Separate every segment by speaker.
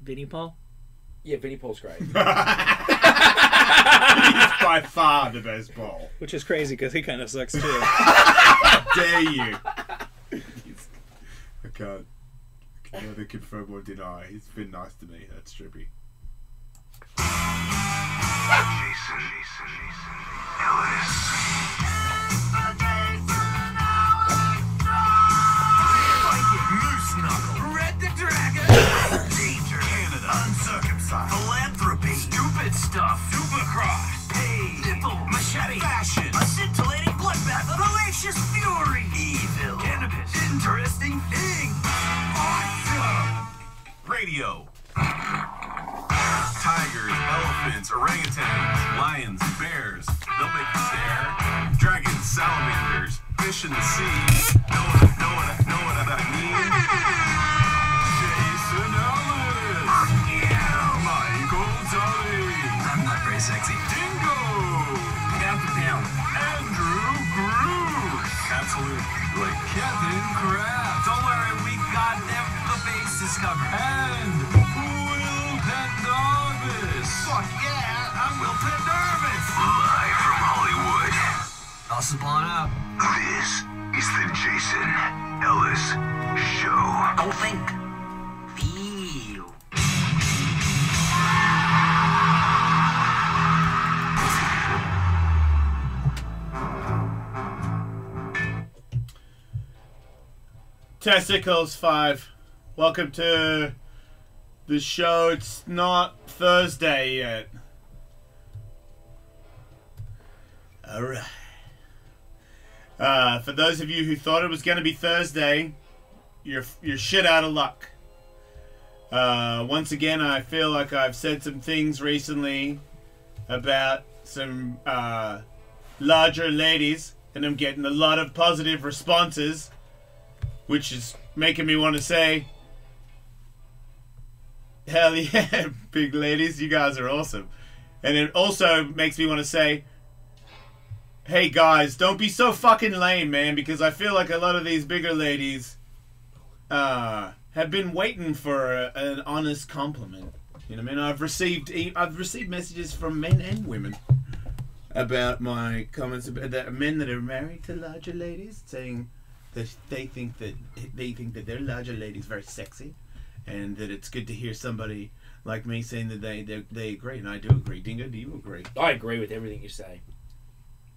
Speaker 1: Vinnie Paul?
Speaker 2: Yeah, Vinnie Paul's great.
Speaker 3: He's by far the best Paul.
Speaker 1: Which is crazy because he kind of sucks too.
Speaker 3: How dare you? I can't neither confirm or deny. He's been nice to me. That's trippy.
Speaker 4: Jason, Ellis. Moose Knuckle. Red the Dragon. Danger. Canada. Uncircumcised. Philanthropy. Stupid stuff. Supercross. Hey. Nipple. Machete. Fashion. A scintillating bloodbath. Hellacious fury. Evil. Cannabis. Interesting thing. Awesome. Radio. Tigers, elephants, orangutans, lions, bears, they'll make you stare. Dragons, salamanders, fish in the sea. Know what I mean? Jason Ellis. Yeah. Michael Tully. I'm not very sexy. Dingo. Pound to pound. Andrew Groove. Absolutely. Like Kevin Kraft. Don't worry, we got the bases covered. And fuck yeah, I'm Will Pendarvis. Live from Hollywood. Also blowing up. This is the Jason Ellis Show. Don't think. Feel.
Speaker 3: Testicles 5. Welcome to the show. It's not Thursday yet. Alright. For those of you who thought it was going to be Thursday, you're shit out of luck. Once again, I feel like I've said some things recently about some larger ladies, and I'm getting a lot of positive responses, which is making me want to say, hell yeah, big ladies, you guys are awesome. And it also makes me want to say, hey guys, don't be so fucking lame, man, because I feel like a lot of these bigger ladies have been waiting for an honest compliment. You know what I mean? I've received messages from men and women about my comments about that men that are married to larger ladies, saying that they think that their larger lady is very sexy. And that it's good to hear somebody like me saying that they agree, and I do agree. Dingo, do you agree?
Speaker 2: I agree with everything you say.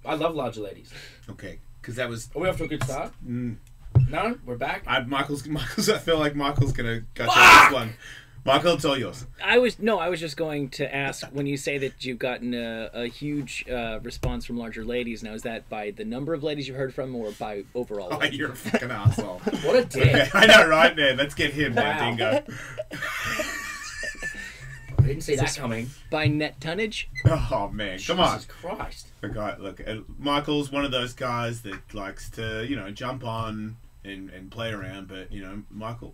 Speaker 2: I love larger ladies.
Speaker 3: Okay, because that was.
Speaker 2: Are we off to a good start? No, we're back.
Speaker 3: Michael's. I feel like Michael's gonna go to this one. Michael, it's all yours.
Speaker 1: I was just going to ask, when you say that you've gotten a huge response from larger ladies, now is that by the number of ladies you've heard from or by overall?
Speaker 3: Oh, you're a fucking asshole.
Speaker 2: What a dick.
Speaker 3: Okay, I know, right, man? Let's get him now, Dingo.
Speaker 2: I didn't see that coming.
Speaker 1: By net tonnage?
Speaker 3: Oh, man, come on.
Speaker 2: Jesus Christ.
Speaker 3: Okay, look, Michael's one of those guys that likes to, jump on and play around, but Michael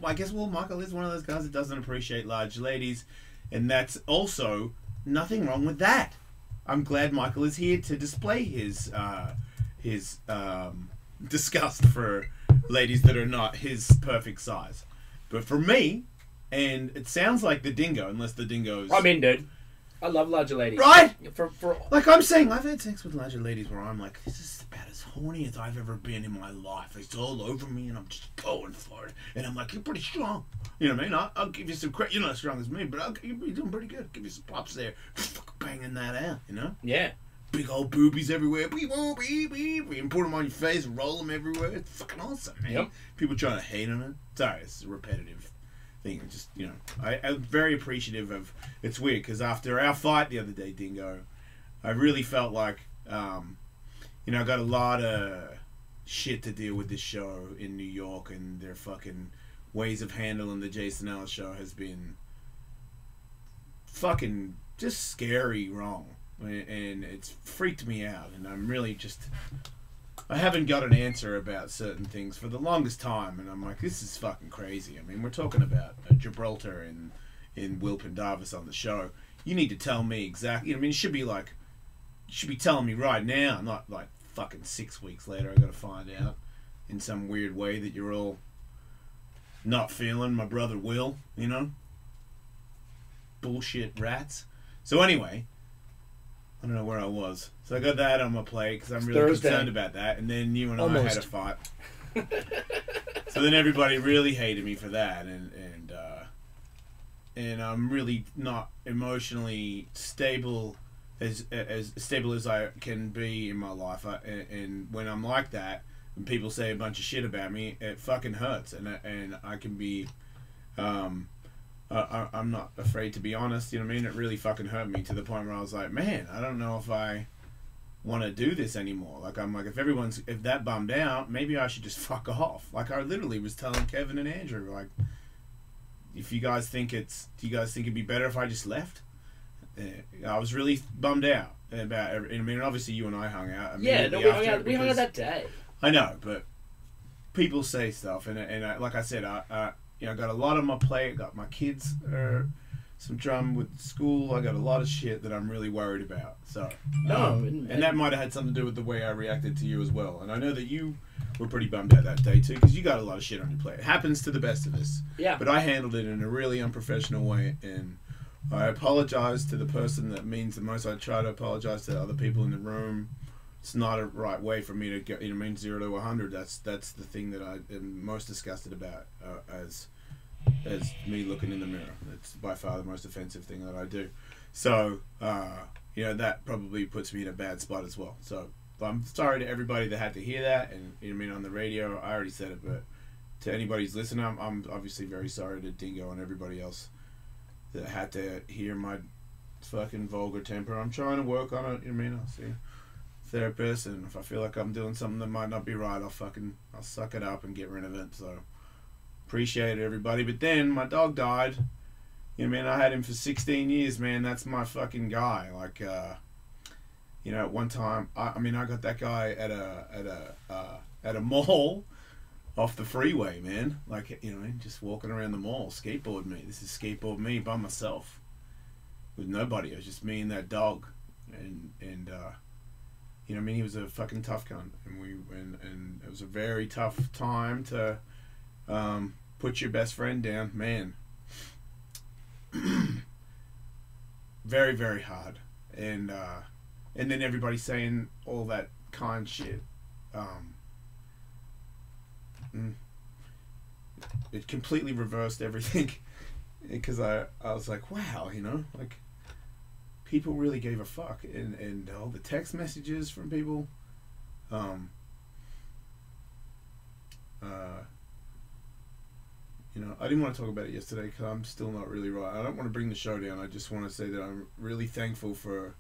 Speaker 3: is one of those guys that doesn't appreciate large ladies, and that's also nothing wrong with that. I'm glad Michael is here to display his disgust for ladies that are not his perfect size. But for me, and it sounds like the Dingo, unless the Dingo's...
Speaker 2: I'm in, dude. I love larger ladies.
Speaker 3: Right?
Speaker 2: For
Speaker 3: like I'm saying, I've had sex with larger ladies where I'm like, this is about as horny as I've ever been in my life. It's all over me and I'm just going for it. And I'm like, you're pretty strong. You know what I mean? I'll give you some credit. You're not as strong as me, but you're doing pretty good. Give you some props there. Fucking banging that out,
Speaker 2: Yeah.
Speaker 3: Big old boobies everywhere. Beep, beep, beep, beep. You can put them on your face and roll them everywhere. It's fucking awesome, man.
Speaker 2: Yep.
Speaker 3: People trying to hate on it. Sorry, it's a repetitive thing. Just, I'm very appreciative of... It's weird, because after our fight the other day, Dingo, I really felt like, I got a lot of shit to deal with this show in New York, and their fucking ways of handling the Jason Ellis show has been fucking just scary wrong. And it's freaked me out, and I'm really just... I haven't got an answer about certain things for the longest time, and I'm like, this is fucking crazy. I mean, we're talking about Gibraltar in Will Pendarvis on the show. You need to tell me exactly. You should be telling me right now, not like fucking 6 weeks later. I got to find out in some weird way that you're all not feeling my brother Will. bullshit rats. So anyway, I don't know where I was. So I got that on my plate because I'm really concerned about that. And then you and I had a fight. So then everybody really hated me for that, and I'm really not emotionally stable as stable as I can be in my life. And when I'm like that, and people say a bunch of shit about me, it fucking hurts, and I can be, I'm not afraid to be honest. You know what I mean? It really fucking hurt me to the point where I was like, man, I don't know if I want to do this anymore. Like, I'm like, if that bummed out, maybe I should just fuck off. Like, I literally was telling Kevin and Andrew, like, do you guys think it'd be better if I just left? I was really bummed out about I mean, obviously you and I hung out.
Speaker 2: Yeah, no, we hung out that day.
Speaker 3: I know, but people say stuff, and like I said, I got a lot on my plate. Got my kids, some drum with school. I got a lot of shit that I'm really worried about. So and that might have had something to do with the way I reacted to you as well. And I know that you were pretty bummed out that day too, because you got a lot of shit on your plate. It happens to the best of us.
Speaker 2: Yeah.
Speaker 3: But I handled it in a really unprofessional way, and I apologize to the person that means the most. I try to apologize to other people in the room. It's not a right way for me to get, 0 to 100. That's the thing that I am most disgusted about as me looking in the mirror. It's by far the most offensive thing that I do. So, that probably puts me in a bad spot as well. So, I'm sorry to everybody that had to hear that, and on the radio, I already said it, but to anybody who's listening, I'm obviously very sorry to Dingo and everybody else that had to hear my fucking vulgar temper. I'm trying to work on it. I'll see a therapist, and if I feel like I'm doing something that might not be right, I'll suck it up and get rid of it. So appreciate it, everybody. But then my dog died. I had him for 16 years, man. That's my fucking guy. Like, at one time, I got that guy at a mall off the freeway, man. Like, just walking around the mall, skateboard me. This is skateboard me by myself, with nobody. It was just me and that dog, and he was a fucking tough cunt, and it was a very tough time to put your best friend down, man. Very, very hard, and then everybody saying all that kind shit. It completely reversed everything, because I was like, wow, like, people really gave a fuck, and all the text messages from people, I didn't want to talk about it yesterday because I'm still not really right. I don't want to bring the show down. I just want to say that I'm really thankful for,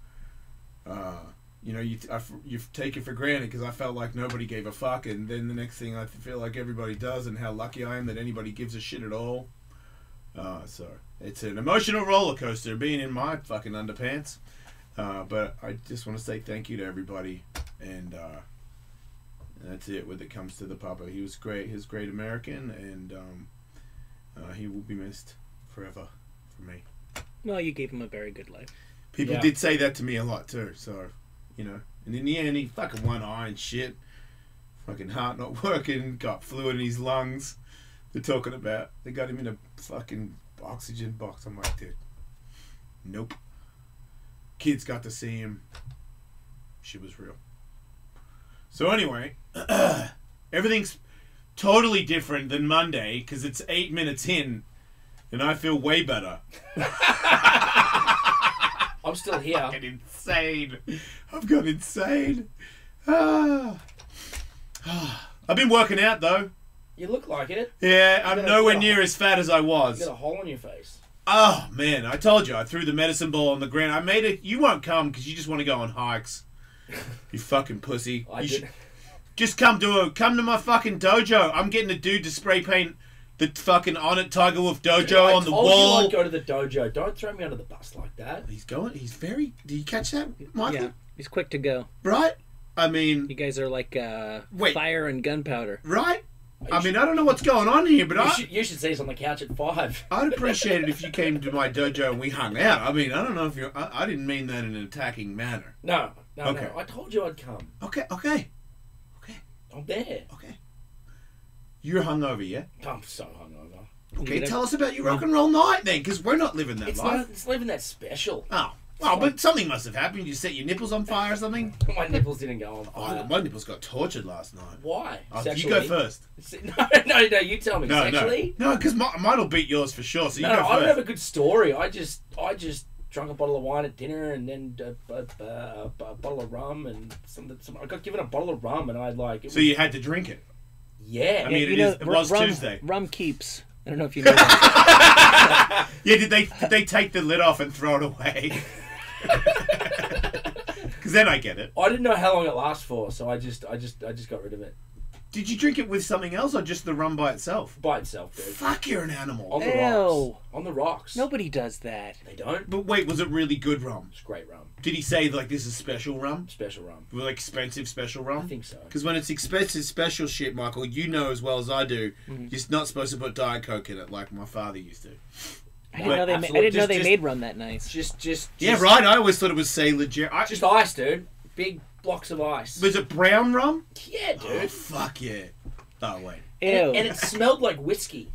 Speaker 3: you've taken for granted, because I felt like nobody gave a fuck, and then the next thing I feel like everybody does, and how lucky I am that anybody gives a shit at all. So it's an emotional roller coaster being in my fucking underpants. But I just want to say thank you to everybody, and that's it when it comes to the Papa. He was great. He was a great American, and he will be missed forever for me.
Speaker 1: Well, you gave him a very good life.
Speaker 3: People did say that to me a lot too, so, and in the end, he fucking one eye and shit, fucking heart not working, got fluid in his lungs. They're talking about, they got him in a fucking oxygen box. I'm like, dude, nope. Kids got to see him. Shit was real. So anyway, everything's totally different than Monday, because it's 8 minutes in, and I feel way better.
Speaker 2: I'm still here.
Speaker 3: I'm fucking insane. I've gone insane. I've been working out, though.
Speaker 2: You look like it.
Speaker 3: Yeah, I'm nowhere near as fat as I was.
Speaker 2: You got a hole in your face.
Speaker 3: Oh, man, I told you. I threw the medicine ball on the ground. I made it. You won't come because you just want to go on hikes. You fucking pussy. Just come to my fucking dojo. I'm getting a dude to spray paint the fucking On It Tiger Wolf dojo on the wall.
Speaker 2: I told you I'd go to the dojo. Don't throw me under the bus like that.
Speaker 3: He's very... Did you catch that, Michael?
Speaker 1: Yeah, he's quick to go.
Speaker 3: Right? I mean...
Speaker 1: You guys are like fire and gunpowder.
Speaker 3: Right? I don't know what's going on here, but
Speaker 2: you should see us on the couch at 5.
Speaker 3: I'd appreciate it if you came to my dojo and we hung out. I don't know if you're... I didn't mean that in an attacking manner.
Speaker 2: No.
Speaker 3: Okay.
Speaker 2: No. I told you I'd come.
Speaker 3: Okay.
Speaker 2: I'm there.
Speaker 3: Okay. You're hungover, yeah?
Speaker 2: I'm so hungover.
Speaker 3: Okay, tell us about your rock and roll night then, because we're not living that life.
Speaker 2: It's not even that special.
Speaker 3: Oh. Oh, but something must have happened. You set your nipples on fire or something?
Speaker 2: My nipples didn't go on fire.
Speaker 3: Oh, my nipples got tortured last night.
Speaker 2: Why?
Speaker 3: Oh, you go first.
Speaker 2: No, you tell me. Sexually?
Speaker 3: No, because mine will beat yours for sure, so you go first.
Speaker 2: I don't have a good story. I just drunk a bottle of wine at dinner and then a bottle of rum and some. I got given a bottle of rum and I like...
Speaker 3: So you had to drink it?
Speaker 2: Yeah.
Speaker 3: I mean, it was Tuesday.
Speaker 1: Rum keeps. I don't know if you know that.
Speaker 3: Yeah, did they take the lid off and throw it away? Because then I get it.
Speaker 2: I didn't know how long it lasts for, so I just got rid of it.
Speaker 3: Did you drink it with something else or just the rum by itself?
Speaker 2: By itself, dude.
Speaker 3: Fuck, you're an animal.
Speaker 2: On the rocks. On the rocks.
Speaker 1: Nobody does that.
Speaker 2: They don't.
Speaker 3: But wait, was it really good rum?
Speaker 2: It's great rum.
Speaker 3: Did he say like this is special rum?
Speaker 2: Special rum.
Speaker 3: Like expensive special rum?
Speaker 2: I think so.
Speaker 3: Because when it's expensive special shit, Michael, you know as well as I do, you're not supposed to put Diet Coke in it like my father used to.
Speaker 1: I didn't know they made rum that nice.
Speaker 3: Yeah, right. I always thought it was say legit.
Speaker 2: Just ice, dude. Big blocks of ice.
Speaker 3: Was it brown rum?
Speaker 2: Yeah, dude.
Speaker 3: Oh, fuck yeah. Oh, wait.
Speaker 1: Ew.
Speaker 2: And it smelled like whiskey.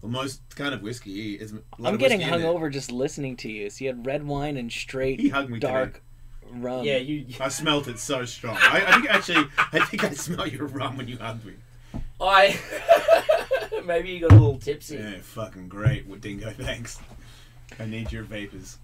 Speaker 3: Well, most kind of whiskey is.
Speaker 1: I'm getting hungover just listening to you. So you had red wine and straight dark rum.
Speaker 2: Yeah,
Speaker 3: I smelled it so strong. I think I smell your rum when you hugged me.
Speaker 2: Maybe you got a little tipsy.
Speaker 3: Yeah, fucking great. Well, Dingo, thanks. I need your vapors.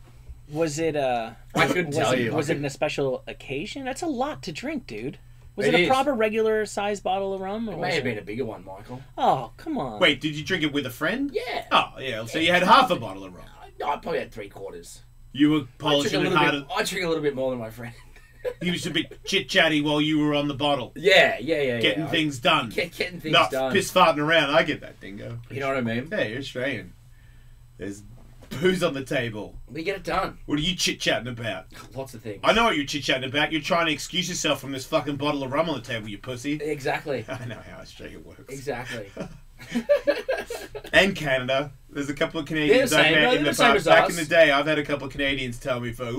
Speaker 1: Was it
Speaker 2: I couldn't tell you.
Speaker 1: Was it in a special occasion? That's a lot to drink, dude. Was it a proper regular size bottle of rum? Or
Speaker 2: it may have been a bigger one, Michael.
Speaker 1: Oh, come on.
Speaker 3: Wait, did you drink it with a friend?
Speaker 2: Yeah.
Speaker 3: Oh, yeah. So you had half a bottle of rum.
Speaker 2: I probably had 3/4.
Speaker 3: You were polishing it harder.
Speaker 2: I drink a little bit more than my friend.
Speaker 3: He was a bit chit-chatty while you were on the bottle.
Speaker 2: Yeah.
Speaker 3: Getting things done.
Speaker 2: Getting things
Speaker 3: Not
Speaker 2: done.
Speaker 3: piss farting around. I get that, Dingo.
Speaker 2: You know what I mean?
Speaker 3: Yeah, you're Australian. There's booze on the table.
Speaker 2: We get it done.
Speaker 3: What are you chit-chatting about?
Speaker 2: Lots of things.
Speaker 3: I know what you're chit-chatting about. You're trying to excuse yourself from this fucking bottle of rum on the table, you pussy.
Speaker 2: Exactly.
Speaker 3: I know how Australia works.
Speaker 2: Exactly.
Speaker 3: And Canada. There's a couple of Canadians
Speaker 2: I've
Speaker 3: met in the past. Back in the day, I've had a couple of Canadians tell me, "Fuck,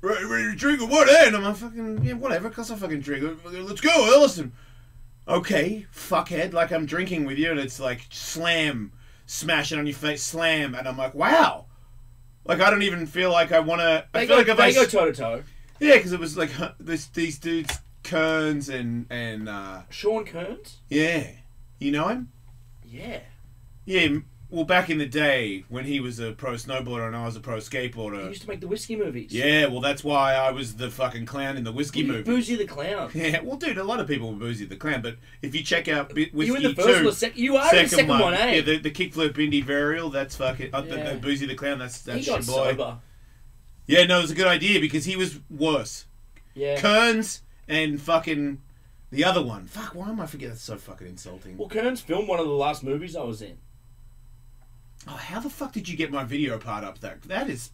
Speaker 3: ready to drink or what?" And I'm like, "Fucking yeah, whatever. Cause I fucking drink. Let's go, Ellis." Okay, fuckhead. Like I'm drinking with you, and it's like slam, smash it on your face, slam, and I'm like, wow. Like I don't even feel like I want to. I feel like if
Speaker 2: they go toe to toe.
Speaker 3: Yeah, because it was like these dudes, Kearns and
Speaker 2: Sean Kearns.
Speaker 3: Yeah, you know him.
Speaker 2: Yeah.
Speaker 3: Yeah. Well, back in the day when he was a pro snowboarder and I was a pro skateboarder.
Speaker 2: He used to make the whiskey movies.
Speaker 3: Yeah, well, that's why I was the fucking clown in the whiskey movie.
Speaker 2: Boozy the Clown.
Speaker 3: Yeah, well, dude, a lot of people were Boozy the Clown, but if you check out Whiskey 2...
Speaker 2: You in the first or the second? You are in the second one, eh?
Speaker 3: Yeah, the kickflip indie burial, that's fucking... the Boozy the Clown, that's
Speaker 2: he
Speaker 3: your
Speaker 2: got
Speaker 3: boy.
Speaker 2: sober.
Speaker 3: Yeah, no, it was a good idea because he was worse.
Speaker 2: Yeah.
Speaker 3: Kearns and fucking... The other one. Fuck, why am I forgetting? That's so fucking insulting.
Speaker 2: Well, Kearns filmed one of the last movies I was in.
Speaker 3: Oh, how the fuck did you get my video part up there? That is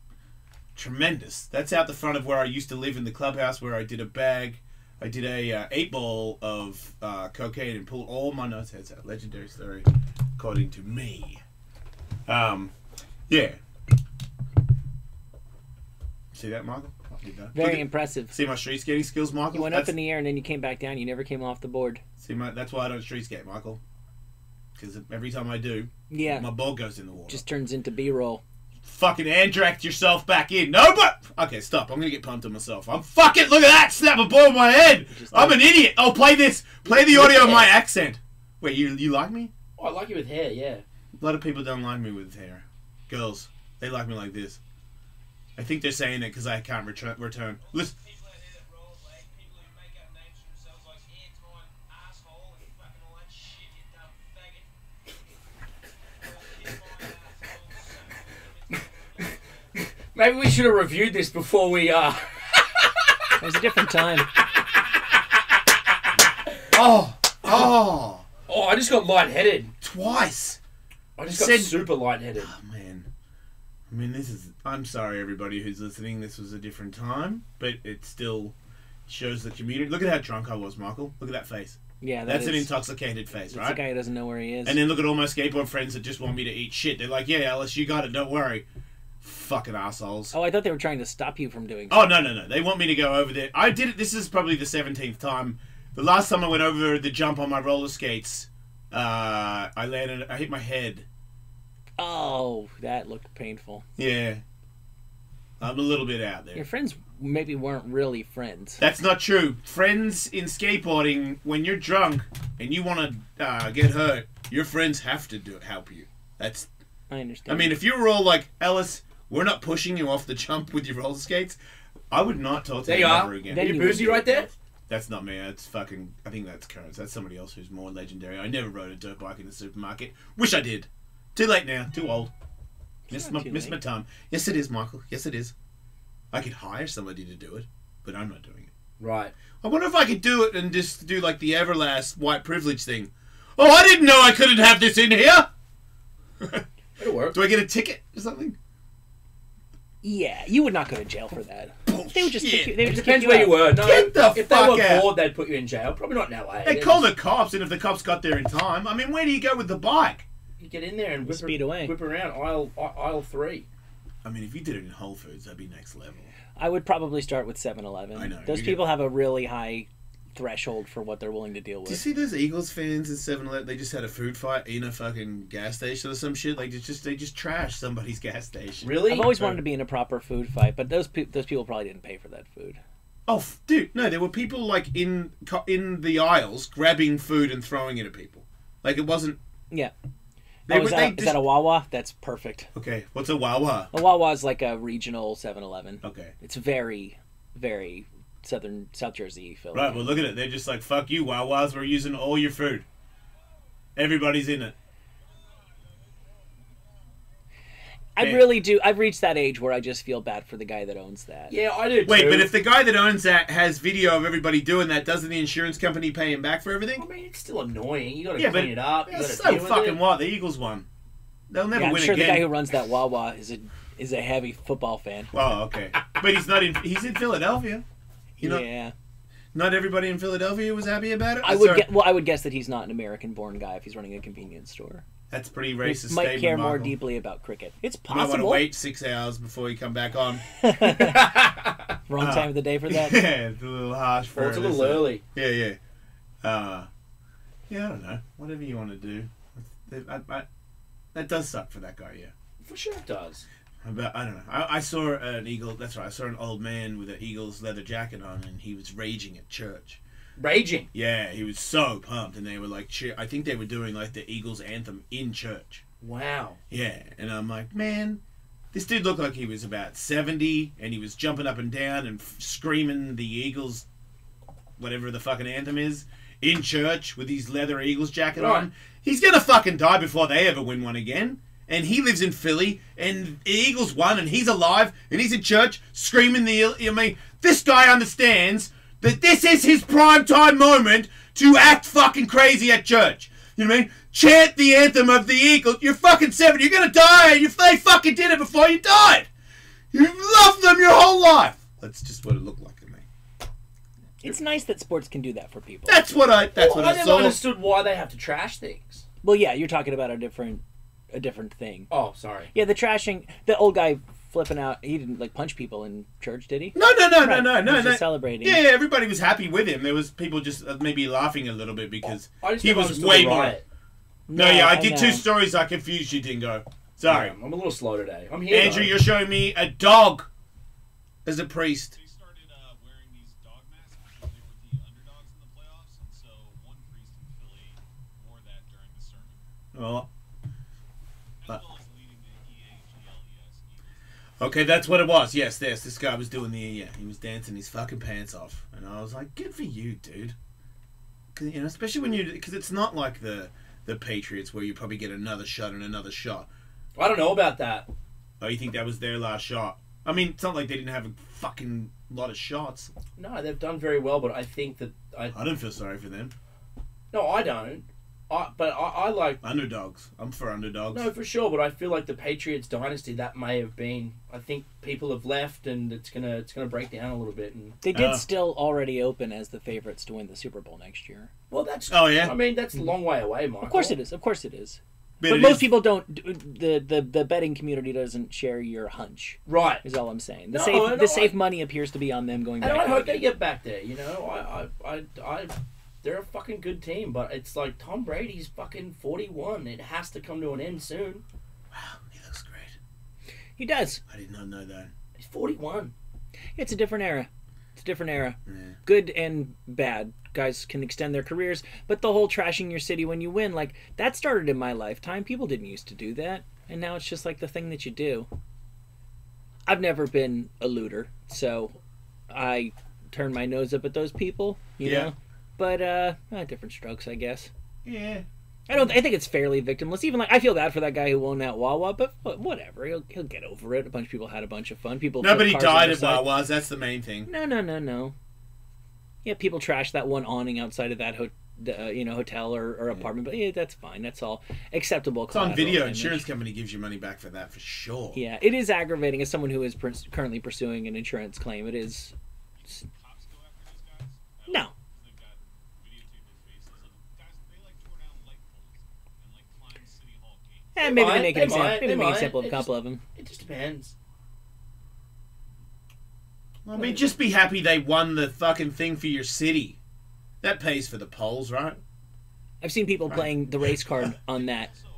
Speaker 3: tremendous. That's out the front of where I used to live in the clubhouse where I did a bag. I did a 8-ball of cocaine and pulled all my nose heads out. Legendary story, according to me. Yeah. See that, Michael?
Speaker 1: Very impressive.
Speaker 3: See my street skating skills, Michael?
Speaker 1: You went up in the air and then you came back down. You never came off the board.
Speaker 3: See, that's why I don't street skate, Michael. Because every time I do, my ball goes in the water.
Speaker 1: Just turns into B-roll.
Speaker 3: Fucking Andract yourself back in. No, but... Okay, stop. I'm going to get pumped on myself. I'm fucking... Look at that! Snap a ball in my head! I'm an idiot! Oh, play this! Play the audio of my accent. Wait, you like me?
Speaker 2: Oh, I like you with hair, yeah.
Speaker 3: A lot of people don't like me with hair. Girls, they like me like this. I think they're saying it because I can't return. Listen...
Speaker 2: Maybe we should have reviewed this before we,
Speaker 1: It was a different time.
Speaker 3: Oh,
Speaker 2: I just got lightheaded.
Speaker 3: Twice.
Speaker 2: I just got super lightheaded.
Speaker 3: Oh, man. I mean, I'm sorry, everybody who's listening. This was a different time, but it still shows the community. Look at how drunk I was, Michael. Look at that face.
Speaker 1: Yeah,
Speaker 3: that's an intoxicated face, right?
Speaker 1: That's a guy who doesn't know where he is.
Speaker 3: And then look at all my skateboard friends that just want me to eat shit. They're like, yeah, Ellis, you got it. Don't worry. Fucking assholes.
Speaker 1: Oh, I thought they were trying to stop you from doing
Speaker 3: something. Oh, no. They want me to go over there. I did it. This is probably the 17th time. The last time I went over the jump on my roller skates, I hit my head
Speaker 1: that looked painful.
Speaker 3: Yeah. I'm a little bit out there.
Speaker 1: Your friends maybe weren't really friends.
Speaker 3: That's not true. Friends in skateboarding, when you're drunk and you want to get hurt, your friends have to help you. That's.
Speaker 1: I understand.
Speaker 3: I mean, if you were all like, Ellis, we're not pushing you off the jump with your roller skates, I would not talk to you ever again.
Speaker 2: Are you Boozy right there?
Speaker 3: That's not me. That's fucking. I think that's Kearns. That's somebody else who's more legendary. I never rode a dirt bike in the supermarket. Wish I did. Too late now. Too old. Miss my time. Yes, it is, Michael. Yes, it is. I could hire somebody to do it, but I'm not doing it.
Speaker 2: Right.
Speaker 3: I wonder if I could do it and just do like the Everlast white privilege thing. Oh, I didn't know I couldn't have this in here.
Speaker 2: It'll work.
Speaker 3: Do I get a ticket or something?
Speaker 1: Yeah, you would not go to jail for that. They would just kick you. They would
Speaker 2: It
Speaker 1: just
Speaker 2: depends
Speaker 1: kick you
Speaker 2: where you
Speaker 1: out.
Speaker 2: were. No,
Speaker 3: Get the
Speaker 2: if
Speaker 3: fuck
Speaker 2: they were
Speaker 3: out.
Speaker 2: bored, they'd put you in jail. Probably not in LA.
Speaker 3: They call the cops, and if the cops got there in time, I mean, where do you go with the bike?
Speaker 2: You get in there and
Speaker 1: Speed away.
Speaker 2: whip around aisle 3.
Speaker 3: I mean, if you did it in Whole Foods, that'd be next level.
Speaker 1: I would probably start with 7-Eleven.
Speaker 3: I know.
Speaker 1: Those
Speaker 3: You
Speaker 1: people have a really high threshold for what they're willing to deal
Speaker 3: Do you
Speaker 1: with.
Speaker 3: see those Eagles fans at 7-Eleven? They just had a food fight in a fucking gas station or some shit. Like they just trashed somebody's gas station.
Speaker 2: Really?
Speaker 1: I've always wanted to be in a proper food fight, but those people probably didn't pay for that food.
Speaker 3: Oh, dude, no, there were people like in the aisles grabbing food and throwing it at people. Like it wasn't.
Speaker 1: Yeah.
Speaker 3: They
Speaker 1: Is that a Wawa? That's perfect.
Speaker 3: Okay, what's a Wawa?
Speaker 1: A Wawa is like a regional 7-Eleven.
Speaker 3: Okay.
Speaker 1: It's very, very South Jersey Philly.
Speaker 3: Right, well, look at it. They're just like, fuck you, Wawas. We're using all your food. Everybody's in it.
Speaker 1: I've reached that age where I just feel bad for the guy that owns that.
Speaker 2: Yeah, I do.
Speaker 3: Wait,
Speaker 2: too.
Speaker 3: but if the guy that owns that has video of everybody doing that, doesn't the insurance company pay him back for everything?
Speaker 2: I mean, it's still annoying. You got to
Speaker 3: Yeah,
Speaker 2: clean
Speaker 3: but
Speaker 2: it up. You got to
Speaker 3: so
Speaker 2: deal with
Speaker 3: fucking
Speaker 2: it.
Speaker 3: what? The Eagles won. They'll never
Speaker 1: I'm
Speaker 3: win
Speaker 1: sure
Speaker 3: again.
Speaker 1: the guy who runs that Wawa is a heavy football fan.
Speaker 3: Well, okay, but he's not in. He's in Philadelphia. You know,
Speaker 1: Yeah.
Speaker 3: not everybody in Philadelphia was happy about it.
Speaker 1: I would guess that he's not an American-born guy if he's running a convenience store.
Speaker 3: That's a pretty
Speaker 1: He
Speaker 3: racist.
Speaker 1: might
Speaker 3: statement,
Speaker 1: care more
Speaker 3: Michael.
Speaker 1: deeply about cricket. It's
Speaker 3: You might want to
Speaker 1: possible.
Speaker 3: wait 6 hours before you come back on.
Speaker 1: Wrong time of the day for that.
Speaker 3: Yeah, it's a little harsh for
Speaker 2: Well, it's a
Speaker 3: her,
Speaker 2: little
Speaker 3: isn't it?
Speaker 2: early.
Speaker 3: Yeah. Yeah, I don't know. Whatever you want to do. That does suck for that guy, yeah.
Speaker 2: For sure it does.
Speaker 3: But I don't know. I saw an eagle. That's right. I saw an old man with an Eagles leather jacket on, and he was raging at church.
Speaker 2: Raging.
Speaker 3: Yeah, he was so pumped, and they were like, I think they were doing like the Eagles anthem in church.
Speaker 2: Wow.
Speaker 3: Yeah, and I'm like, man, this dude looked like he was about 70, and he was jumping up and down and screaming the Eagles, whatever the fucking anthem is, in church with his leather Eagles jacket
Speaker 2: Right.
Speaker 3: on. He's gonna fucking die before they ever win one again. And he lives in Philly, and the Eagles won, and he's alive, and he's in church screaming I mean, this guy understands that this is his prime time moment to act fucking crazy at church. You know what I mean? Chant the anthem of the Eagles. You're fucking 70. You're gonna die. They fucking did it before you died. You loved them your whole life. That's just what it looked like to me.
Speaker 1: It's nice that sports can do that for people.
Speaker 3: That's what I
Speaker 2: I never
Speaker 3: saw.
Speaker 2: understood why they have to trash things.
Speaker 1: Well, yeah, you're talking about a different thing.
Speaker 2: Oh, sorry.
Speaker 1: Yeah, the trashing. The old guy flipping out. He didn't like punch people in church, did he?
Speaker 3: No.
Speaker 1: He was just celebrating.
Speaker 3: Yeah, everybody was happy with him. There was people just maybe laughing a little bit because
Speaker 2: I just
Speaker 3: he
Speaker 2: never
Speaker 3: was
Speaker 2: understood
Speaker 3: way
Speaker 2: the
Speaker 3: more.
Speaker 2: riot.
Speaker 3: No, yeah, I did
Speaker 1: know.
Speaker 3: 2 stories. I confused you, Dingo. Sorry.
Speaker 2: I'm a little slow today. I'm here.
Speaker 3: Andrew,
Speaker 2: though.
Speaker 3: you're showing me a dog as a priest.
Speaker 5: They started wearing these dog masks because they were the underdogs in the playoffs, and so one priest in Philly wore that during the sermon,
Speaker 3: Oh,
Speaker 5: as well as leading the EAGLES Eagles.
Speaker 3: okay, that's what it was. Yes, this guy was doing he was dancing his fucking pants off, and I was like, good for you, dude. 'Cause, you know, especially when because it's not like the Patriots where you probably get another shot and another shot.
Speaker 2: I don't know about that.
Speaker 3: Oh, you think that was their last shot? I mean, it's not like they didn't have a fucking lot of shots.
Speaker 2: No, they've done very well, but I think that
Speaker 3: I don't feel sorry for them.
Speaker 2: No, I don't. I like.
Speaker 3: Underdogs. I'm for underdogs.
Speaker 2: No, for sure, but I feel like the Patriots dynasty that may have been. I think people have left, and it's gonna break down a little bit. And
Speaker 1: They did still already open as the favorites to win the Super Bowl next year.
Speaker 2: well, that's.
Speaker 3: Oh, yeah?
Speaker 2: I mean, that's a long way away, Michael.
Speaker 1: Of course it is. Of course it is.
Speaker 3: But
Speaker 1: But
Speaker 3: it
Speaker 1: most
Speaker 3: is-
Speaker 1: people don't. The betting community doesn't share your hunch.
Speaker 2: Right.
Speaker 1: Is all I'm saying. The
Speaker 2: No,
Speaker 1: safe
Speaker 2: no,
Speaker 1: safe money appears to be on them going back.
Speaker 2: And I
Speaker 1: to
Speaker 2: hope
Speaker 1: the
Speaker 2: they
Speaker 1: game.
Speaker 2: get back there. You know, they're a fucking good team, but it's like Tom Brady's fucking 41. It has to come to an end soon.
Speaker 3: Wow, he looks great.
Speaker 1: He does.
Speaker 3: I did not know that.
Speaker 2: He's 41.
Speaker 1: It's a different era. It's a different era.
Speaker 3: Yeah.
Speaker 1: Good and bad. Guys can extend their careers, but the whole trashing your city when you win, like, that started in my lifetime. People didn't used to do that, and now it's just like the thing that you do. I've never been a looter, so I turn my nose up at those people, you know? But, different strokes, I guess.
Speaker 3: Yeah.
Speaker 1: I think it's fairly victimless. Even like I feel bad for that guy who won that Wawa, but whatever. He'll get over it. A bunch of people had a bunch of fun.
Speaker 3: Nobody died at Wawa's. That's the main thing.
Speaker 1: No. Yeah, people trashed that one awning outside of that hotel or apartment, but yeah, that's fine. That's all acceptable.
Speaker 3: It's on video. Insurance company gives you money back for that for sure.
Speaker 1: Yeah, it is aggravating as someone who is currently pursuing an insurance claim. It is.
Speaker 5: Cops go after these guys?
Speaker 1: No.
Speaker 5: They've got videotaped their faces. Guys, they like tore down light poles and like climbed City Hall gates.
Speaker 1: And maybe they make an example of a couple of them.
Speaker 2: It just depends.
Speaker 3: I mean, just be happy they won the fucking thing for your city. That pays for the polls, right?
Speaker 1: I've seen people playing the race card on that.
Speaker 5: Also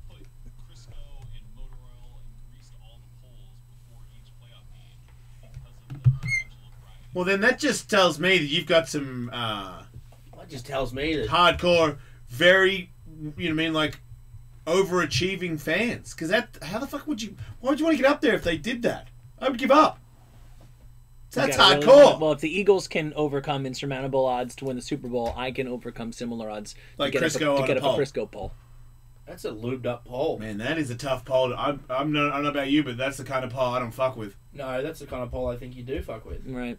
Speaker 5: put Crisco and motor oil and greased all the poles before each playoff game because of the potential of rioting.
Speaker 3: Well, then that just tells me that you've got some
Speaker 2: That just tells me that.
Speaker 3: hardcore, very, you know what I mean, like, overachieving fans. Because how the fuck would you... Why would you want to get up there if they did that? I would give up. That's hardcore.
Speaker 1: Well, if the Eagles can overcome insurmountable odds to win the Super Bowl, I can overcome similar odds
Speaker 3: Like
Speaker 1: to get
Speaker 3: Crisco
Speaker 1: up a
Speaker 3: pole.
Speaker 1: Crisco pole.
Speaker 2: That's a lubed up pole.
Speaker 3: Man, that is a tough poll. I don't know about you, but that's the kind of poll I don't fuck with.
Speaker 2: No, that's the kind of pole I think you do fuck with.
Speaker 1: Right.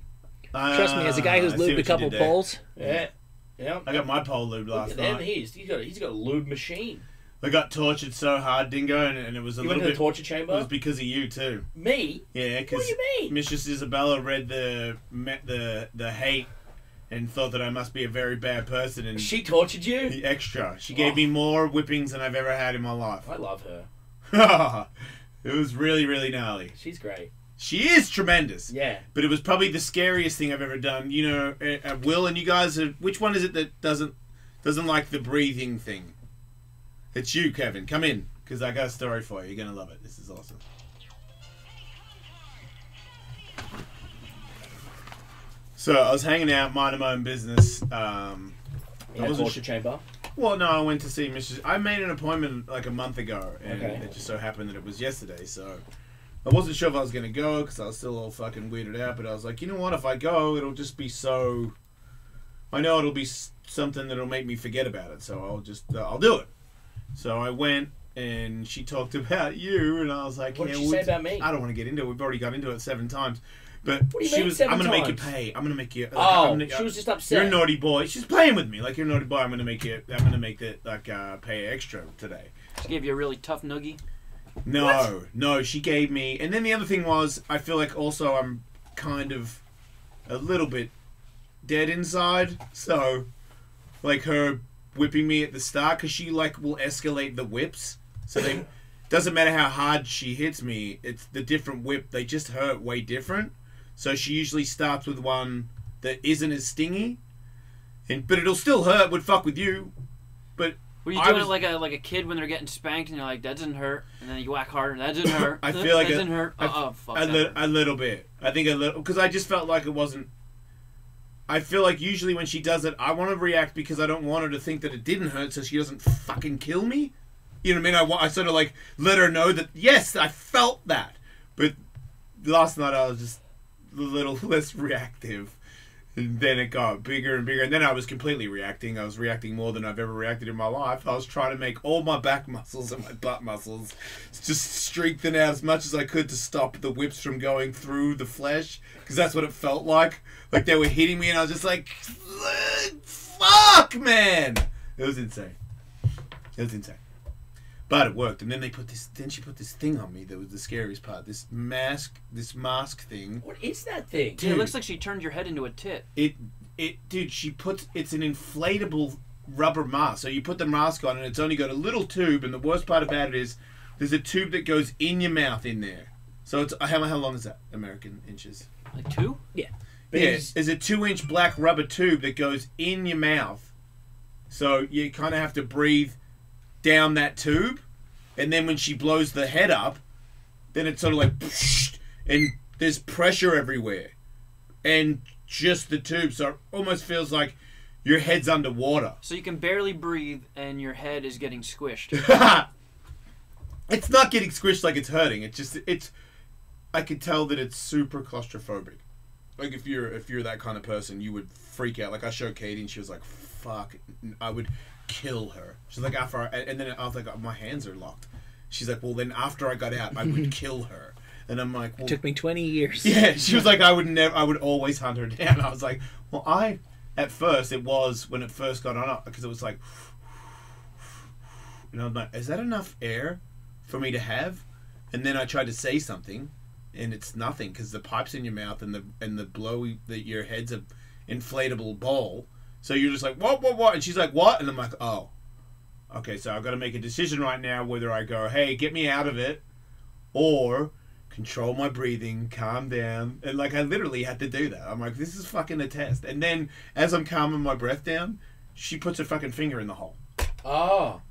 Speaker 1: Trust me, as a guy who's
Speaker 3: I see
Speaker 1: lubed a
Speaker 3: what you
Speaker 1: couple
Speaker 3: did there.
Speaker 1: poles,
Speaker 2: Yeah. Yeah.
Speaker 3: I got my pole lubed
Speaker 2: Look
Speaker 3: last
Speaker 2: at him.
Speaker 3: night.
Speaker 2: He's got a lube machine.
Speaker 3: I got tortured so hard, Dingo, and it was a
Speaker 2: You went
Speaker 3: little
Speaker 2: to the
Speaker 3: bit...
Speaker 2: torture
Speaker 3: It
Speaker 2: chamber?
Speaker 3: was because of you, too.
Speaker 2: Me?
Speaker 3: Yeah, because
Speaker 2: What do you mean?
Speaker 3: Mistress Isabella read the hate and thought that I must be a very bad person, and
Speaker 2: She tortured you?
Speaker 3: the extra. She gave me more whippings than I've ever had in my life.
Speaker 2: I love her.
Speaker 3: It was really, really gnarly.
Speaker 2: She's great.
Speaker 3: She is tremendous.
Speaker 2: Yeah.
Speaker 3: But it was probably the scariest thing I've ever done. You know, Will and you guys, which one is it that doesn't like the breathing thing? It's you, Kevin. Come in, because I got a story for you. You're going to love it. This is awesome. So, I was hanging out, minding my own business.
Speaker 2: In
Speaker 3: I
Speaker 2: a
Speaker 3: wasn't
Speaker 2: torture chamber.
Speaker 3: Well, no, I went to see Mrs. I made an appointment like a month ago, and
Speaker 2: Okay.
Speaker 3: it just so happened that it was yesterday, so I wasn't sure if I was going to go, because I was still all fucking weirded out, but I was like, you know what, if I go, it'll just be so... I know it'll be something that'll make me forget about it, so I'll do it. So I went, and she talked about you, and I was like,
Speaker 2: What did
Speaker 3: yeah,
Speaker 2: she say about me?
Speaker 3: I don't want to get into it. We've already got into it 7 times. But
Speaker 2: What do you
Speaker 3: she
Speaker 2: mean
Speaker 3: was,
Speaker 2: 7
Speaker 3: I'm going to make you
Speaker 2: times?
Speaker 3: pay. I'm going to make you...
Speaker 2: Oh, she was just upset.
Speaker 3: You're a naughty boy. She's playing with me. Like, you're a naughty boy. I'm going to make that, like, pay extra today.
Speaker 6: She gave you a really tough noogie.
Speaker 3: No, she gave me... And then the other thing was, I feel like also I'm kind of a little bit dead inside. So, like, her whipping me at the start, because she, like, will escalate the whips. So they... Doesn't matter how hard she hits me, it's the different whip. They just hurt way different. So she usually starts with one that isn't as stingy. But it'll still hurt, would fuck with you. But...
Speaker 6: Were you doing it like a kid when they're getting spanked and you're like, that doesn't hurt, and then you whack harder, that didn't hurt.
Speaker 3: I feel like
Speaker 6: that didn't hurt. Fuck. That
Speaker 3: a little bit. I think a little, because I just felt like it wasn't. I feel like usually when she does it, I want to react because I don't want her to think that it didn't hurt, so she doesn't fucking kill me. You know what I mean? I sort of like let her know that yes, I felt that. But last night I was just a little less reactive. And then it got bigger and bigger. And then I was completely reacting. I was reacting more than I've ever reacted in my life. I was trying to make all my back muscles and my butt muscles just strengthen out as much as I could to stop the whips from going through the flesh. Because that's what it felt like. Like they were hitting me and I was just like, fuck, man. It was insane. It was insane. But it worked. And then she put this thing on me that was the scariest part. This mask thing.
Speaker 2: What is that thing?
Speaker 6: Dude, it looks like she turned your head into a tit.
Speaker 3: Dude, it's an inflatable rubber mask. So you put the mask on and it's only got a little tube, and the worst part about it is there's a tube that goes in your mouth in there. So it's how long is that? American inches.
Speaker 6: Like 2?
Speaker 1: Yeah.
Speaker 3: Yeah, there's a 2-inch black rubber tube that goes in your mouth. So you kind of have to breathe down that tube, and then when she blows the head up, then it's sort of like, and there's pressure everywhere, and just the tube, so it almost feels like your head's underwater.
Speaker 6: So you can barely breathe, and your head is getting squished.
Speaker 3: It's not getting squished like it's hurting. It's. I could tell that it's super claustrophobic. Like if you're that kind of person, you would freak out. Like I showed Katie, and she was like, "Fuck," I would kill her. She's like, and then I was like, my hands are locked. She's like, well, then after I got out, I would kill her. And I'm like, well,
Speaker 1: it took me 20 years.
Speaker 3: Yeah, she was like, I would always hunt her down. I was like, well, at first, it was when it first got on, because it was like, and I'm like, is that enough air for me to have? And then I tried to say something, and it's nothing, because the pipe's in your mouth, and the blowy, your head's a inflatable ball. So you're just like, what? And she's like, what? And I'm like, oh. Okay, so I've got to make a decision right now whether I go, hey, get me out of it, or control my breathing, calm down. And, like, I literally had to do that. I'm like, this is fucking a test. And then, as I'm calming my breath down, she puts her fucking finger in the hole.
Speaker 2: Oh.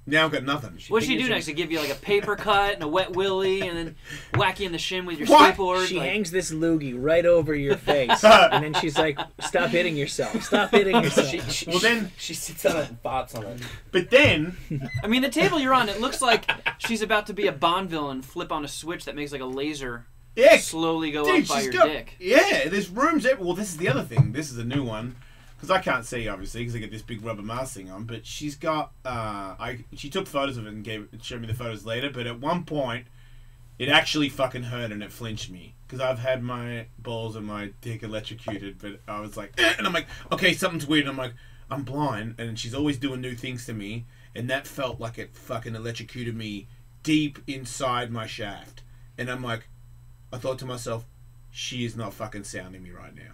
Speaker 3: Now I've got nothing.
Speaker 6: What'd she do next? To give you like a paper cut and a wet willy, and then whack you in the shin with your skateboard?
Speaker 1: She hangs this loogie right over your face, and then she's like, "Stop hitting yourself! Stop hitting yourself!"
Speaker 2: She sits on it and farts on it.
Speaker 3: But then,
Speaker 6: I mean, the table you're on, it looks like she's about to be a Bond villain, flip on a switch that makes like a laser slowly go up by your dick.
Speaker 3: Yeah, there's rooms. Well, this is the other thing. This is a new one. Because I can't see, obviously, because I get this big rubber mask thing on. But she's got... she took photos of it and showed me the photos later. But at one point, it actually fucking hurt and it flinched me. Because I've had my balls and my dick electrocuted. But I was like... And I'm like, okay, something's weird. And I'm like, I'm blind. And she's always doing new things to me. And that felt like it fucking electrocuted me deep inside my shaft. And I'm like... I thought to myself, she is not fucking sounding me right now.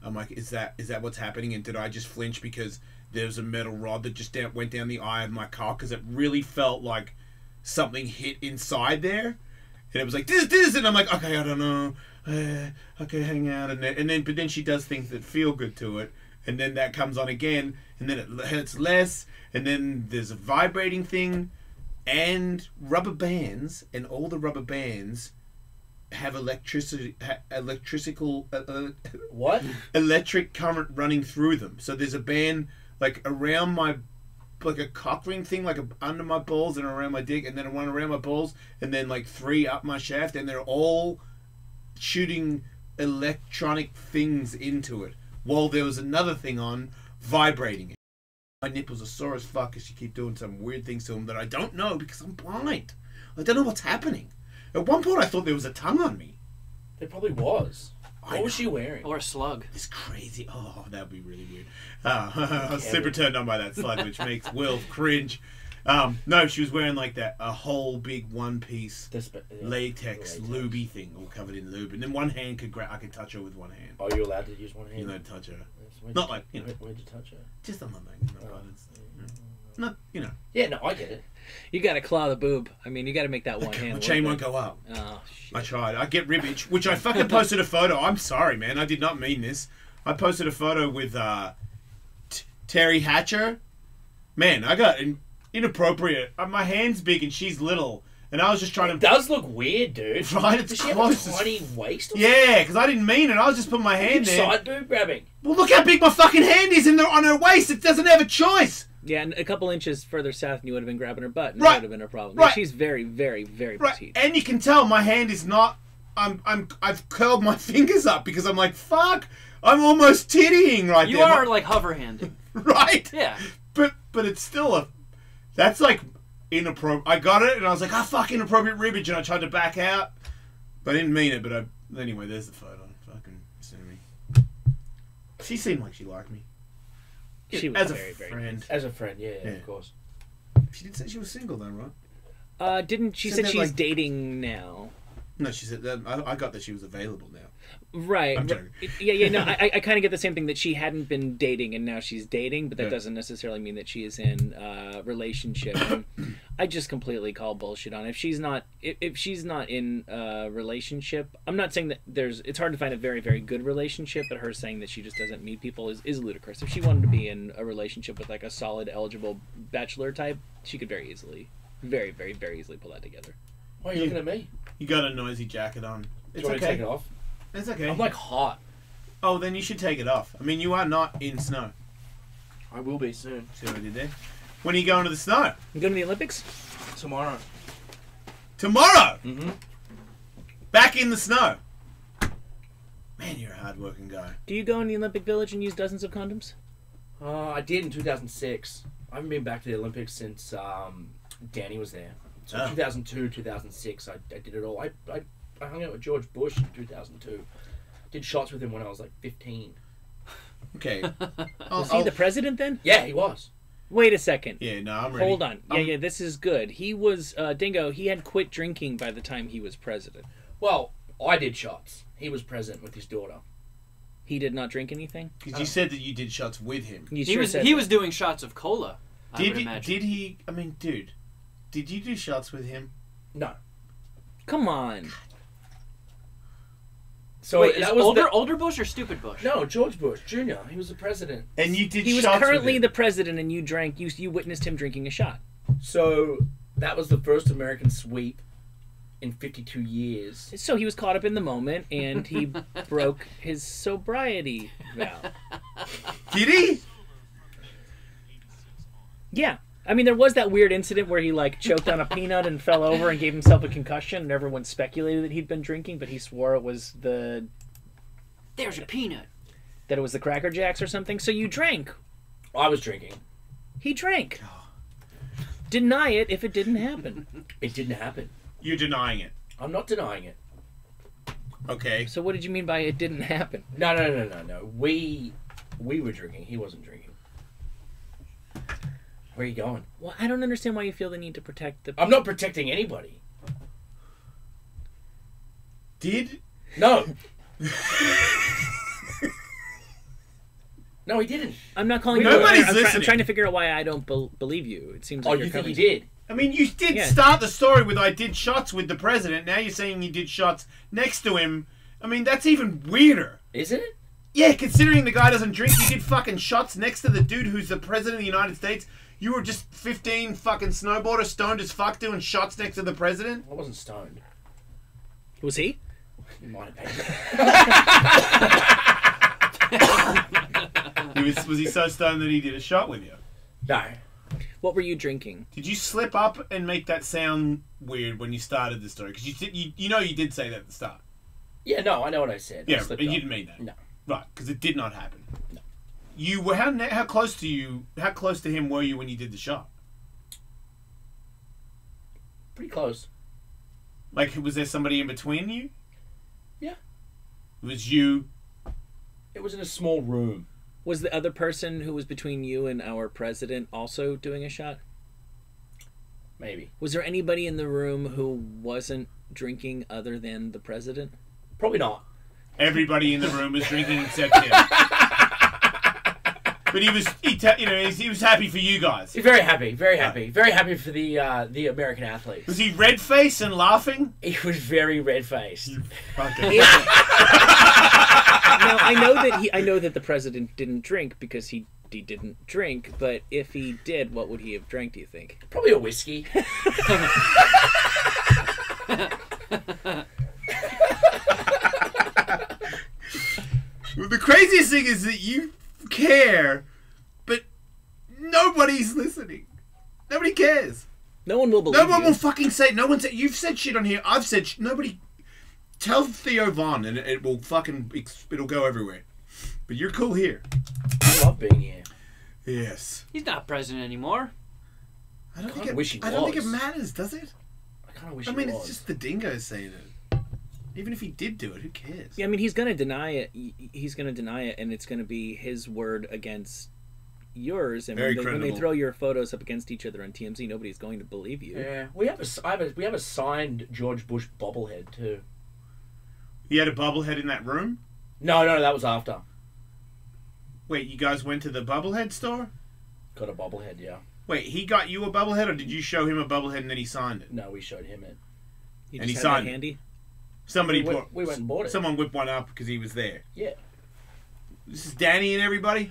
Speaker 3: I'm like, is that what's happening? And did I just flinch because there was a metal rod that just went down the eye of my cock? Because it really felt like something hit inside there. And it was like, this. And I'm like, okay, I don't know. Okay, hang out. But then she does things that feel good to it. And then that comes on again. And then it hurts less. And then there's a vibrating thing. And rubber bands. And all the rubber bands... have electric current running through them. So there's a band like around my, like a cock ring thing, like under my balls and around my dick, and then one around my balls, and then like 3 up my shaft, and they're all shooting electronic things into it, while there was another thing on vibrating it. My nipples are sore as fuck because she keep doing some weird things to them that I don't know because I'm blind. I don't know what's happening. At one point, I thought there was a tongue on me.
Speaker 2: There probably was. What was she wearing?
Speaker 6: Or a slug.
Speaker 3: It's crazy. Oh, that would be really weird. I was super turned on by that slug, which makes Will cringe. No, she was wearing like that, a whole big one-piece latex lubey thing, all covered in lube. And then one hand I could touch her with one hand.
Speaker 2: Oh, you're allowed to use one hand?
Speaker 3: You're allowed to touch her. Not like, you know.
Speaker 2: Where'd you touch her?
Speaker 3: Just on the leg. Not, you know.
Speaker 2: Yeah, no, I get it.
Speaker 1: You gotta claw the boob. I mean, you gotta make that one hand.
Speaker 3: My chain won't go up.
Speaker 1: Oh, shit.
Speaker 3: I tried. I get ribbage, which I fucking posted a photo. I'm sorry, man. I did not mean this. I posted a photo with Terry Hatcher. Man, I got inappropriate. My hand's big and she's little. And I was just trying to...
Speaker 2: It does look weird, dude.
Speaker 3: Right? It's
Speaker 2: Does she
Speaker 3: close.
Speaker 2: have a tiny waist or
Speaker 3: yeah, because I didn't mean it. I was just putting my hand there.
Speaker 2: Side boob grabbing.
Speaker 3: Well, look how big my fucking hand is on her waist. It doesn't have a choice.
Speaker 1: Yeah, and a couple inches further south and you would have been grabbing her butt, and
Speaker 3: right.
Speaker 1: that would have been a problem.
Speaker 3: Right.
Speaker 1: Yeah, she's very, very, very petite.
Speaker 3: And you can tell my hand is not... I've curled my fingers up because I'm like, fuck, I'm almost tittying right
Speaker 6: there. You are like hover-handing.
Speaker 3: Right?
Speaker 6: Yeah.
Speaker 3: But it's still that's like inappropriate. I got it and I was like, fuck, inappropriate ribbage, and I tried to back out. But I didn't mean it, but anyway, there's the photo. Fucking sue me. She seemed like she liked me.
Speaker 1: She was very, very
Speaker 2: friend.
Speaker 1: nice.
Speaker 2: As a friend, yeah, of course.
Speaker 3: She did say she was single though, right?
Speaker 1: Didn't she said she's like, dating now?
Speaker 3: No, she said that I got that she was available now.
Speaker 1: Right.
Speaker 3: I'm joking.
Speaker 1: Yeah. No, I kind of get the same thing, that she hadn't been dating and now she's dating, but that doesn't necessarily mean that she is in a relationship. And I just completely call bullshit on it. If she's not in a relationship, I'm not saying that it's hard to find a very, very good relationship, but her saying that she just doesn't meet people is ludicrous. If she wanted to be in a relationship with like a solid, eligible bachelor type, she could very easily, very, very, very easily pull that together.
Speaker 2: Why are you looking at me?
Speaker 3: You got a noisy jacket on.
Speaker 2: Do
Speaker 3: It's
Speaker 2: you want me to
Speaker 3: okay.
Speaker 2: take it off?
Speaker 3: It's okay.
Speaker 2: I'm like hot.
Speaker 3: Oh, then you should take it off. I mean, you are not in snow.
Speaker 2: I will be soon.
Speaker 3: See what I did there? When are you going to the snow?
Speaker 1: You going to the Olympics?
Speaker 2: Tomorrow.
Speaker 3: Tomorrow!
Speaker 2: Mm-hmm.
Speaker 3: Back in the snow. Man, you're a hard-working guy.
Speaker 1: Do you go in the Olympic Village and use dozens of condoms?
Speaker 2: I did in 2006. I haven't been back to the Olympics since Danny was there. So
Speaker 3: Oh.
Speaker 2: 2002, 2006, I did it all. I hung out with George Bush in 2002. Did shots with him when I was like 15.
Speaker 3: Okay.
Speaker 1: Was he the president then?
Speaker 2: Yeah, he was.
Speaker 1: Wait a second.
Speaker 3: Yeah, no, I'm ready.
Speaker 1: Hold on. Yeah, this is good. He was, Dingo, he had quit drinking by the time he was president.
Speaker 2: Well, I did shots. He was president with his daughter.
Speaker 1: He did not drink anything?
Speaker 3: Because you said that you did shots with him.
Speaker 1: You
Speaker 6: He
Speaker 1: sure
Speaker 6: was
Speaker 1: said
Speaker 6: he
Speaker 1: that.
Speaker 6: was doing shots of cola. I would imagine.
Speaker 3: Did he? I mean, dude, did you do shots with him?
Speaker 2: No.
Speaker 1: Come on.
Speaker 2: So
Speaker 6: Wait, is
Speaker 2: that was
Speaker 6: older Bush or stupid Bush?
Speaker 2: No, George Bush Jr. He was the president.
Speaker 3: And you did
Speaker 1: He was
Speaker 3: shots
Speaker 1: currently
Speaker 3: with
Speaker 1: the
Speaker 3: him.
Speaker 1: president and you drank, you witnessed him drinking a shot.
Speaker 2: So that was the first American sweep in 52 years.
Speaker 1: So he was caught up in the moment and he broke his sobriety vow.
Speaker 3: Did he?
Speaker 1: Yeah. I mean, there was that weird incident where he, like, choked on a peanut and fell over and gave himself a concussion, and everyone speculated that he'd been drinking, but he swore it was
Speaker 6: There's a peanut.
Speaker 1: that it was the Cracker Jacks or something. So you drank.
Speaker 2: I was drinking.
Speaker 1: He drank. Deny it if it didn't happen.
Speaker 2: It didn't happen.
Speaker 3: You're denying it.
Speaker 2: I'm not denying it.
Speaker 3: Okay.
Speaker 1: So what did you mean by it didn't happen?
Speaker 2: No. We were drinking. He wasn't drinking. Where are you going?
Speaker 1: Well, I don't understand why you feel the need to protect the...
Speaker 2: I'm not protecting anybody.
Speaker 3: Did?
Speaker 2: No. No, he didn't.
Speaker 1: I'm not calling you...
Speaker 3: Nobody's
Speaker 1: I'm
Speaker 3: listening.
Speaker 1: trying to figure out why I don't believe you. It seems like
Speaker 2: Oh,
Speaker 1: you're
Speaker 2: you think he
Speaker 1: coming...
Speaker 2: did?
Speaker 3: I mean, you did
Speaker 1: Yeah.
Speaker 3: start the story with I did shots with the president. Now you're saying you did shots next to him. I mean, that's even weirder.
Speaker 2: Isn't it?
Speaker 3: Yeah, considering the guy doesn't drink, you did fucking shots next to the dude who's the president of the United States. You were just 15 fucking snowboarder, stoned as fuck, doing shots next to the president.
Speaker 2: I wasn't stoned.
Speaker 1: Was he?
Speaker 2: In my opinion.
Speaker 3: Was he so stoned that he did a shot with you?
Speaker 2: No.
Speaker 1: What were you drinking?
Speaker 3: Did you slip up and make that sound weird when you started the story? Because you know you did say that at the start.
Speaker 2: Yeah, no, I know what I said. I
Speaker 3: Yeah,
Speaker 2: slipped
Speaker 3: but you
Speaker 2: up.
Speaker 3: didn't mean that.
Speaker 2: No.
Speaker 3: Right, because it did not happen.
Speaker 2: No.
Speaker 3: You were how close to him were you when you did the shot?
Speaker 2: Pretty close.
Speaker 3: Like, was there somebody in between you?
Speaker 2: Yeah.
Speaker 3: It was you.
Speaker 2: It was in a small room.
Speaker 1: Was the other person who was between you and our president also doing a shot?
Speaker 2: Maybe.
Speaker 1: Was there anybody in the room who wasn't drinking other than the president?
Speaker 2: Probably not.
Speaker 3: Everybody in the room was drinking except him. But he was happy for you guys.
Speaker 2: He's very happy. Very happy. Very happy for the American athletes.
Speaker 3: Was he red faced and laughing?
Speaker 2: He was very red faced.
Speaker 3: Okay.
Speaker 1: Now I know that the president didn't drink because he didn't drink, but if he did, what would he have drank, do you think?
Speaker 2: Probably a whiskey.
Speaker 3: The craziest thing is that you care, but nobody's listening. Nobody cares.
Speaker 1: No one will believe
Speaker 3: No one
Speaker 1: you.
Speaker 3: will fucking say. No one said. You've said shit on here. I've said. Nobody. Tell Theo Von, and it will fucking. It'll go everywhere. But you're cool here.
Speaker 2: I love being here.
Speaker 3: Yes.
Speaker 6: He's not president anymore.
Speaker 3: I don't
Speaker 2: Kinda wish he
Speaker 3: I don't think it
Speaker 2: was.
Speaker 3: matters, does it?
Speaker 2: I kind of wish
Speaker 3: I
Speaker 2: he
Speaker 3: mean,
Speaker 2: was.
Speaker 3: it's just the dingoes saying it. Even if he did do it, who cares?
Speaker 1: Yeah, I mean, he's going to deny it. He's going to deny it, and it's going to be his word against yours. And
Speaker 3: Very
Speaker 1: when they
Speaker 3: credible.
Speaker 1: throw your photos up against each other on TMZ, nobody's going to believe you.
Speaker 2: Yeah, we have a signed George Bush bobblehead too.
Speaker 3: He had a bubblehead in that room?
Speaker 2: No, that was after.
Speaker 3: Wait, you guys went to the bubblehead store?
Speaker 2: Got a bobblehead, yeah.
Speaker 3: Wait, he got you a bubblehead, or did you show him a bubblehead and then he signed it?
Speaker 2: No, we showed him it.
Speaker 1: You
Speaker 3: And
Speaker 1: just
Speaker 3: he
Speaker 1: had
Speaker 3: signed
Speaker 1: that
Speaker 3: it.
Speaker 1: handy.
Speaker 3: Somebody
Speaker 2: We went and bought it.
Speaker 3: Someone whipped one up because he was there.
Speaker 2: Yeah.
Speaker 3: This is Danny and everybody?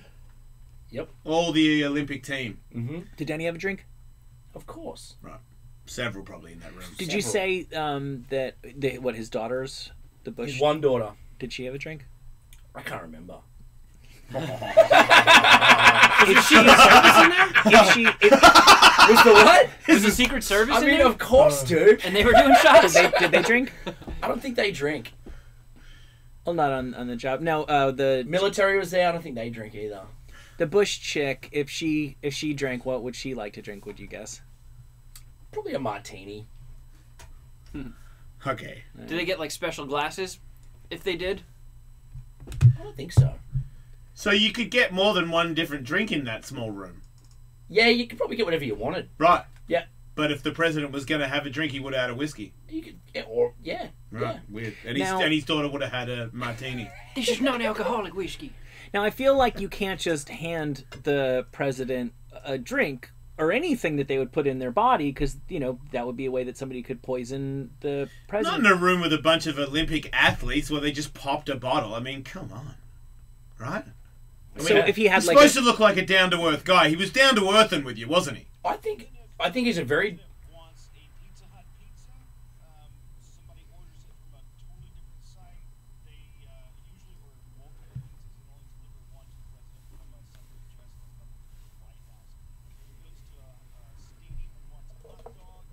Speaker 2: Yep.
Speaker 3: All the Olympic team.
Speaker 2: Mm-hmm.
Speaker 1: Did Danny have a drink?
Speaker 2: Of course.
Speaker 3: Right. several probably in that room.
Speaker 1: Did you say that his daughters, the Bush?
Speaker 2: His one daughter.
Speaker 1: Did she have a drink?
Speaker 2: I can't remember.
Speaker 6: Is she service in there?
Speaker 2: Was the what?
Speaker 6: Was the Secret Service
Speaker 2: I
Speaker 6: in
Speaker 2: mean,
Speaker 6: there?
Speaker 2: of course, dude.
Speaker 6: And they were doing shots.
Speaker 1: Did they drink?
Speaker 2: I don't think they drink.
Speaker 1: Well, not on the job. No, the
Speaker 2: Military was there. I don't think they drink either.
Speaker 1: the Bush chick. If she drank, what would she like to drink? Would you guess?
Speaker 2: Probably a martini.
Speaker 3: Okay.
Speaker 6: Did they get like special glasses? If they did,
Speaker 2: I don't think so.
Speaker 3: So you could get more than one different drink in that small room.
Speaker 2: Yeah, you could probably get whatever you wanted.
Speaker 3: Right.
Speaker 2: Yeah.
Speaker 3: But if the president was going to have a drink, he would have had a whiskey.
Speaker 2: You could, yeah.
Speaker 3: Right. Weird. And,
Speaker 1: Now-
Speaker 3: and his daughter would have had a martini.
Speaker 6: this is non-alcoholic whiskey.
Speaker 1: Now I feel like you can't just hand the president a drink or anything that they would put in their body, because that would be a way that somebody could poison the
Speaker 3: Not
Speaker 1: president.
Speaker 3: in a room with a bunch of Olympic athletes where they just popped a bottle. I mean, come on. Right?
Speaker 1: So if he had
Speaker 3: He's
Speaker 1: like
Speaker 3: supposed to look like a down-to-earth guy. He was down-to-earthing with you, wasn't he?
Speaker 2: I think he's a very...
Speaker 5: Wants a Pizza Hut pizza. Somebody orders it from a totally different site. They usually order multiple pizzas and only deliver one to the president from a separate address from the White House. If he goes to a stadium and wants a hot dog,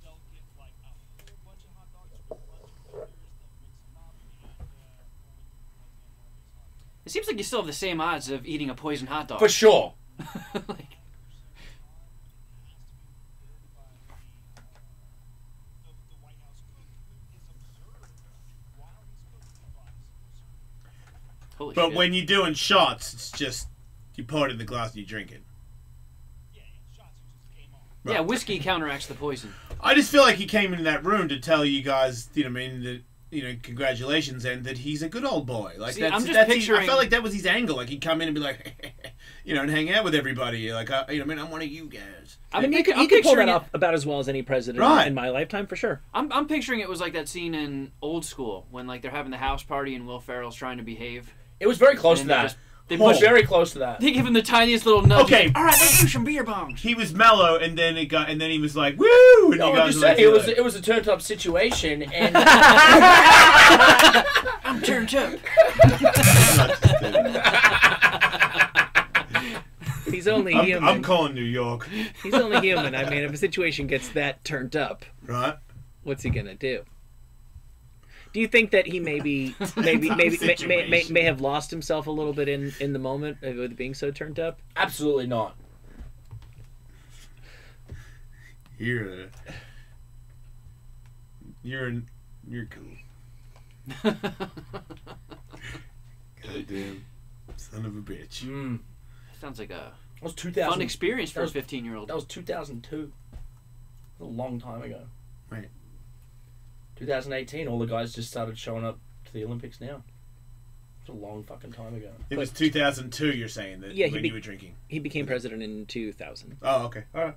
Speaker 5: they'll get like a whole bunch of hot dogs with a bunch of vendors. They'll mix them up and only give the president one of these hot dogs.
Speaker 6: It seems like you still have the same odds of eating a poison hot dog.
Speaker 2: For sure.
Speaker 6: Like,
Speaker 5: The White House cook who is observed while he's cooking the box.
Speaker 6: holy
Speaker 3: But
Speaker 6: shit.
Speaker 3: when you're doing shots, it's just you pour it in the glass and you drink it.
Speaker 5: Yeah, shots who just came on.
Speaker 6: Yeah, whiskey counteracts the poison.
Speaker 3: I just feel like he came into that room to tell you guys, that congratulations, and that he's a good old boy. Like
Speaker 6: See,
Speaker 3: that's,
Speaker 6: I'm just
Speaker 3: that's
Speaker 6: picturing-
Speaker 3: I felt like that was his angle. Like he'd come in and be like, and hang out with everybody. Like, I'm one of you guys.
Speaker 1: I mean,
Speaker 6: I'm
Speaker 1: he could pull
Speaker 6: picturing
Speaker 1: that
Speaker 6: it-
Speaker 1: off about as well as any president
Speaker 3: Right.
Speaker 1: in my lifetime, for sure.
Speaker 6: I'm picturing it was like that scene in Old School when like they're having the house party and Will Ferrell's trying to behave.
Speaker 2: It was very close
Speaker 6: And
Speaker 2: to
Speaker 6: they
Speaker 2: that.
Speaker 6: just- they
Speaker 2: It was
Speaker 6: push-
Speaker 2: very close to that.
Speaker 6: They give him the tiniest little nudge.
Speaker 3: Okay.
Speaker 6: All right, let's do some beer bongs.
Speaker 3: He was mellow, and then he was like, woo! And
Speaker 2: No,
Speaker 3: you
Speaker 2: I'm
Speaker 3: guys
Speaker 2: just
Speaker 3: were like,
Speaker 2: saying, it was a turned up situation, and
Speaker 6: I'm turned up.
Speaker 1: He's only human.
Speaker 3: I'm calling New York,
Speaker 1: He's only human. I mean, if a situation gets that turned up,
Speaker 3: right?
Speaker 1: what's he gonna do? Do you think that he may have lost himself a little bit in the moment with being so turned up?
Speaker 2: absolutely not.
Speaker 3: You're cool. Goddamn son of a bitch.
Speaker 6: Sounds like a
Speaker 2: That was 2000.
Speaker 6: fun experience for
Speaker 2: that
Speaker 6: a
Speaker 2: was-
Speaker 6: 15-year-old.
Speaker 2: That was 2002. A long time ago.
Speaker 3: Right.
Speaker 2: 2018, all the guys just started showing up to the Olympics now. It's a long fucking time ago.
Speaker 3: It was 2002. You're saying that
Speaker 1: Yeah,
Speaker 3: when you were drinking.
Speaker 1: He became president in 2000.
Speaker 3: Oh, okay. All right.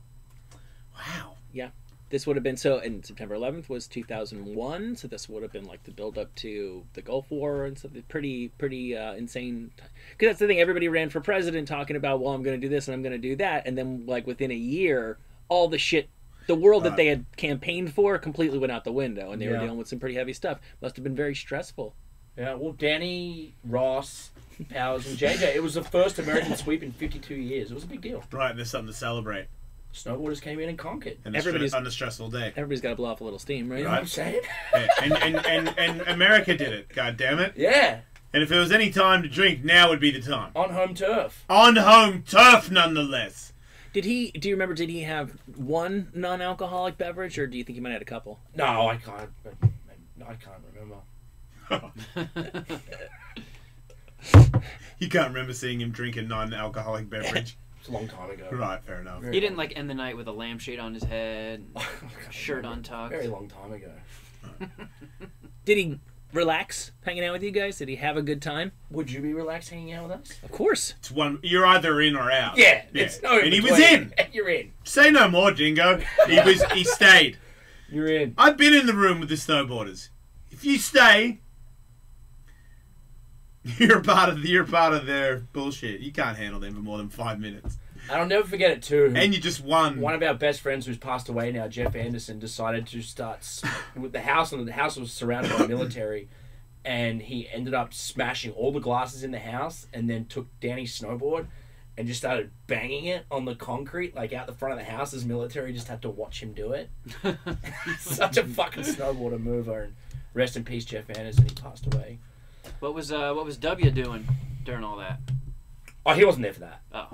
Speaker 3: Wow.
Speaker 1: Yeah. This would have been so. And September 11th was 2001. So this would have been like the build up to the Gulf War and something pretty insane. Because that's the thing. Everybody ran for president talking about, well, I'm going to do this and I'm going to do that, and then like within a year, all the shit. The world that they had campaigned for completely went out the window, and they were dealing with some pretty heavy stuff. Must have been very stressful.
Speaker 2: Yeah, well, Danny, Ross, Powers, and JJ. It was the first American sweep in 52 years. It was a big deal.
Speaker 3: Right, and there's something to celebrate.
Speaker 2: Snowboarders came in and conquered.
Speaker 3: And
Speaker 1: Everybody's-
Speaker 3: on a stressful day.
Speaker 1: Everybody's got to blow off a little steam, right?
Speaker 2: You know what I'm saying?
Speaker 3: Yeah, and America did it. God damn it!
Speaker 2: Yeah,
Speaker 3: And if it was any time to drink, now would be the time.
Speaker 2: on home turf.
Speaker 3: On home turf, nonetheless.
Speaker 1: Do you remember? Did he have one non-alcoholic beverage, or do you think he might have had a couple?
Speaker 2: No, I can't remember.
Speaker 3: You can't remember seeing him drink a non-alcoholic beverage.
Speaker 2: It's a long time ago.
Speaker 3: Right, fair enough.
Speaker 2: Very
Speaker 6: He didn't like end the night with a lampshade on his head, shirt untucked.
Speaker 2: Very long time ago.
Speaker 1: Did he relax hanging out with you guys? Did he have a good time?
Speaker 2: Would you be relaxed hanging out with us?
Speaker 1: Of course.
Speaker 3: It's one. You're either in or out.
Speaker 2: Yeah, it's no.
Speaker 3: And he was
Speaker 2: between.
Speaker 3: in.
Speaker 2: You're in.
Speaker 3: Say no more, Dingo. He stayed.
Speaker 2: You're in.
Speaker 3: I've been in the room with the snowboarders. If you stay, you're part of their bullshit. You can't handle them for more than 5 minutes.
Speaker 2: And I'll never forget it too.
Speaker 3: And you just won.
Speaker 2: One of our best friends who's passed away now, Jeff Anderson, decided to start with the house, and the house was surrounded by military, and he ended up smashing all the glasses in the house, and then took Danny's snowboard and just started banging it on the concrete, like out the front of the house. As military just had to watch him do it. Such a fucking snowboarder mover. And rest in peace, Jeff Anderson. He passed away.
Speaker 6: What was W doing during all that?
Speaker 2: Oh, he wasn't there for that.
Speaker 6: Oh.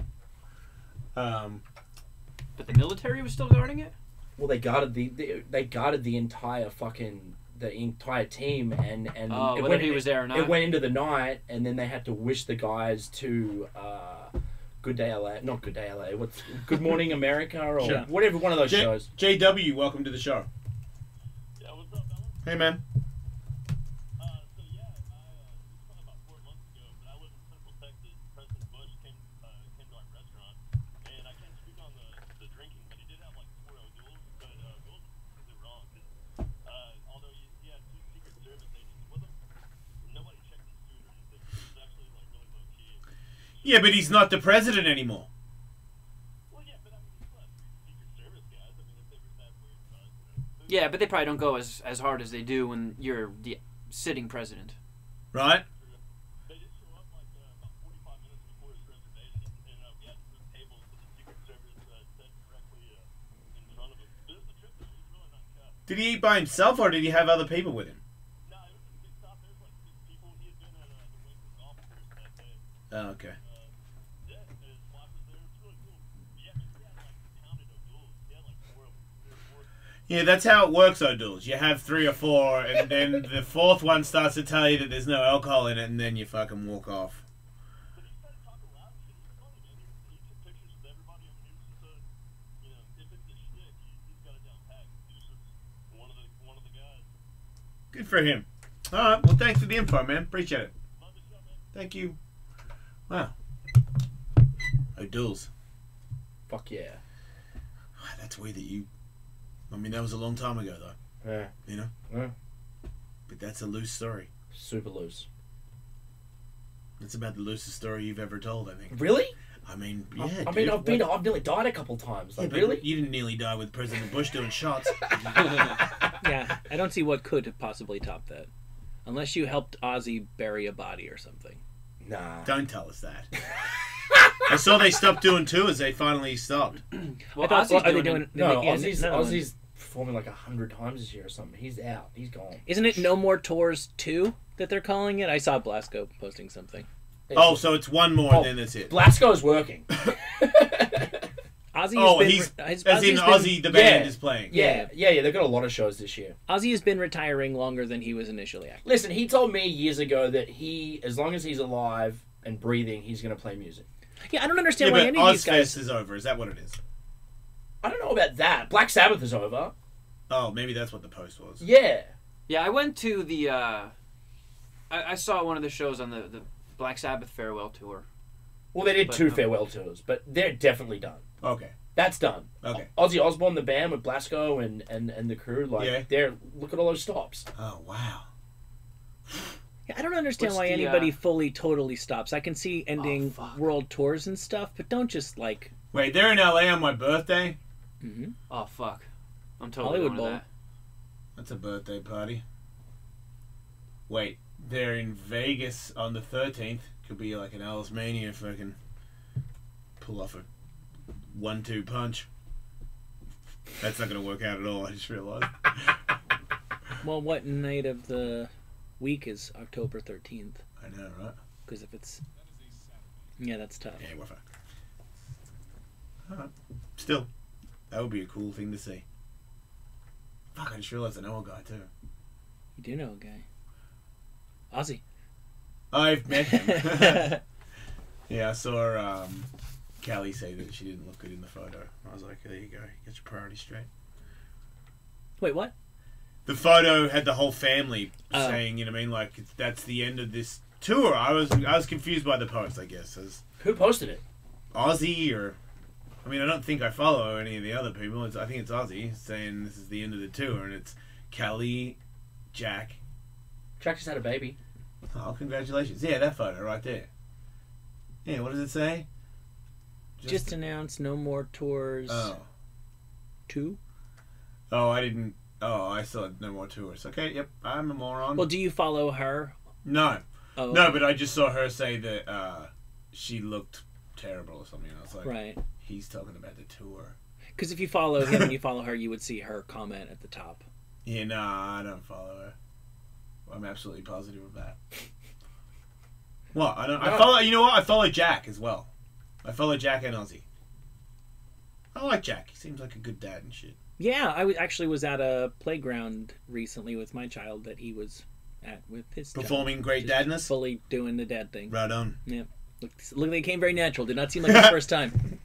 Speaker 6: But the military was still guarding it?
Speaker 2: Well, they guarded the entire team, and
Speaker 6: whether he was there or not.
Speaker 2: It went into the night, and then they had to wish the guys to Good Day LA, not Good Day LA. What's Good Morning America or
Speaker 3: Sure.
Speaker 2: whatever one of those shows.
Speaker 3: JW, welcome to the show.
Speaker 5: Yeah, what's up, Ellis?
Speaker 3: Hey, man.
Speaker 5: So yeah, this was probably about 4 months ago, but I live in Central Texas. President Bush came to our restaurant, and I can't speak on the drinking, but he did have like 4 O'Douls, but O'Douls was completely wrong. Although he had 2 Secret Service agents with him, nobody checked his food or anything. It was actually like really low key.
Speaker 3: Yeah, but he's not the president anymore.
Speaker 5: Well, yeah, but I mean, he still has 3 Secret Service guys. I mean, if they were that weird about it,
Speaker 6: Yeah, but they probably don't go as hard as they do when you're the sitting president.
Speaker 3: Right?
Speaker 5: They did show up like about 45 minutes before his reservation, and we had to move tables so the Secret Service sat directly in front of him. But it was a trip that was really not cut.
Speaker 3: Did he eat by himself, or did he have other people with him?
Speaker 5: No, it was a big stop. There was like 6 people. He had been at the Weds golf course that day.
Speaker 3: Oh, okay.
Speaker 5: Yeah, and his wife was there. It was really cool. Yeah, I mean, he had like counted O'Douls. He had like 4 of them. 3 or 4.
Speaker 3: Yeah, that's how it works, O'Douls. You have 3 or 4, and then the 4th one starts to tell you that there's no alcohol in it, and then you fucking walk off.
Speaker 5: But he started talking loud and shit. He was funny, man. He took pictures with everybody. I mean, he was just if it's a shtick, he's got it down pat. He was just one of the guys.
Speaker 3: Good for him. All right, well, thanks for the info, man. Appreciate it.
Speaker 5: Love the show, man.
Speaker 3: Thank you. Wow. O'Douls.
Speaker 2: Fuck yeah.
Speaker 3: That's weird that you... I mean, that was a long time ago, though.
Speaker 2: Yeah.
Speaker 3: You know?
Speaker 2: Yeah.
Speaker 3: But that's a loose story.
Speaker 2: Super loose.
Speaker 3: That's about the loosest story you've ever told, I think.
Speaker 2: Really?
Speaker 3: I mean, yeah,
Speaker 2: I've
Speaker 3: dude.
Speaker 2: I've nearly died a couple times. Like,
Speaker 3: Yeah, but
Speaker 2: really?
Speaker 3: You didn't nearly die with President Bush doing shots.
Speaker 1: Yeah, I don't see what could possibly top that. Unless you helped Ozzy bury a body or something.
Speaker 2: Nah.
Speaker 3: Don't tell us that. I saw they stopped doing tours. They finally stopped.
Speaker 6: Well,
Speaker 1: I thought,
Speaker 6: Ozzy's
Speaker 1: are they
Speaker 6: doing
Speaker 1: doing?
Speaker 2: No,
Speaker 1: yeah,
Speaker 2: Ozzy's performing like 100 times this year or something. He's out. He's gone.
Speaker 1: Isn't it No More Tours 2 that they're calling it? I saw Blasco posting something.
Speaker 3: Oh, so it's one more and then that's it.
Speaker 2: Blasco's working.
Speaker 1: Ozzy
Speaker 3: Oh,
Speaker 1: has been,
Speaker 3: he's
Speaker 1: has,
Speaker 3: as in
Speaker 1: Ozzy's
Speaker 3: Ozzy, the band
Speaker 2: Yeah.
Speaker 3: is playing.
Speaker 2: Yeah. They've got a lot of shows this year.
Speaker 1: Ozzy has been retiring longer than he was initially active.
Speaker 2: Listen, he told me years ago that as long as he's alive and breathing, he's going to play music.
Speaker 1: Yeah, I don't
Speaker 3: Yeah,
Speaker 1: understand why
Speaker 3: but
Speaker 1: any of these
Speaker 3: Ozfest
Speaker 1: guys.
Speaker 3: is over. Is that what it is?
Speaker 2: I don't know about that. Black Sabbath is over.
Speaker 3: Oh, maybe that's what the post was.
Speaker 2: Yeah.
Speaker 6: Yeah, I went to the. I saw one of the shows on the Black Sabbath farewell tour.
Speaker 2: Well, they did
Speaker 6: But
Speaker 2: 2
Speaker 6: no.
Speaker 2: farewell tours, but they're definitely done.
Speaker 3: Okay.
Speaker 2: That's done.
Speaker 3: Okay.
Speaker 2: Ozzy Osbourne, the band with Blasco and the crew, like
Speaker 3: Yeah.
Speaker 2: they're look at all those stops.
Speaker 3: Oh, wow.
Speaker 1: Yeah, I don't understand
Speaker 6: What's
Speaker 1: why
Speaker 6: the,
Speaker 1: anybody fully totally stops. I can see ending
Speaker 6: fuck.
Speaker 1: world tours and stuff, but don't just like.
Speaker 3: Wait, they're in LA on my birthday?
Speaker 6: Oh fuck! I'm totally
Speaker 1: Hollywood
Speaker 6: going
Speaker 1: Bowl.
Speaker 6: to that.
Speaker 3: That's a birthday party. Wait, they're in Vegas on the 13th. Could be like an Alice Mania if I can pull off a 1-2 punch. That's not going to work out at all, I just realized.
Speaker 1: Well, what night of the week is October 13th?
Speaker 3: I know, right?
Speaker 1: Because if it's. Yeah, that's tough.
Speaker 3: Yeah, we're fine. Alright. Still, that would be a cool thing to see. Fuck, I just realized I know a guy too.
Speaker 1: You do know a guy. Ozzy.
Speaker 3: I've met him. Yeah, I saw Kylie say that she didn't look good in the photo. I was like, there you go, get your priorities straight.
Speaker 1: Wait, what?
Speaker 3: The photo had the whole family
Speaker 1: Oh.
Speaker 3: saying, you know what I mean, like that's the end of this tour. I was confused by the post, I guess. As
Speaker 2: Who posted it?
Speaker 3: Ozzy or I mean, I don't think I follow any of the other people. I think it's Ozzy saying this is the end of the tour, and it's Kelly, Jack.
Speaker 2: Jack just had a baby.
Speaker 3: Oh, congratulations! Yeah, that photo right there. Yeah, what does it say?
Speaker 1: Just announced no more tours.
Speaker 3: Oh.
Speaker 1: 2?
Speaker 3: Oh, I didn't. Oh, I still had no more tours. Okay, yep, I'm a moron.
Speaker 1: Well, do you follow her?
Speaker 3: No.
Speaker 1: Oh,
Speaker 3: No,
Speaker 1: okay.
Speaker 3: but I just saw her say that she looked terrible or something. And I was like,
Speaker 1: Right.
Speaker 3: he's talking about the tour.
Speaker 1: Because if you follow him and you follow her, you would see her comment at the top.
Speaker 3: Yeah, nah, I don't follow her. I'm absolutely positive of that. What? I don't. I follow. You know what? I follow Jack as well. I follow Jack and Ozzy. I like Jack. He seems like a good dad and shit.
Speaker 1: Yeah, I actually was at a playground recently with my child that he was at with his
Speaker 3: Performing
Speaker 1: child.
Speaker 3: great
Speaker 1: Just
Speaker 3: dadness.
Speaker 1: fully doing the dad thing.
Speaker 3: Right on.
Speaker 1: Yeah. Look, it came very natural. Did not seem like his first time.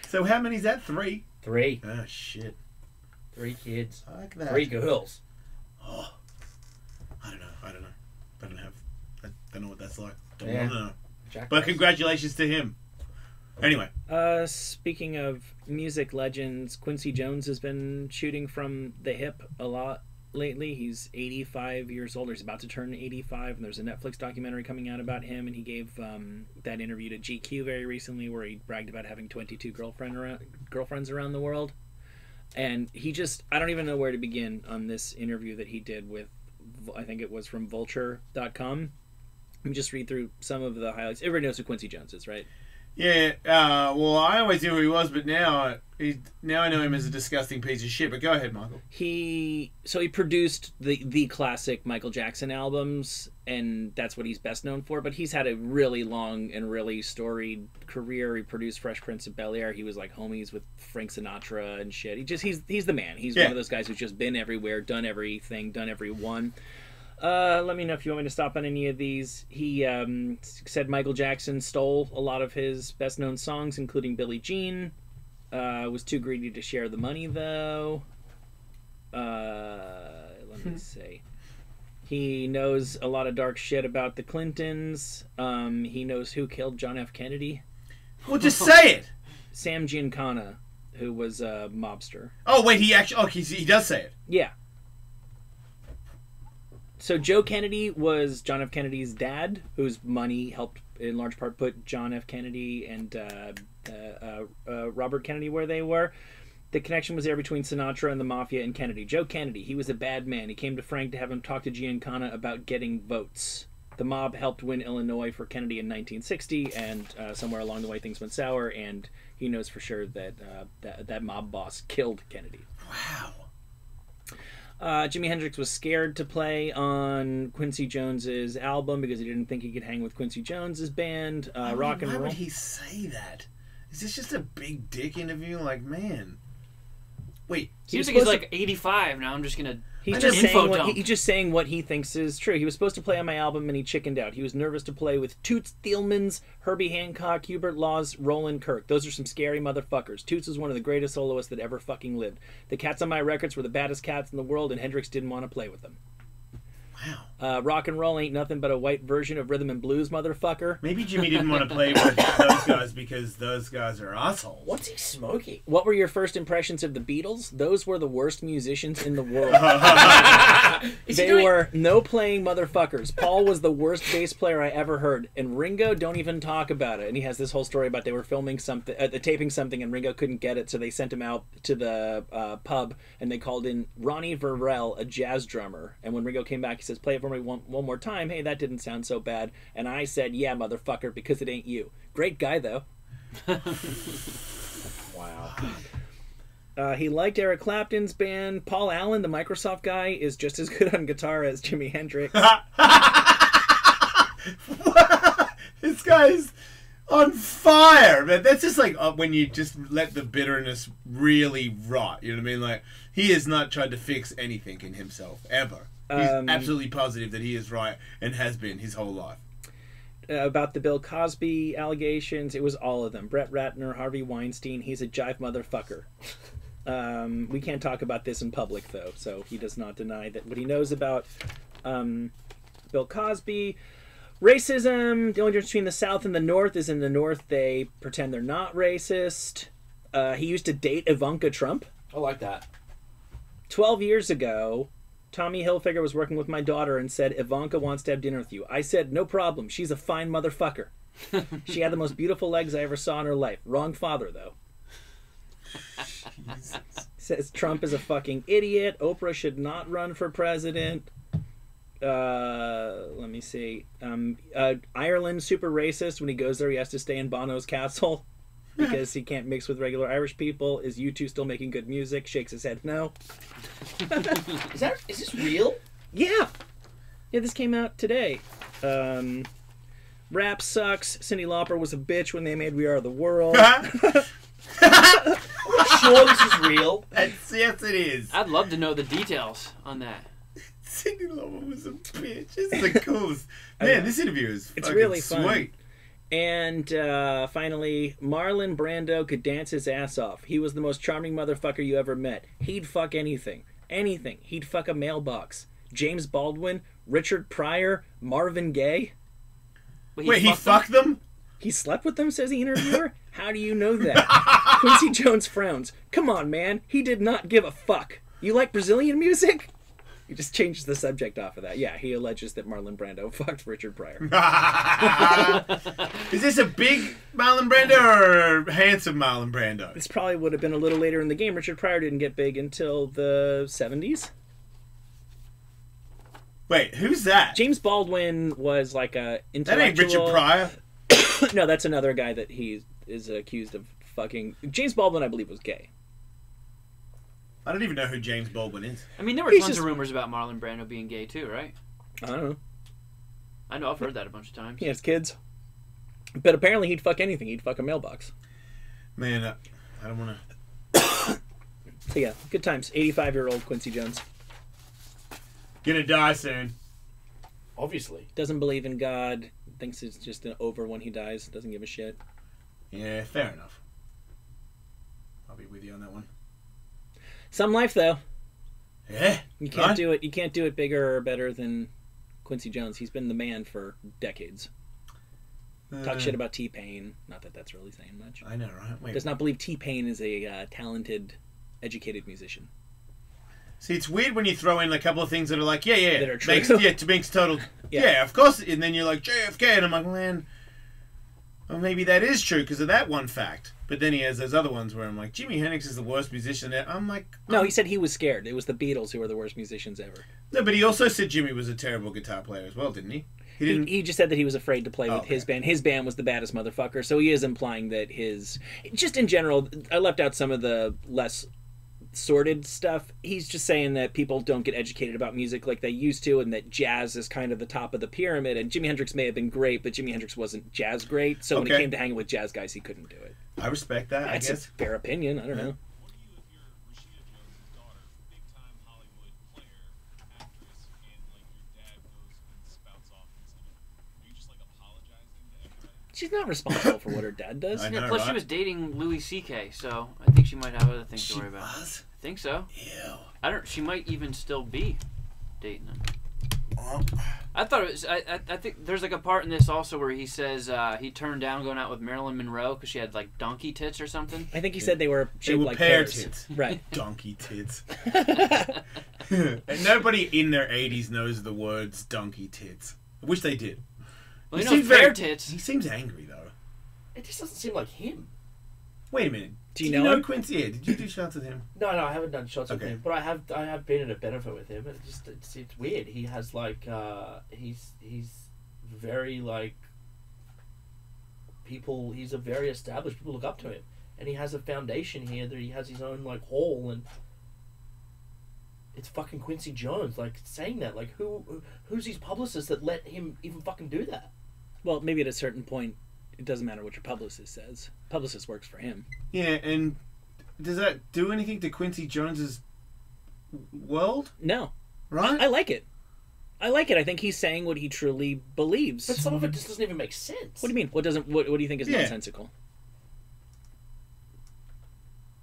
Speaker 3: So how many's that? 3?
Speaker 2: 3.
Speaker 3: Oh shit.
Speaker 2: 3 kids.
Speaker 3: I like that.
Speaker 2: 3 girls.
Speaker 3: Oh. I don't know. I don't know what that's like. Don't
Speaker 2: Yeah.
Speaker 3: want to know.
Speaker 2: Jack
Speaker 3: But
Speaker 2: does.
Speaker 3: congratulations to him. Anyway.
Speaker 1: Speaking of music legends, Quincy Jones has been shooting from the hip a lot lately. He's 85 years old. He's about to turn 85, and there's a Netflix documentary coming out about him, and he gave that interview to GQ very recently where he bragged about having 22 girlfriends around the world. And he just, I don't even know where to begin on this interview that he did with, I think it was from vulture.com. Let me just read through some of the highlights. Everybody knows who Quincy Jones is, right?
Speaker 3: Yeah, well, I always knew who he was, but now I know him as a disgusting piece of shit. But go ahead, Michael.
Speaker 1: He produced the classic Michael Jackson albums, and that's what he's best known for. But he's had a really long and really storied career. He produced Fresh Prince of Bel-Air. He was like homies with Frank Sinatra and shit. He's the man. He's one of those guys who's just been everywhere, done everything, done every one. Let me know if you want me to stop on any of these. He said Michael Jackson stole a lot of his best-known songs, including Billie Jean. Was too greedy to share the money, though. Let me see. He knows a lot of dark shit about the Clintons. He knows who killed John F. Kennedy.
Speaker 3: Well, just say it.
Speaker 1: Sam Giancana, who was a mobster.
Speaker 3: Oh, wait, he actually... Oh, he does say it.
Speaker 1: Yeah. So Joe Kennedy was John F. Kennedy's dad, whose money helped in large part put John F. Kennedy and Robert Kennedy where they were. The connection was there between Sinatra and the Mafia and Kennedy. Joe Kennedy, he was a bad man. He came to Frank to have him talk to Giancana about getting votes. The mob helped win Illinois for Kennedy in 1960, and somewhere along the way things went sour, and he knows for sure that that mob boss killed Kennedy.
Speaker 3: Wow.
Speaker 1: Jimi Hendrix was scared to play on Quincy Jones's album because he didn't think he could hang with Quincy Jones's band. Rock and
Speaker 3: Why
Speaker 1: roll.
Speaker 3: would he say that? Is this just a big dick interview? Like, man. Wait.
Speaker 6: Seems like he's like 85 now. I'm just gonna.
Speaker 1: He's
Speaker 6: I
Speaker 1: just
Speaker 6: just
Speaker 1: saying
Speaker 6: info
Speaker 1: what
Speaker 6: dump.
Speaker 1: he's just saying what he thinks is true. He was supposed to play on my album and he chickened out. He was nervous to play with Toots Thielmans, Herbie Hancock, Hubert Laws, Roland Kirk. Those are some scary motherfuckers. Toots was one of the greatest soloists that ever fucking lived. The cats on my records were the baddest cats in the world, and Hendrix didn't want to play with them.
Speaker 3: Wow.
Speaker 1: Rock and roll ain't nothing but a white version of rhythm and blues, motherfucker.
Speaker 3: Maybe Jimmy didn't want to play with those guys because those guys are assholes.
Speaker 2: What's he smoking?
Speaker 1: What were your first impressions of the Beatles? Those were the worst musicians in the world. They were no-playing motherfuckers. Paul was the worst bass player I ever heard. And Ringo, don't even talk about it. And he has this whole story about they were filming something, taping something, and Ringo couldn't get it, so they sent him out to the pub, and they called in Ronnie Verrell, a jazz drummer. And when Ringo came back, he says, play it for me one more time. Hey, that didn't sound so bad. And I said, yeah, motherfucker, because it ain't you. Great guy, though.
Speaker 2: Wow.
Speaker 1: He liked Eric Clapton's band. Paul Allen, the Microsoft guy, is just as good on guitar as Jimi Hendrix.
Speaker 3: This guy's on fire, man. That's just like when you just let the bitterness really rot. You know what I mean? Like, he has not tried to fix anything in himself, ever. He's absolutely positive that he is right and has been his whole life.
Speaker 1: About the Bill Cosby allegations, it was all of them. Brett Ratner, Harvey Weinstein, he's a jive motherfucker. We can't talk about this in public, though, so he does not deny that what he knows about Bill Cosby. Racism, the only difference between the South and the North is in the North they pretend they're not racist. He used to date Ivanka Trump.
Speaker 2: I like that.
Speaker 1: 12 years ago, Tommy Hilfiger was working with my daughter and said, Ivanka wants to have dinner with you. I said, no problem. She's a fine motherfucker. She had the most beautiful legs I ever saw in her life. Wrong father, though.
Speaker 3: Jesus.
Speaker 1: Says Trump is a fucking idiot. Oprah should not run for president. Let me see. Ireland, super racist. When he goes there, he has to stay in Bono's castle because he can't mix with regular Irish people. Is U2 still making good music? Shakes his head no.
Speaker 2: Is this real?
Speaker 1: Yeah. Yeah, this came out today. Rap sucks. Cyndi Lauper was a bitch when they made We Are the World.
Speaker 2: Sure, this is real.
Speaker 3: Yes, it is.
Speaker 6: I'd love to know the details on that.
Speaker 3: Cyndi Lauper was a bitch. This is the coolest. Man, this interview is
Speaker 1: It's
Speaker 3: fucking
Speaker 1: really fun.
Speaker 3: sweet.
Speaker 1: And finally, Marlon Brando could dance his ass off. He was the most charming motherfucker you ever met. He'd fuck anything. Anything. He'd fuck a mailbox. James Baldwin, Richard Pryor, Marvin Gaye.
Speaker 3: Wait, he fucked them?
Speaker 1: He slept with them, says the interviewer? How do you know that? Quincy Jones frowns. Come on, man. He did not give a fuck. You like Brazilian music? He just changes the subject off of that. Yeah, he alleges that Marlon Brando fucked Richard Pryor.
Speaker 3: Is this a big Marlon Brando or a handsome Marlon Brando?
Speaker 1: This probably would have been a little later in the game. Richard Pryor didn't get big until the 70s.
Speaker 3: Wait, who's that?
Speaker 1: James Baldwin was like a
Speaker 3: That
Speaker 1: intellectual...
Speaker 3: ain't Richard Pryor.
Speaker 1: No, that's another guy that he is accused of fucking... James Baldwin, I believe, was gay.
Speaker 3: I don't even know who James Baldwin is.
Speaker 6: I mean, there were
Speaker 1: He's
Speaker 6: tons
Speaker 1: just-
Speaker 6: of rumors about Marlon Brando being gay too, right?
Speaker 1: I don't know.
Speaker 6: I know, I've heard that a bunch of times.
Speaker 1: He has kids. But apparently he'd fuck anything. He'd fuck a mailbox.
Speaker 3: Man, I don't want to...
Speaker 1: So yeah, good times. 85-year-old Quincy Jones.
Speaker 3: Gonna die soon.
Speaker 2: Obviously.
Speaker 1: Doesn't believe in God. Thinks it's just over when he dies. Doesn't give a shit.
Speaker 3: Yeah, fair enough. I'll be with you on that one.
Speaker 1: Some life, though.
Speaker 3: Yeah.
Speaker 1: You can't
Speaker 3: right?
Speaker 1: do it. You can't do it bigger or better than Quincy Jones. He's been the man for decades. Talk shit about T-Pain. Not that that's really saying much.
Speaker 3: I know, right? Wait.
Speaker 1: Does not believe T-Pain is a talented, educated musician.
Speaker 3: See, it's weird when you throw in a couple of things that are like,
Speaker 1: That are true.
Speaker 3: Makes total... yeah, of course. And then you're like, JFK. And I'm like, man, well, maybe that is true because of that one fact. But then he has those other ones where I'm like, Jimi Hendrix is the worst musician there. I'm like...
Speaker 1: No, he said he was scared. It was the Beatles who were the worst musicians ever.
Speaker 3: No, but he also said Jimmy was a terrible guitar player as well, didn't he? He didn't...
Speaker 1: He just said that he was afraid to play with
Speaker 3: okay.
Speaker 1: his band. His band was the baddest motherfucker, so he is implying that his... Just in general, I left out some of the less sordid stuff. He's just saying that people don't get educated about music like they used to, and that jazz is kind of the top of the pyramid, and Jimi Hendrix may have been great, but Jimi Hendrix wasn't jazz great, so when it
Speaker 3: Okay.
Speaker 1: came to hanging with jazz guys, he couldn't do it.
Speaker 3: I respect that,
Speaker 1: That's
Speaker 3: I
Speaker 1: a
Speaker 3: guess.
Speaker 1: fair opinion. I don't know.
Speaker 5: What do you if you're Rashida Jones' daughter, big time Hollywood player, actress, and like your dad goes and spouts off and stuff? Are you just like apologizing to everybody?
Speaker 1: She's not responsible for what her dad does.
Speaker 3: I
Speaker 6: Yeah,
Speaker 3: know,
Speaker 6: plus she
Speaker 3: right?
Speaker 6: was dating Louis C.K., so I think she might have other things to worry about.
Speaker 3: was?
Speaker 6: I think so.
Speaker 3: Ew.
Speaker 6: She might even still be dating him.
Speaker 3: Well,
Speaker 6: I thought it was. I think there's like a part in this also where he says he turned down going out with Marilyn Monroe because she had like donkey tits or something.
Speaker 1: I think he said they were shaped
Speaker 3: were
Speaker 1: like
Speaker 3: pear
Speaker 1: pears.
Speaker 3: tits.
Speaker 1: Right.
Speaker 3: donkey tits. And nobody in their 80s knows the words donkey tits. I wish they did.
Speaker 6: Well,
Speaker 3: He
Speaker 6: you know,
Speaker 3: seems
Speaker 6: pear
Speaker 3: very-
Speaker 6: tits.
Speaker 3: He seems angry, though.
Speaker 2: It just doesn't seem like him.
Speaker 3: Wait a minute.
Speaker 1: Do you
Speaker 3: Did
Speaker 1: know him?
Speaker 3: Quincy? Yeah, did you do shots with him?
Speaker 2: No, I haven't done shots with
Speaker 3: Okay.
Speaker 2: him, but I have been at a benefit with him. It's weird. He has like he's very like people. He's a very established. People look up to him, and he has a foundation here that he has his own like hall, and it's fucking Quincy Jones. Like saying that, like who's his publicist that let him even fucking do that?
Speaker 1: Well, maybe at a certain point, it doesn't matter what your publicist says. Publicist works for him.
Speaker 3: Yeah, and does that do anything to Quincy Jones's world?
Speaker 1: No.
Speaker 3: Right?
Speaker 1: I like it. I like it. I think he's saying what he truly believes.
Speaker 2: But some of it just doesn't even make sense.
Speaker 1: What do you mean? What do you think is
Speaker 3: Yeah.
Speaker 1: nonsensical?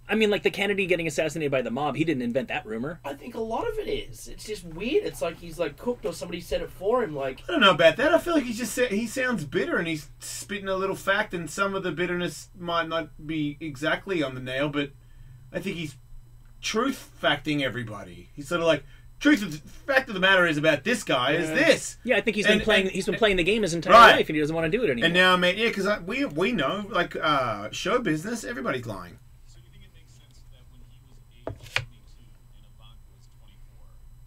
Speaker 1: I mean, like the Kennedy getting assassinated by the mob, he didn't invent that rumor.
Speaker 2: I think a lot of it is. It's just weird. It's like he's like cooked or somebody said it for him. Like
Speaker 3: I don't know about that. I feel like he sounds bitter and he's spitting a little fact, and some of the bitterness might not be exactly on the nail, but I think he's truth facting everybody. He's sort of like, fact of the matter is about this guy is this.
Speaker 1: Yeah, I think he's been playing the game his entire
Speaker 3: Right.
Speaker 1: life, and he doesn't want to do it anymore.
Speaker 3: And now, mate, yeah, because we know, like, show business, everybody's lying.
Speaker 5: So you think it makes sense that when he was age 22 and Ivanka was 24,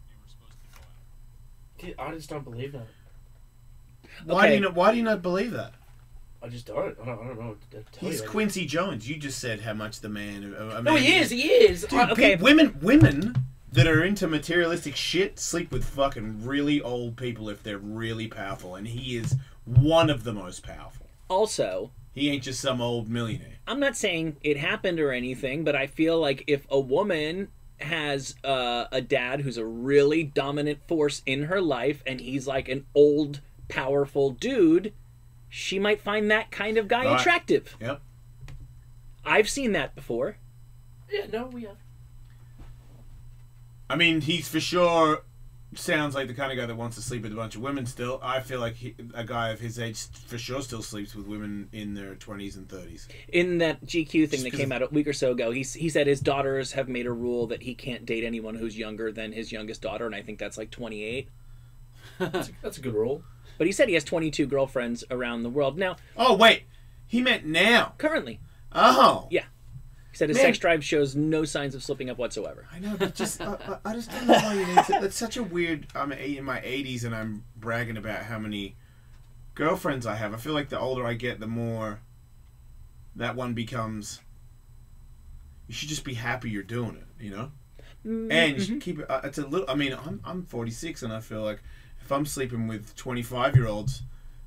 Speaker 5: they were supposed to go out?
Speaker 2: Dude, I just don't believe that.
Speaker 3: Why do you not believe that?
Speaker 2: I just don't. I don't know. What to tell
Speaker 3: He's
Speaker 2: you.
Speaker 3: Quincy Jones. You just said how much the man.
Speaker 2: No, he is. He is.
Speaker 3: Dude,
Speaker 1: Okay.
Speaker 3: women that are into materialistic shit sleep with fucking really old people if they're really powerful, and he is one of the most powerful.
Speaker 1: Also,
Speaker 3: He ain't just some old millionaire.
Speaker 1: I'm not saying it happened or anything, but I feel like if a woman has a dad who's a really dominant force in her life, and he's like an old, powerful dude, she might find that kind of guy
Speaker 3: Right.
Speaker 1: attractive.
Speaker 3: Yep.
Speaker 1: I've seen that before.
Speaker 2: Yeah, no, we have.
Speaker 3: I mean, he's for sure sounds like the kind of guy that wants to sleep with a bunch of women still. I feel like a guy of his age for sure still sleeps with women in their 20s and 30s.
Speaker 1: In that GQ thing that
Speaker 3: Just
Speaker 1: came out a week or so ago, he said his daughters have made a rule that he can't date anyone who's younger than his youngest daughter, and I think that's like 28.
Speaker 2: That's a good rule.
Speaker 1: But he said he has 22 girlfriends around the world. Now,
Speaker 3: Oh, wait. He meant now.
Speaker 1: currently,
Speaker 3: Oh.
Speaker 1: yeah. He said his
Speaker 3: Man.
Speaker 1: sex drive shows no signs of slipping up whatsoever.
Speaker 3: I know, but just I just don't know why you need to. That's such a weird. I'm in my 80s and I'm bragging about how many girlfriends I have. I feel like the older I get, the more that one becomes. You should just be happy you're doing it, you know. And you should keep it. It's a little. I mean, I'm 46 and I feel like if I'm sleeping with 25-year-olds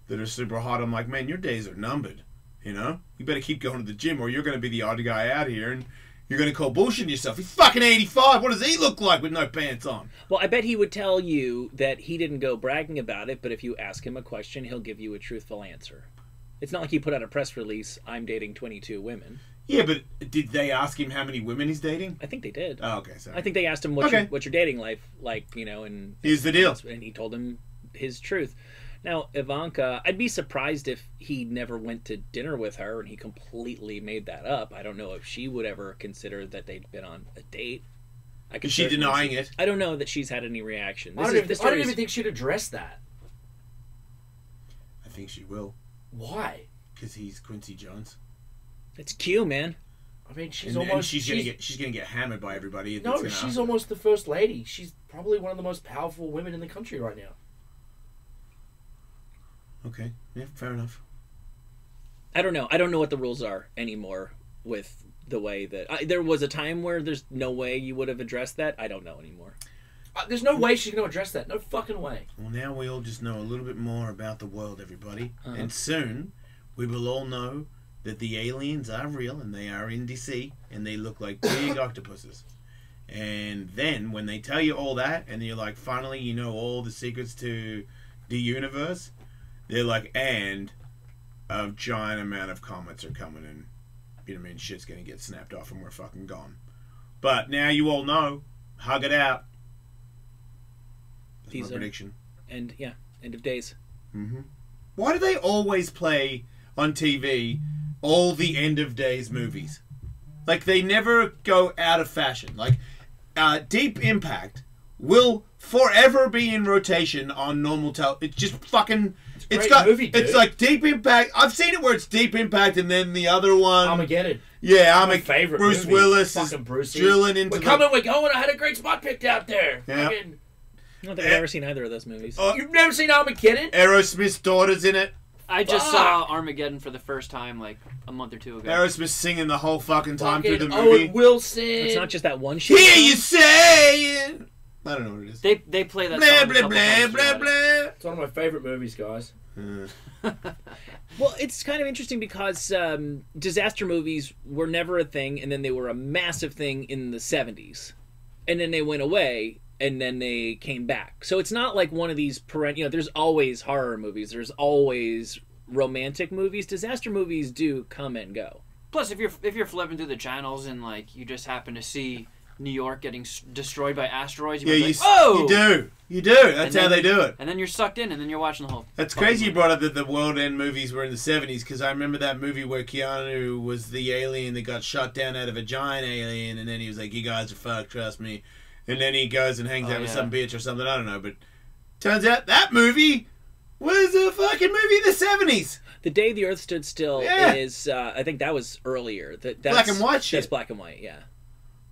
Speaker 3: that are super hot, I'm like, man, your days are numbered. You know, you better keep going to the gym, or you're going to be the odd guy out here, and you're going to call bullshit yourself. He's fucking 85. What does he look like with no pants on?
Speaker 1: Well, I bet he would tell you that he didn't go bragging about it, but if you ask him a question, he'll give you a truthful answer. It's not like he put out a press release, I'm dating 22 women.
Speaker 3: Yeah, but did they ask him how many women he's dating?
Speaker 1: I think they did.
Speaker 3: Oh, okay, sorry.
Speaker 1: I think they asked him what's your dating life like, you know, and
Speaker 3: Here's the deal.
Speaker 1: and he told him his truth. Now, Ivanka, I'd be surprised if he never went to dinner with her and he completely made that up. I don't know if she would ever consider that they'd been on a date.
Speaker 3: Is she denying it?
Speaker 1: I don't know that she's had any reaction.
Speaker 2: I don't even think she'd address that.
Speaker 3: I think she will,
Speaker 2: Why?
Speaker 3: because he's Quincy Jones.
Speaker 1: It's Q, man.
Speaker 2: I mean, she's
Speaker 3: And
Speaker 2: almost.
Speaker 3: she's gonna get hammered by everybody.
Speaker 2: No, she's almost the first lady. She's probably one of the most powerful women in the country right now.
Speaker 3: Okay, yeah, fair enough.
Speaker 1: I don't know. I don't know what the rules are anymore with the way that... there was a time where there's no way you would have addressed that. I don't know anymore.
Speaker 2: There's no way she's going to address that. No fucking way.
Speaker 3: Well, now we all just know a little bit more about the world, everybody.
Speaker 1: Uh-huh.
Speaker 3: And soon, we will all know that the aliens are real and they are in DC and they look like big octopuses. And then, when they tell you all that, and you're like, finally, you know all the secrets to the universe, they're like, and a giant amount of comets are coming in. You know what I mean? Shit's gonna get snapped off and we're fucking gone. But now you all know. Hug it out. That's my prediction.
Speaker 1: And, yeah, end of days.
Speaker 3: Mm-hmm. Why do they always play on TV all the end of days movies? Like, they never go out of fashion. Like, Deep Impact will forever be in rotation on normal television. It's just fucking...
Speaker 2: It's a great movie, dude.
Speaker 3: It's like Deep Impact. I've seen it where it's Deep Impact and then the other one...
Speaker 2: Armageddon.
Speaker 3: Yeah,
Speaker 2: My favorite
Speaker 3: Bruce
Speaker 2: movie.
Speaker 3: Willis
Speaker 2: Fucking
Speaker 3: is
Speaker 2: Brucey.
Speaker 3: drilling into
Speaker 2: We're coming, we're going. I had a great spot picked out there.
Speaker 3: Yeah.
Speaker 2: Fucking-
Speaker 1: I don't think I've ever seen either of those movies.
Speaker 2: You've never seen Armageddon?
Speaker 3: Aerosmith's daughter's in it.
Speaker 6: I just
Speaker 2: Fuck.
Speaker 6: saw Armageddon for the first time like a month or two ago.
Speaker 3: Aerosmith singing the whole fucking time through
Speaker 2: Fucking
Speaker 3: the movie.
Speaker 2: Owen Wilson.
Speaker 1: It's not just that one shit.
Speaker 3: Hear you saying... I don't know what it is.
Speaker 6: They play that
Speaker 3: Blah,
Speaker 6: song a
Speaker 3: blah,
Speaker 6: couple
Speaker 3: blah,
Speaker 6: times
Speaker 3: blah,
Speaker 6: throughout it.
Speaker 3: blah.
Speaker 2: It's one of my favorite movies, guys.
Speaker 1: Well, it's kind of interesting because disaster movies were never a thing, and then they were a massive thing in the 70s. And then they went away, and then they came back. So it's not like one of these there's always horror movies. There's always romantic movies. Disaster movies do come and go.
Speaker 6: Plus, if you're flipping through the channels and like you just happen to see New York getting destroyed by asteroids, you're like, "Whoa!"
Speaker 3: You do. That's how they do it.
Speaker 6: And then you're sucked in, and then you're watching the whole.
Speaker 3: That's
Speaker 6: fucking
Speaker 3: crazy you
Speaker 6: movie.
Speaker 3: brought up that the world end movies were in the 70s, because I remember that movie where Keanu was the alien that got shot down out of a giant alien, and then he was like, you guys are fucked, trust me. and then he goes and hangs out with
Speaker 6: yeah.
Speaker 3: some bitch or something. I don't know, but turns out that movie was a fucking movie in the 70s.
Speaker 1: The Day the Earth Stood Still
Speaker 3: Yeah.
Speaker 1: is, I think that was earlier. That's
Speaker 3: Black and white shit.
Speaker 1: That's black and white, yeah.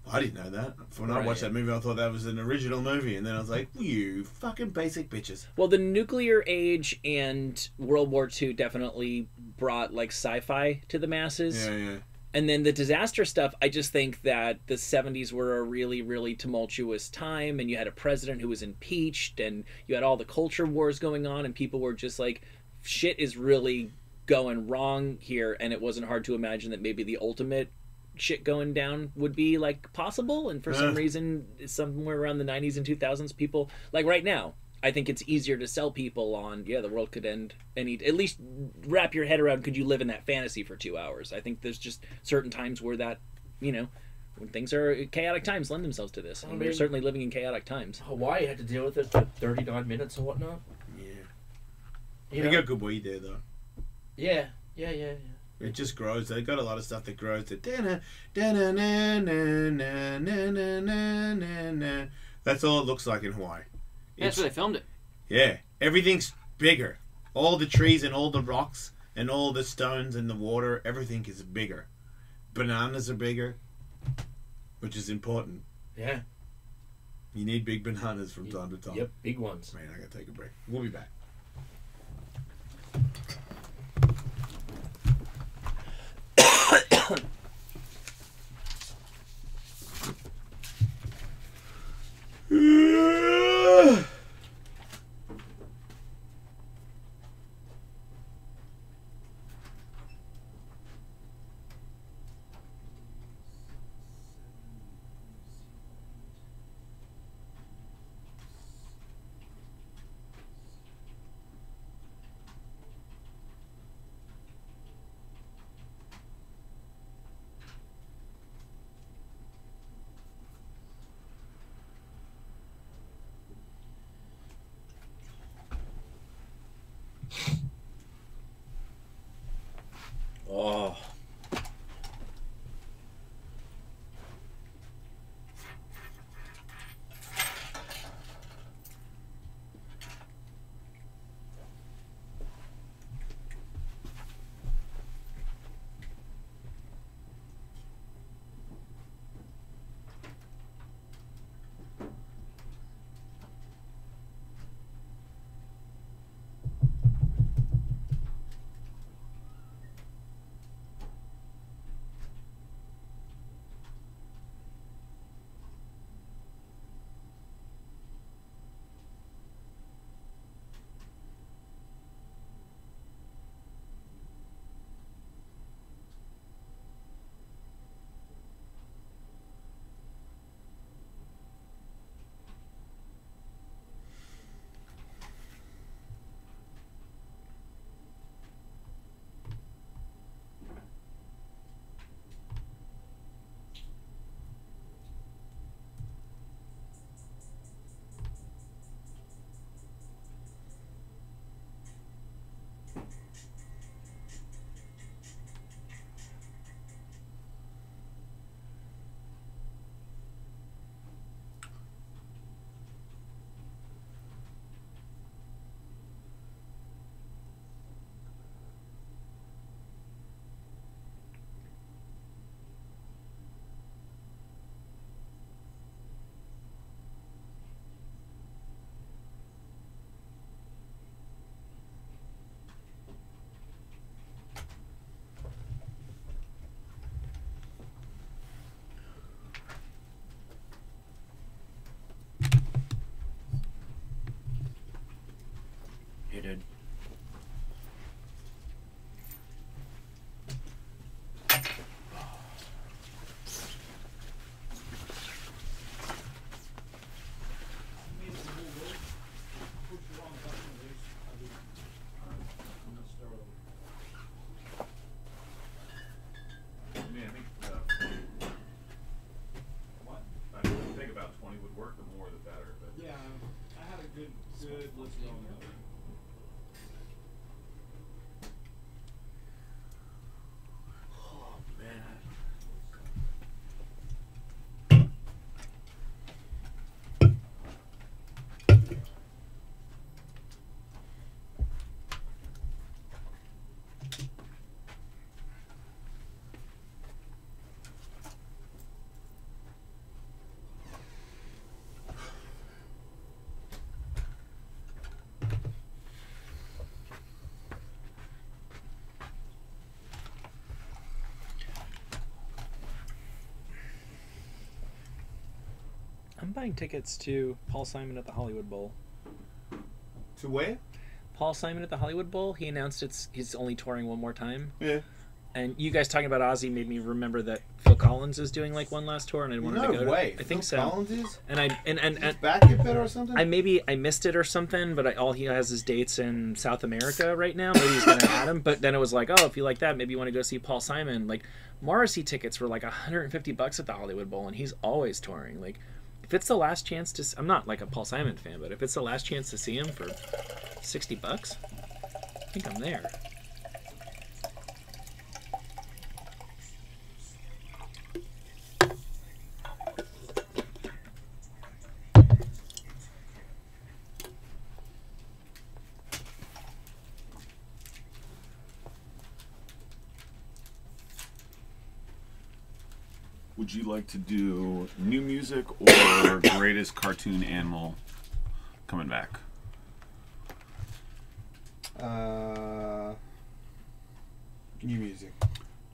Speaker 3: I didn't know that. When I
Speaker 1: Right.
Speaker 3: watched that movie, I thought that was an original movie, and then I was like, you fucking basic bitches.
Speaker 1: Well, the nuclear age and World War II definitely brought like sci-fi to the masses.
Speaker 3: Yeah.
Speaker 1: And then the disaster stuff, I just think that the 70s were a really, really tumultuous time, and you had a president who was impeached, and you had all the culture wars going on, and people were just like, shit is really going wrong here, and it wasn't hard to imagine that maybe the ultimate shit going down would be like possible, and for some reason, somewhere around the 90s and 2000s, people, like right now, I think it's easier to sell people on, yeah, the world could end at least wrap your head around, could you live in that fantasy for 2 hours? I think there's just certain times where that, when things are chaotic times lend themselves to this. And we're certainly living in chaotic times.
Speaker 2: Hawaii had to deal with it for 39 minutes or whatnot.
Speaker 3: Yeah. They got good weed there, though.
Speaker 2: Yeah.
Speaker 3: It just grows. They got a lot of stuff that grows. That's all it looks like in Hawaii.
Speaker 6: That's where they filmed it.
Speaker 3: Yeah, everything's bigger. All the trees and all the rocks and all the stones and the water, everything is bigger. Bananas are bigger, which is important.
Speaker 2: Yeah.
Speaker 3: You need big bananas from time to time.
Speaker 2: Yep, big ones.
Speaker 3: Man, I gotta take a break. We'll be back.
Speaker 1: Oh.
Speaker 2: Hey, dude.
Speaker 7: I think about 20 would work. The more, the better. But
Speaker 5: Yeah, I had a good list going.
Speaker 2: Oh, man.
Speaker 1: I'm buying tickets to Paul Simon at the Hollywood Bowl.
Speaker 3: To where?
Speaker 1: Paul Simon at the Hollywood Bowl. He announced he's only touring one more time.
Speaker 3: Yeah.
Speaker 1: And you guys talking about Ozzy made me remember that Phil Collins is doing like one last tour, and I wanted to go.
Speaker 3: No way.
Speaker 1: I think
Speaker 3: Phil
Speaker 1: so.
Speaker 3: Collins is?
Speaker 1: And
Speaker 3: His back get better or something?
Speaker 1: I missed it or something, but all he has is dates in South America right now. Maybe he's gonna add him. But then it was like, oh, if you like that, maybe you want to go see Paul Simon. Like Morrissey tickets were like $150 at the Hollywood Bowl, and he's always touring. Like, if it's the last chance to, I'm not like a Paul Simon fan, but if it's the last chance to see him for $60, I think I'm there.
Speaker 7: Would you like to do new music or greatest cartoon animal coming back?
Speaker 3: New music.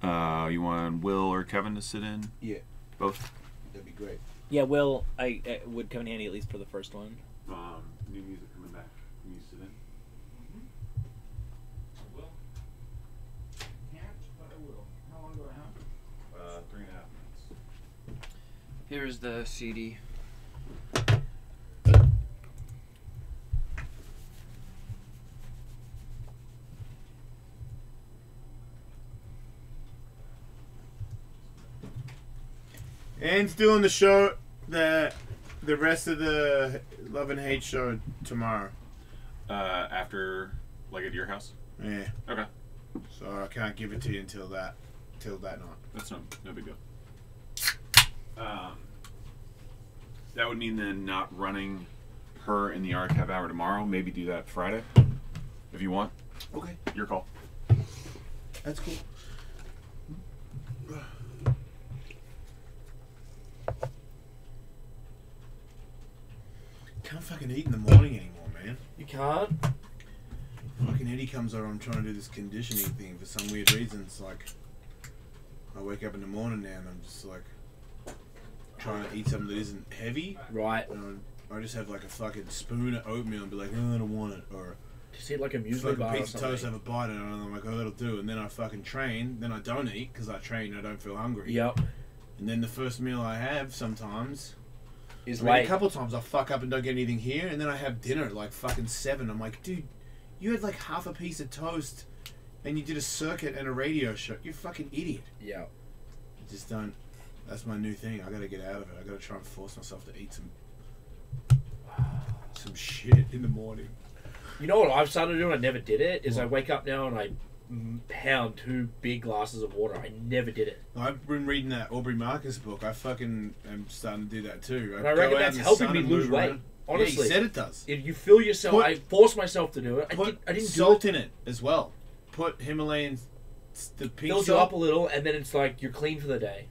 Speaker 7: You want Will or Kevin to sit in?
Speaker 3: Yeah.
Speaker 7: Both?
Speaker 3: That'd be great.
Speaker 1: Yeah, Will, I would come in handy at least for the first one.
Speaker 7: New music coming back. Can you sit in?
Speaker 5: I will. Can't, but I will. How long do I have?
Speaker 7: 3.5 minutes.
Speaker 6: Here's the CD.
Speaker 3: Anne's doing the show, the rest of the Love and Hate show tomorrow.
Speaker 7: After, like, at your house?
Speaker 3: Yeah.
Speaker 7: Okay.
Speaker 3: So I can't give it to you until that night.
Speaker 7: That's no big deal. That would mean then not running her in the archive hour tomorrow. Maybe do that Friday, if you want.
Speaker 3: Okay.
Speaker 7: Your call.
Speaker 3: That's cool. Can't fucking eat in the morning anymore, man.
Speaker 2: You can't?
Speaker 3: Fucking Eddie comes over, I'm trying to do this conditioning thing for some weird reason. It's like, I wake up in the morning now and I'm just like, trying to eat something that isn't heavy.
Speaker 2: Right.
Speaker 3: And I just have like a fucking spoon of oatmeal and be like, oh, I don't want it. Or
Speaker 2: Just eat like a muesli
Speaker 3: fucking
Speaker 2: bar or
Speaker 3: piece of toast,
Speaker 2: something.
Speaker 3: have a bite in it, and I'm like, oh, that'll do. And then I fucking train, then I don't eat because I train and I don't feel hungry.
Speaker 2: Yep.
Speaker 3: And then the first meal I have sometimes,
Speaker 2: Is
Speaker 3: I mean,
Speaker 2: late.
Speaker 3: a couple times I fuck up and don't get anything here, and then I have dinner at like fucking 7. I'm like, dude, you had like half a piece of toast and you did a circuit and a radio show. You're a fucking idiot.
Speaker 2: Yeah.
Speaker 3: I just don't. That's my new thing. I gotta get out of it. I gotta try and force myself to eat some shit in the morning.
Speaker 2: You know what I've started doing? I never did it. Is I wake up now and I pound 2 big glasses of water. I never did it.
Speaker 3: I've been reading that Aubrey Marcus book. I fucking am starting to do that too.
Speaker 2: And I reckon that's helping me lose weight. Honestly,
Speaker 3: yeah, he said it does.
Speaker 2: If you feel yourself, I force myself to do it.
Speaker 3: Put
Speaker 2: I didn't
Speaker 3: salt
Speaker 2: do it.
Speaker 3: in it as well. Put Himalayan, the pink
Speaker 2: Fills you
Speaker 3: salt.
Speaker 2: up a little, and then it's like you're clean for the day.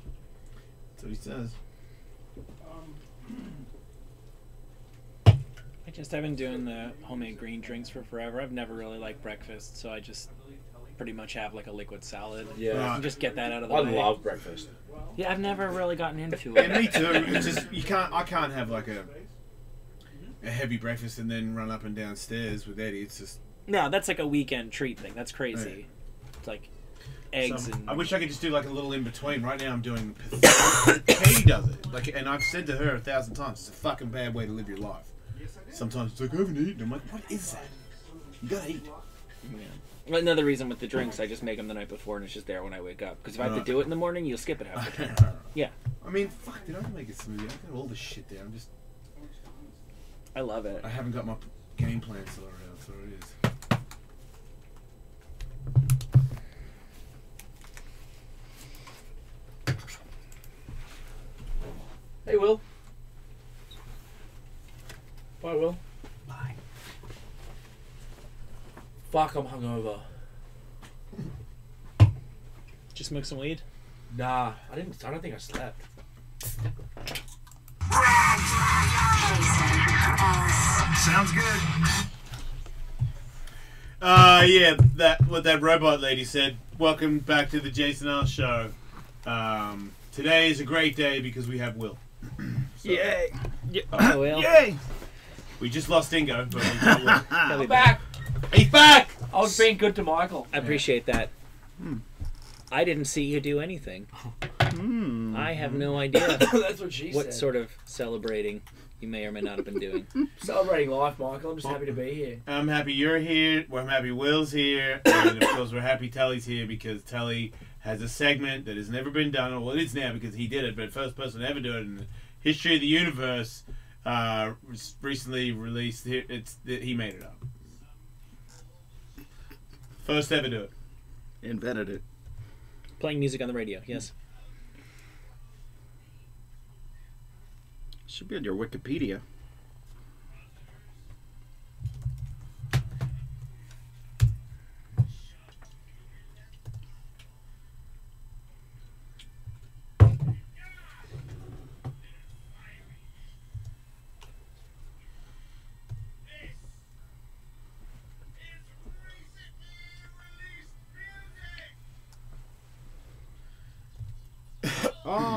Speaker 3: That's what he says.
Speaker 1: I've been doing the homemade green drinks for forever. I've never really liked breakfast, so I just pretty much have like a liquid salad.
Speaker 2: Yeah.
Speaker 1: And just get that out of the
Speaker 2: I
Speaker 1: way.
Speaker 2: love breakfast.
Speaker 1: Yeah, I've never really gotten into
Speaker 3: Yeah,
Speaker 1: it.
Speaker 3: me too. It's just you can't. I can't have like a heavy breakfast and then run up and down stairs with Eddie. It's just.
Speaker 1: No, that's like a weekend treat thing. That's crazy.
Speaker 3: Right.
Speaker 1: It's like eggs
Speaker 3: So,
Speaker 1: and.
Speaker 3: I wish I could just do like a little in between. Right now I'm doing. Katie does it. Like, and I've said to her 1,000 times, it's a fucking bad way to live your life. Sometimes it's like I haven't eaten. I'm like, what is that? You gotta eat.
Speaker 1: Yeah. Another reason with the drinks, I just make them the night before and it's just there when I wake up. Because if I have to do it in the morning, you'll skip it half the time. Yeah.
Speaker 3: I mean, fuck, did I make a smoothie? I got all this shit there. I'm just.
Speaker 1: I love it.
Speaker 3: I haven't got my game plan sorted out, so it is.
Speaker 2: Hey, Will. Bye, Will.
Speaker 1: Bye.
Speaker 2: Fuck, I'm hungover.
Speaker 1: Just smoke some weed?
Speaker 2: Nah, I don't think I slept.
Speaker 4: Sounds good.
Speaker 3: Yeah, what that robot lady said. Welcome back to the Jason L. Show. Today is a great day because we have Will. So.
Speaker 8: Yay!
Speaker 1: Oh, well.
Speaker 8: Yay!
Speaker 3: We just lost Dingo, but we got Will.
Speaker 1: He'll be
Speaker 2: I'm back.
Speaker 3: He's back.
Speaker 2: I was being good to Michael.
Speaker 1: I appreciate that. I didn't see you do anything. I have no idea
Speaker 2: That's what she
Speaker 1: what
Speaker 2: said.
Speaker 1: sort of celebrating you may or may not have been doing.
Speaker 2: Celebrating life, Michael. I'm just happy to be here.
Speaker 3: I'm happy you're here. I'm happy Will's here, and of course we're happy Telly's here because Telly has a segment that has never been done. Well, it is now because he did it, but first person to ever do it in the history of the universe. Was recently released. He made it up. First ever do it.
Speaker 8: Invented it.
Speaker 1: Playing music on the radio, yes.
Speaker 8: Should be on your Wikipedia.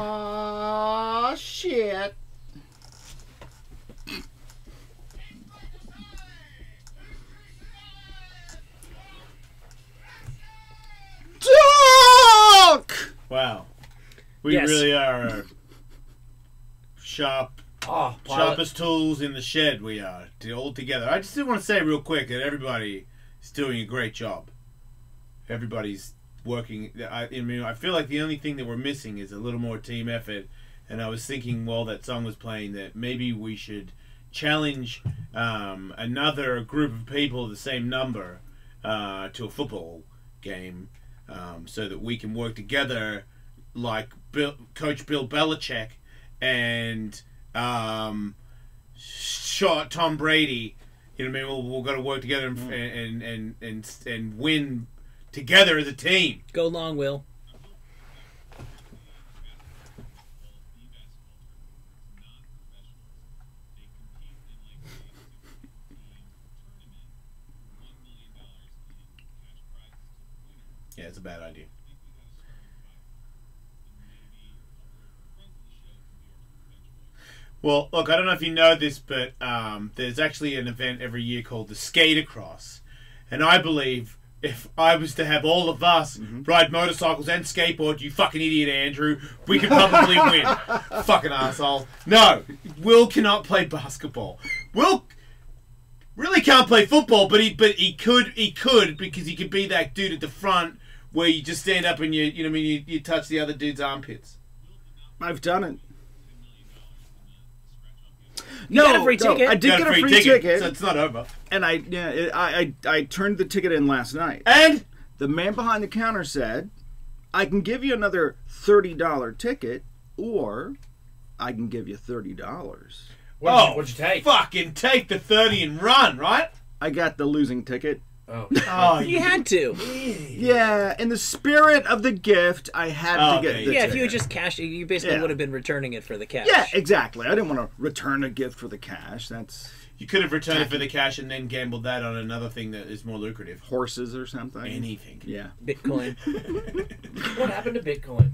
Speaker 8: Oh shit. Duck!
Speaker 3: Wow. We
Speaker 1: Yes.
Speaker 3: really are sharpest tools in the shed. We are all together. I just want to say real quick that everybody is doing a great job. Everybody's working. I feel like the only thing that we're missing is a little more team effort. And I was thinking while that song was playing that maybe we should challenge another group of people of the same number to a football game so that we can work together like Coach Bill Belichick and shot Tom Brady. You know what I mean? We'll got to work together and win together as a team.
Speaker 1: Go long, Will.
Speaker 3: Yeah, it's a bad idea. Well, look, I don't know if you know this, but there's actually an event every year called the Skate Across. And I believe if I was to have all of us ride motorcycles and skateboard, you fucking idiot, Andrew, we could probably win. Fucking asshole. No, Will cannot play basketball. Will really can't play football, but he could because he could be that dude at the front where you just stand up and you touch the other dude's armpits.
Speaker 8: I've done it.
Speaker 1: You got a free ticket.
Speaker 8: I did
Speaker 3: Got
Speaker 8: get a free ticket,
Speaker 3: so it's not over.
Speaker 8: and I turned the ticket in last night.
Speaker 3: And
Speaker 8: The man behind the counter said, "I can give you another $30 ticket, or I can give you $30."
Speaker 2: What'd you take?
Speaker 3: Fucking take the 30 and run, right?
Speaker 8: I got the losing ticket.
Speaker 2: Oh.
Speaker 3: Oh,
Speaker 1: You had to.
Speaker 8: Yeah, in the spirit of the gift, I had to get
Speaker 3: okay.
Speaker 8: the
Speaker 1: Yeah,
Speaker 8: ticket.
Speaker 1: if you had just cashed it, you basically
Speaker 8: Yeah.
Speaker 1: would have been returning it for the cash.
Speaker 8: Yeah, exactly. I didn't want to return a gift for the cash. That's
Speaker 3: You could have returned it for the cash and then gambled that on another thing that is more lucrative.
Speaker 8: horses or something.
Speaker 3: Anything.
Speaker 8: Yeah.
Speaker 1: Bitcoin.
Speaker 2: What happened to Bitcoin?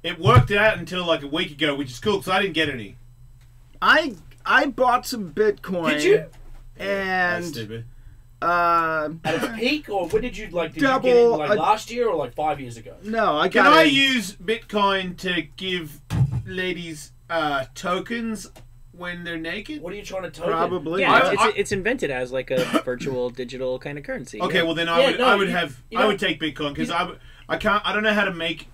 Speaker 3: It worked out until like a week ago, which is cool because I didn't get any.
Speaker 8: I bought some Bitcoin.
Speaker 2: Did you?
Speaker 3: That's
Speaker 8: And
Speaker 3: stupid.
Speaker 2: At its peak, or when did you did you
Speaker 8: Double
Speaker 2: get it like
Speaker 8: a-
Speaker 2: last year or like 5 years ago?
Speaker 8: no, I
Speaker 3: Can
Speaker 8: got
Speaker 3: I
Speaker 8: it.
Speaker 3: use Bitcoin to give ladies tokens when they're naked?
Speaker 2: What are you trying to token?
Speaker 8: Probably.
Speaker 1: Yeah,
Speaker 3: I-
Speaker 1: it's invented as like a virtual digital kind of currency.
Speaker 3: Okay,
Speaker 1: yeah.
Speaker 3: well then
Speaker 2: Yeah,
Speaker 3: I would
Speaker 2: no,
Speaker 3: take Bitcoin because I don't know how to make.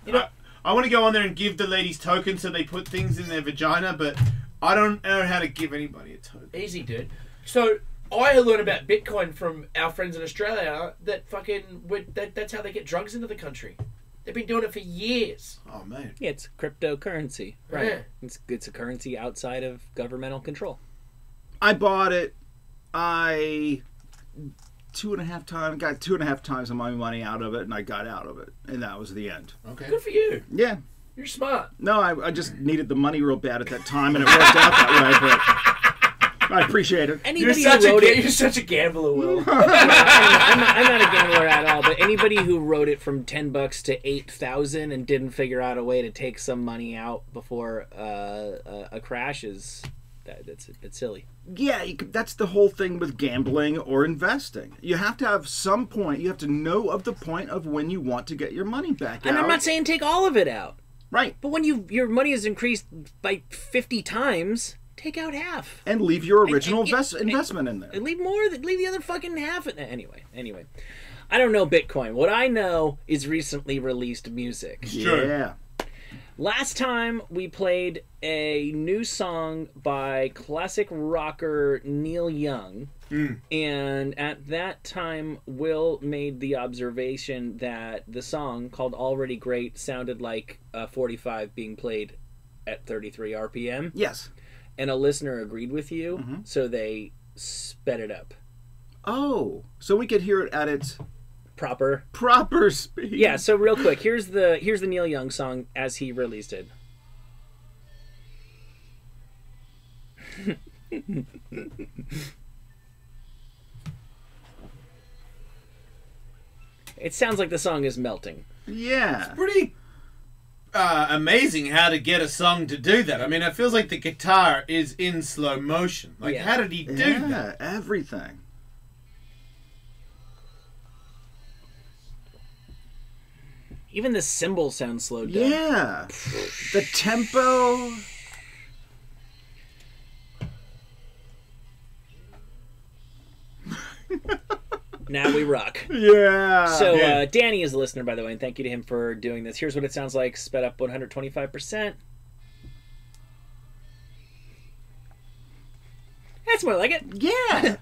Speaker 3: I want to go on there and give the ladies tokens so they put things in their vagina, but I don't know how to give anybody a token.
Speaker 2: Easy, dude. So I learned about Bitcoin from our friends in Australia. That that's how they get drugs into the country. They've been doing it for years.
Speaker 3: Oh man.
Speaker 1: Yeah, it's cryptocurrency.
Speaker 2: Right.
Speaker 1: It's a currency outside of governmental control.
Speaker 8: I bought it. I got 2.5 times of my money out of it, and I got out of it, and that was the end.
Speaker 3: Okay.
Speaker 2: Good for you.
Speaker 8: Yeah.
Speaker 2: You're smart.
Speaker 8: No, I just needed the money real bad at that time, and it worked out that way. I appreciate it.
Speaker 1: Anybody who wrote it,
Speaker 2: You're such a gambler, Will.
Speaker 1: I'm not a gambler at all. But anybody who wrote it from $10 to 8,000 and didn't figure out a way to take some money out before a crash that's a bit silly.
Speaker 8: Yeah, that's the whole thing with gambling or investing. You have to have some point. You have to know of the point of when you want to get your money back out.
Speaker 1: And I'm not saying take all of it out.
Speaker 8: Right.
Speaker 1: But when your money is increased by 50 times, take out half.
Speaker 8: And leave your original investment in there.
Speaker 1: And leave the other fucking half. Anyway. I don't know Bitcoin. What I know is recently released music.
Speaker 3: Sure.
Speaker 8: Yeah.
Speaker 1: Last time we played a new song by classic rocker Neil Young. And at that time, Will made the observation that the song, called Already Great, sounded like a 45 being played at 33 RPM.
Speaker 8: Yes.
Speaker 1: And a listener agreed with you, so they sped it up.
Speaker 8: Oh, so we could hear it at its
Speaker 1: Proper
Speaker 8: speed.
Speaker 1: Yeah, so real quick, here's the Neil Young song as he released it. It sounds like the song is melting.
Speaker 8: Yeah.
Speaker 3: Pretty amazing how to get a song to do that. I mean, it feels like the guitar is in slow motion. Like,
Speaker 1: Yeah.
Speaker 3: how did he do that?
Speaker 8: Everything.
Speaker 1: Even the cymbals sound slowed down.
Speaker 8: Yeah. The tempo.
Speaker 1: Now we rock.
Speaker 8: Yeah.
Speaker 1: So
Speaker 3: Yeah.
Speaker 1: Danny is a listener, by the way, and thank you to him for doing this. Here's what it sounds like, sped up 125%. That's more like it.
Speaker 8: Yeah.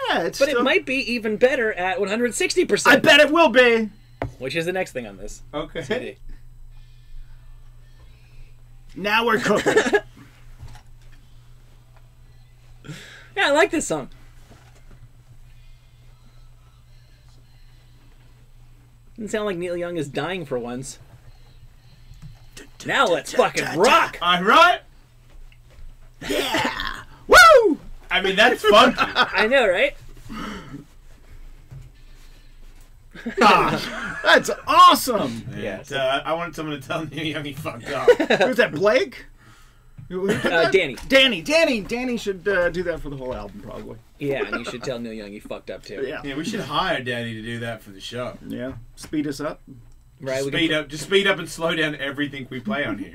Speaker 8: Yeah, it's
Speaker 1: But
Speaker 8: still...
Speaker 1: it might be even better at 160%.
Speaker 8: I bet it will be.
Speaker 1: Which is the next thing on this
Speaker 3: Okay.
Speaker 1: CD.
Speaker 8: Now we're cooking.
Speaker 1: Yeah, I like this song. Doesn't sound like Neil Young is dying for once. Now let's fucking rock!
Speaker 3: All right.
Speaker 8: Yeah. Woo!
Speaker 3: I mean, that's funky.
Speaker 1: I know, right?
Speaker 8: That's awesome.
Speaker 1: Yes.
Speaker 3: I wanted someone to tell Neil Young he fucked up.
Speaker 8: Who's that, Blake?
Speaker 1: Danny.
Speaker 8: Danny should do that for the whole album, probably.
Speaker 1: Yeah, and you should tell Neil Young he fucked up too.
Speaker 8: Yeah.
Speaker 3: Yeah, we should hire Danny to do that for the show.
Speaker 8: Yeah. Speed us up.
Speaker 1: Right?
Speaker 3: Just speed up and slow down everything we play on here.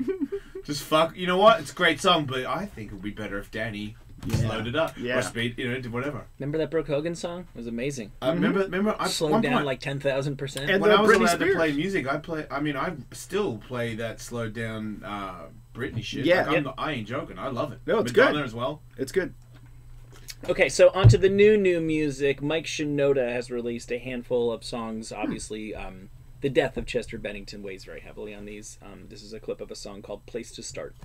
Speaker 3: Just fuck. You know what? It's a great song, but I think it would be better if Danny slowed it up.
Speaker 8: Yeah.
Speaker 3: Or speed, did whatever.
Speaker 1: Remember that Brooke Hogan song? It was amazing.
Speaker 3: Remember, I
Speaker 1: Slowed down like 10,000%.
Speaker 8: And
Speaker 3: when I was
Speaker 8: Britney
Speaker 3: allowed
Speaker 8: Spears.
Speaker 3: to play music, I still play that slowed down Britney shit.
Speaker 8: Yeah.
Speaker 3: Like, I ain't joking. I love it.
Speaker 8: No, it's
Speaker 3: Madonna
Speaker 8: good.
Speaker 3: as well.
Speaker 8: It's good.
Speaker 1: Okay, so on to the new music. Mike Shinoda has released a handful of songs. Obviously, the death of Chester Bennington weighs very heavily on these. This is a clip of a song called Place to Start.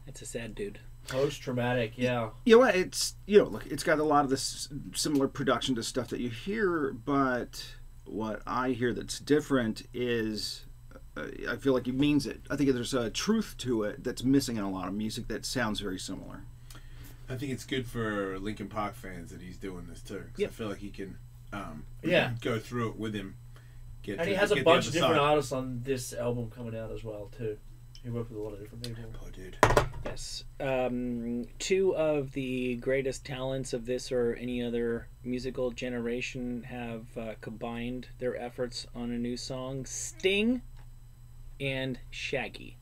Speaker 1: It's a sad dude.
Speaker 2: Post-traumatic, yeah.
Speaker 8: You know what? It's look, it's got a lot of this similar production to stuff that you hear, but what I hear that's different is I feel like he means it. I think there's a truth to it that's missing in a lot of music that sounds very similar.
Speaker 3: I think it's good for Linkin Park fans that he's doing this too. 'Cause I feel like he can go through it with him.
Speaker 2: And he has a bunch of different artists on this album coming out as well, too. He worked with a lot of different people.
Speaker 3: Oh, dude.
Speaker 1: Yes. Two of the greatest talents of this or any other musical generation have combined their efforts on a new song. Sting and Shaggy.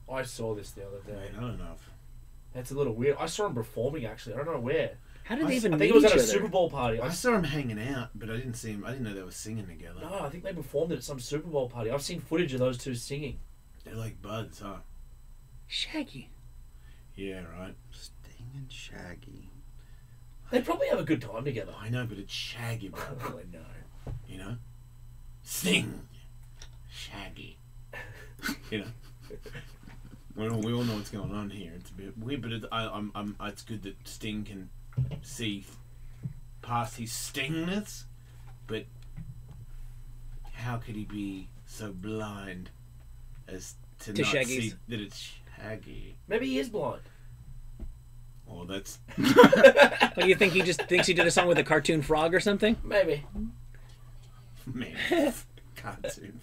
Speaker 2: I saw this the other day.
Speaker 3: I don't know.
Speaker 2: That's a little weird. I saw him performing, actually. I don't know where.
Speaker 1: How did they even
Speaker 2: I
Speaker 1: meet
Speaker 2: think it was
Speaker 1: each
Speaker 2: at a
Speaker 1: other?
Speaker 2: Super Bowl party.
Speaker 3: I saw him hanging out, but I didn't see him. I didn't know they were singing together.
Speaker 2: No, I think they performed it at some Super Bowl party. I've seen footage of those two singing.
Speaker 3: They're like buds, huh?
Speaker 1: Shaggy.
Speaker 3: Yeah, right.
Speaker 8: Sting and Shaggy.
Speaker 2: They probably have a good time together.
Speaker 3: I know, but it's Shaggy, bro.
Speaker 2: Oh, I know.
Speaker 3: You know? Sting. Shaggy. You know? We all know what's going on here. It's a bit weird, but it's good that Sting can see past his stingness. But how could he be so blind as to not
Speaker 1: Shaggy's.
Speaker 3: see that it's Shaggy?
Speaker 2: Maybe he is blind.
Speaker 3: Oh, that's
Speaker 1: What do you think? He just thinks he did a song with a cartoon frog or something?
Speaker 2: Maybe.
Speaker 3: man. Cartoon.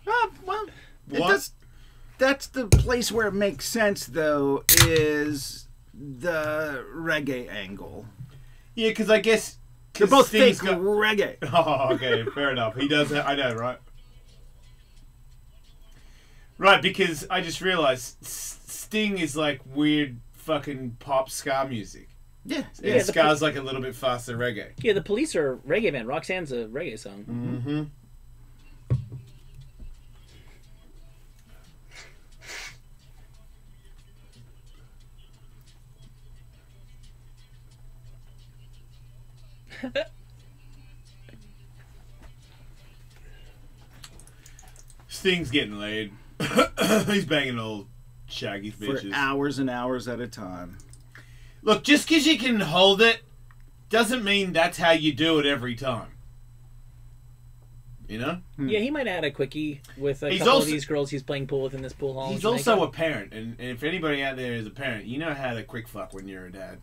Speaker 8: Well,
Speaker 3: What?
Speaker 8: That's the place where it makes sense, though, is the reggae angle.
Speaker 3: Yeah, because I guess
Speaker 8: They're both
Speaker 3: Sting's
Speaker 8: fake reggae.
Speaker 3: Oh, okay, fair enough. He does. I know, right? Right, because I just realized Sting is like weird fucking pop ska music.
Speaker 8: Yeah.
Speaker 3: And
Speaker 1: Yeah,
Speaker 3: ska's like a little bit faster reggae.
Speaker 1: Yeah, the Police are a reggae band. Roxanne's a reggae song.
Speaker 3: Mm-hmm. Sting's getting laid. He's banging old Shaggy's
Speaker 8: For
Speaker 3: bitches.
Speaker 8: hours and hours at a time.
Speaker 3: Look, just because you can hold it doesn't mean that's how you do it every time. You know?
Speaker 1: Yeah, he might have had a quickie with a
Speaker 3: He's
Speaker 1: couple
Speaker 3: also-
Speaker 1: of these girls he's playing pool with in this pool hall.
Speaker 3: He's
Speaker 1: in
Speaker 3: also
Speaker 1: Jamaica.
Speaker 3: a parent, and if anybody out there is a parent, you know how to quick fuck when you're a dad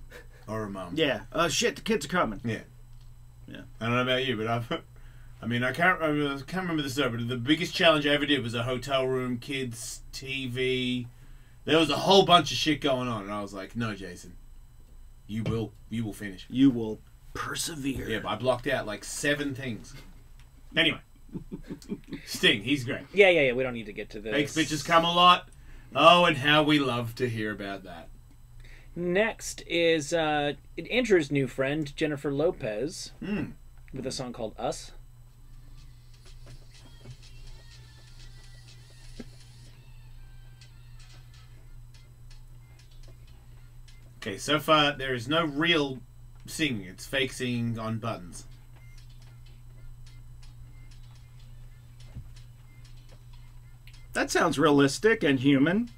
Speaker 3: or a mom.
Speaker 8: Yeah. Shit, the kids are coming.
Speaker 3: Yeah.
Speaker 8: Yeah.
Speaker 3: I don't know about you, but I can't remember the story, but the biggest challenge I ever did was a hotel room, kids, TV. There was a whole bunch of shit going on, and I was like, no, Jason, you will finish.
Speaker 8: You will persevere.
Speaker 3: Yeah, but I blocked out like 7 things. Anyway. Sting, he's great.
Speaker 1: Yeah. We don't need to get to this.
Speaker 3: Makes bitches come a lot. Oh, and how we love to hear about that.
Speaker 1: Next is Andrew's new friend, Jennifer Lopez,
Speaker 3: Hmm.
Speaker 1: with a song called Us.
Speaker 3: Okay, so far there is no real singing. It's fake singing on buttons.
Speaker 8: That sounds realistic and human.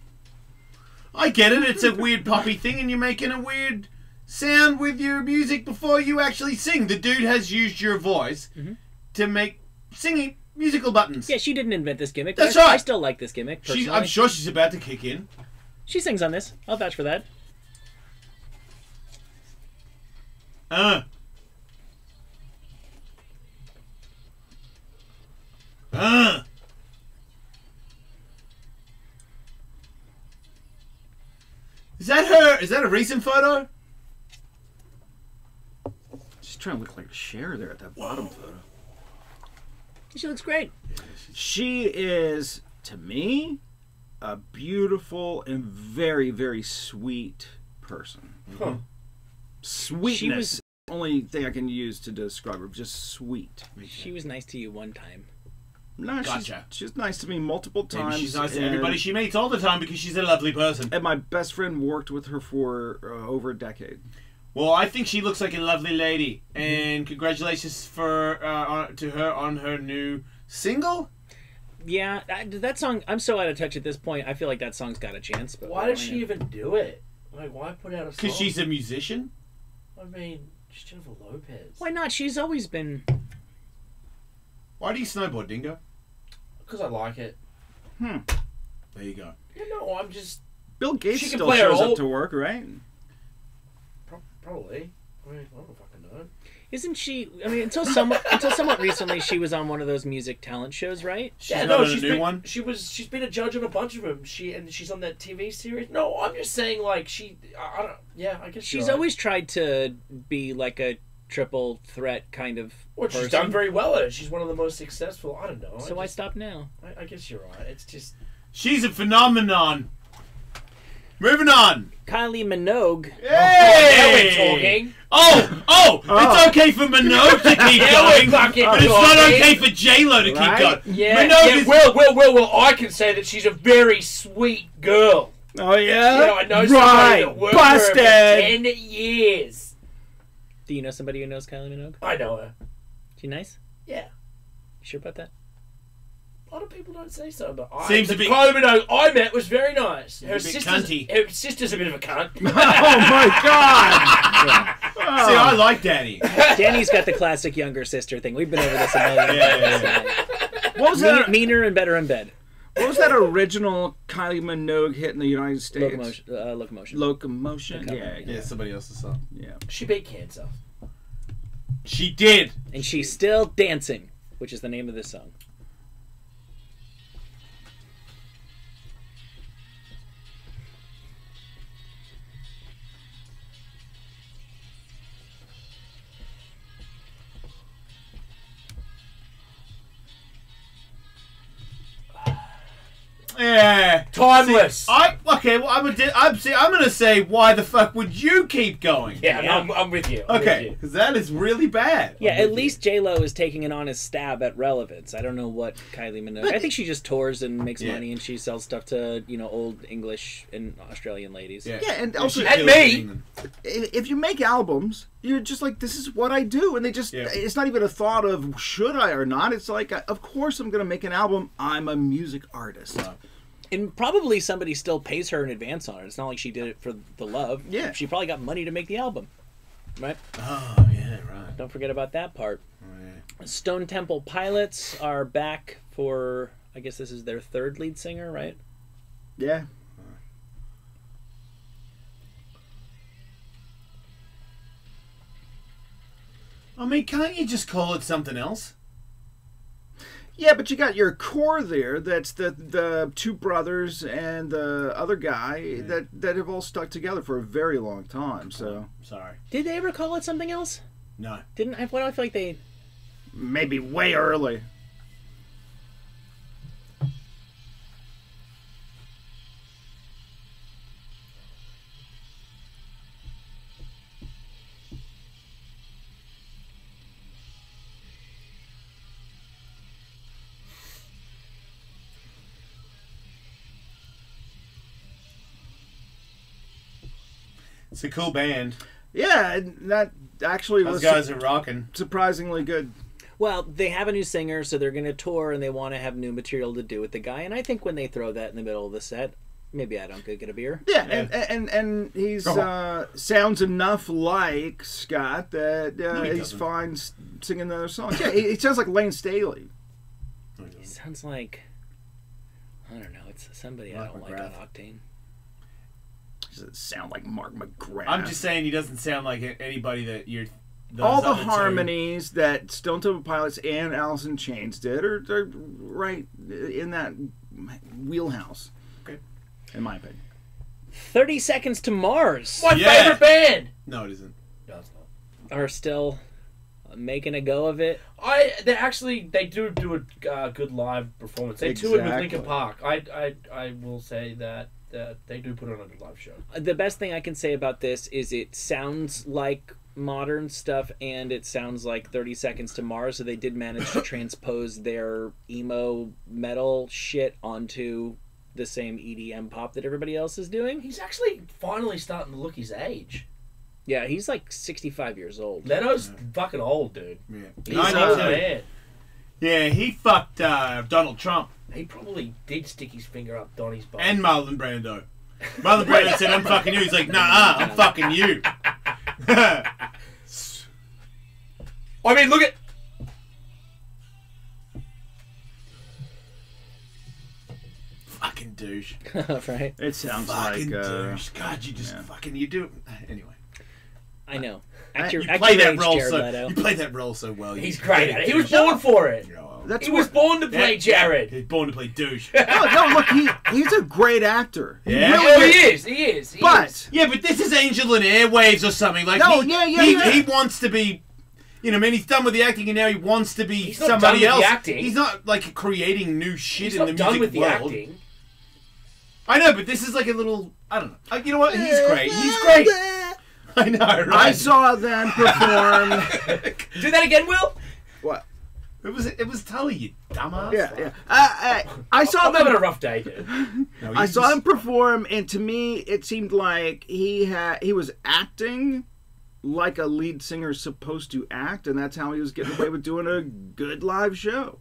Speaker 3: I get it. It's a weird poppy thing, and you're making a weird sound with your music before you actually sing. The dude has used your voice to make singing musical buttons.
Speaker 1: Yeah, she didn't invent this gimmick.
Speaker 3: That's
Speaker 1: but I
Speaker 3: right.
Speaker 1: still like this gimmick, personally.
Speaker 3: I'm sure she's about to kick in.
Speaker 1: She sings on this. I'll vouch for that.
Speaker 3: Is that her? Is that a recent photo?
Speaker 8: She's trying to look like a Cher there at that bottom photo.
Speaker 1: She looks great.
Speaker 8: She is, to me, a beautiful and very, very sweet person.
Speaker 2: Huh.
Speaker 8: Sweetness.
Speaker 1: She was-
Speaker 8: Only thing I can use to describe her. Just sweet.
Speaker 1: She was nice to you one time.
Speaker 8: No,
Speaker 3: Gotcha.
Speaker 8: she's nice to me multiple times.
Speaker 3: Maybe she's nice to
Speaker 8: and-
Speaker 3: everybody she meets all the time because she's a lovely person.
Speaker 8: And my best friend worked with her for over a decade.
Speaker 3: Well, I think she looks like a lovely lady, and congratulations to her on her new single.
Speaker 1: Yeah, that song, I'm so out of touch at this point. I feel like that song's got a chance. But
Speaker 2: Why did she even do it? Like, why put out a song?
Speaker 3: Because she's a musician.
Speaker 2: I mean, she's Jennifer Lopez.
Speaker 1: Why not? She's always been...
Speaker 3: Why do you snowboard, Dingo?
Speaker 2: Because I like it.
Speaker 3: There you go.
Speaker 2: You know, I'm just...
Speaker 8: Bill Gates
Speaker 2: She can
Speaker 8: still
Speaker 2: play her
Speaker 8: shows
Speaker 2: old-
Speaker 8: up to work, right?
Speaker 2: Probably. I mean, I don't fucking know.
Speaker 1: Isn't she... I mean, until somewhat recently, she was on one of those music talent shows, right?
Speaker 3: She's not on a new
Speaker 2: been,
Speaker 3: one.
Speaker 2: She's been a judge on a bunch of them. She's on that TV series. No, I'm just saying, like, I don't... Yeah, I guess
Speaker 1: She's
Speaker 2: you're right.
Speaker 1: always tried to be like a triple threat kind of
Speaker 2: Well, she's
Speaker 1: person.
Speaker 2: done very well at it. She's one of the most successful. I don't know.
Speaker 1: So why stop now?
Speaker 2: I guess you're right. It's just...
Speaker 3: She's a phenomenon. Moving on.
Speaker 1: Kylie Minogue.
Speaker 2: Now we're talking.
Speaker 3: It's okay for Minogue to keep going,
Speaker 2: fucking
Speaker 3: but it's not okay for J-Lo to keep going.
Speaker 2: Yeah,
Speaker 3: Minogue is...
Speaker 2: well, I can say that she's a very sweet girl.
Speaker 8: Oh, yeah?
Speaker 2: Yeah, I know somebody that worked
Speaker 8: Busted.
Speaker 2: for her for 10 years.
Speaker 1: Do you know somebody who knows Kylie Minogue?
Speaker 2: I know her.
Speaker 1: She nice?
Speaker 2: Yeah.
Speaker 1: You sure about that?
Speaker 2: A lot of people don't say so, but
Speaker 3: Seems
Speaker 2: the
Speaker 3: a bit-
Speaker 2: Kylie Minogue I met was very nice.
Speaker 3: a bit cunty.
Speaker 2: Her sister's a bit of a cunt.
Speaker 8: Oh, my God.
Speaker 3: See, I like Danny.
Speaker 1: Danny's got the classic younger sister thing. We've been over this a million times.
Speaker 8: What was that?
Speaker 1: Meaner and better in bed.
Speaker 8: What was that original Kylie Minogue hit in the United States?
Speaker 1: Locomotion.
Speaker 8: Locomotion?
Speaker 3: Yeah, somebody else's song.
Speaker 8: Yeah.
Speaker 2: She beat cancer.
Speaker 3: She did.
Speaker 1: And she's still dancing, which is the name of this song.
Speaker 3: Yeah,
Speaker 2: Timeless.
Speaker 3: See, I'm gonna say, why the fuck would you keep going?
Speaker 2: Yeah, no, I'm with you.
Speaker 3: Okay, because that is really bad.
Speaker 1: Yeah, at least J-Lo is taking an honest stab at relevance. I don't know what Kylie Minogue... I think she just tours and makes money and she sells stuff to, old English and Australian ladies.
Speaker 8: Yeah, and also...
Speaker 2: And me!
Speaker 8: If you make albums, you're just like, this is what I do. And they just... It's not even a thought of, should I or not? It's like, of course I'm going to make an album. I'm a music artist.
Speaker 1: And probably somebody still pays her in advance on it. It's not like she did it for the love.
Speaker 8: Yeah.
Speaker 1: She probably got money to make the album. Right?
Speaker 3: Oh, yeah, right.
Speaker 1: Don't forget about that part.
Speaker 3: Oh, yeah.
Speaker 1: Stone Temple Pilots are back for, I guess this is their third lead singer, right?
Speaker 8: Yeah.
Speaker 3: I mean, can't you just call it something else?
Speaker 8: Yeah, but you got your core there. That's the two brothers and the other guy that have all stuck together for a very long time. So
Speaker 3: sorry.
Speaker 1: Did they ever call it something else?
Speaker 3: No.
Speaker 1: Didn't I? Why do I feel like they?
Speaker 8: Maybe way early.
Speaker 3: It's a cool band.
Speaker 8: Yeah, and that actually
Speaker 3: Those
Speaker 8: was
Speaker 3: guys are rocking.
Speaker 8: surprisingly good.
Speaker 1: Well, they have a new singer, so they're going to tour, and they want to have new material to do with the guy. And I think when they throw that in the middle of the set, maybe I don't go get a beer.
Speaker 8: Yeah, and he's sounds enough like Scott that he's fine singing another song. Yeah, he sounds like Lane Staley.
Speaker 1: He sounds like, I don't know, it's somebody I don't like on Octane.
Speaker 8: Does it sound like Mark McGrath?
Speaker 3: I'm just saying he doesn't sound like anybody that you're...
Speaker 8: All the harmonies that Stone Temple Pilots and Alice in Chains did are right in that wheelhouse.
Speaker 3: Okay.
Speaker 8: In my opinion.
Speaker 1: 30 Seconds to Mars.
Speaker 2: My favorite band.
Speaker 3: No, it isn't.
Speaker 2: No, it's not.
Speaker 1: Are still making a go of it.
Speaker 2: They do a good live performance. They toured with Linkin Park. I will say that they do put on a good live show.
Speaker 1: The best thing I can say about this is it sounds like modern stuff and it sounds like 30 Seconds to Mars, so they did manage to transpose their emo metal shit onto the same EDM pop that everybody else is doing.
Speaker 2: He's actually finally starting to look his age.
Speaker 1: Yeah, he's like 65 years old.
Speaker 2: Leno's fucking old, dude.
Speaker 3: Yeah.
Speaker 2: He's an old man.
Speaker 3: Yeah, he fucked Donald Trump.
Speaker 2: He probably did stick his finger up Donnie's butt.
Speaker 3: And Marlon Brando. Marlon Brando said, I'm fucking you. He's like, nah, I'm fucking you.
Speaker 2: I mean, look at...
Speaker 3: Fucking douche.
Speaker 1: Right?
Speaker 8: It sounds
Speaker 3: fucking
Speaker 8: like...
Speaker 3: douche. God, you just fucking... You do... Anyway.
Speaker 1: I know.
Speaker 3: You play that role so well.
Speaker 2: He's great at it. He was born for it. He was born to play Jared.
Speaker 3: He's born to play douche.
Speaker 8: no, look, he's a great actor.
Speaker 3: Yeah,
Speaker 2: he is.
Speaker 3: But this is Angel in Airwaves or something. Like, he wants to be. You know, I mean, he's done with the acting, and now he wants to be somebody else.
Speaker 2: The acting.
Speaker 3: He's not like creating new shit
Speaker 2: He's
Speaker 3: in the
Speaker 2: not
Speaker 3: music
Speaker 2: done with
Speaker 3: world.
Speaker 2: The acting.
Speaker 3: I know, but this is like a little. I don't know. You know what? He's great. He's great. I know, right?
Speaker 8: I saw them perform.
Speaker 2: Do that again, Will.
Speaker 8: What?
Speaker 3: It was Tully, you dumbass.
Speaker 8: Yeah. I saw
Speaker 2: I'm having a
Speaker 8: them.
Speaker 2: rough day, dude.
Speaker 3: No,
Speaker 8: I
Speaker 3: he's
Speaker 8: saw
Speaker 3: just-
Speaker 8: him perform, and to me, it seemed like he was acting like a lead singer's supposed to act, and that's how he was getting away with doing a good live show.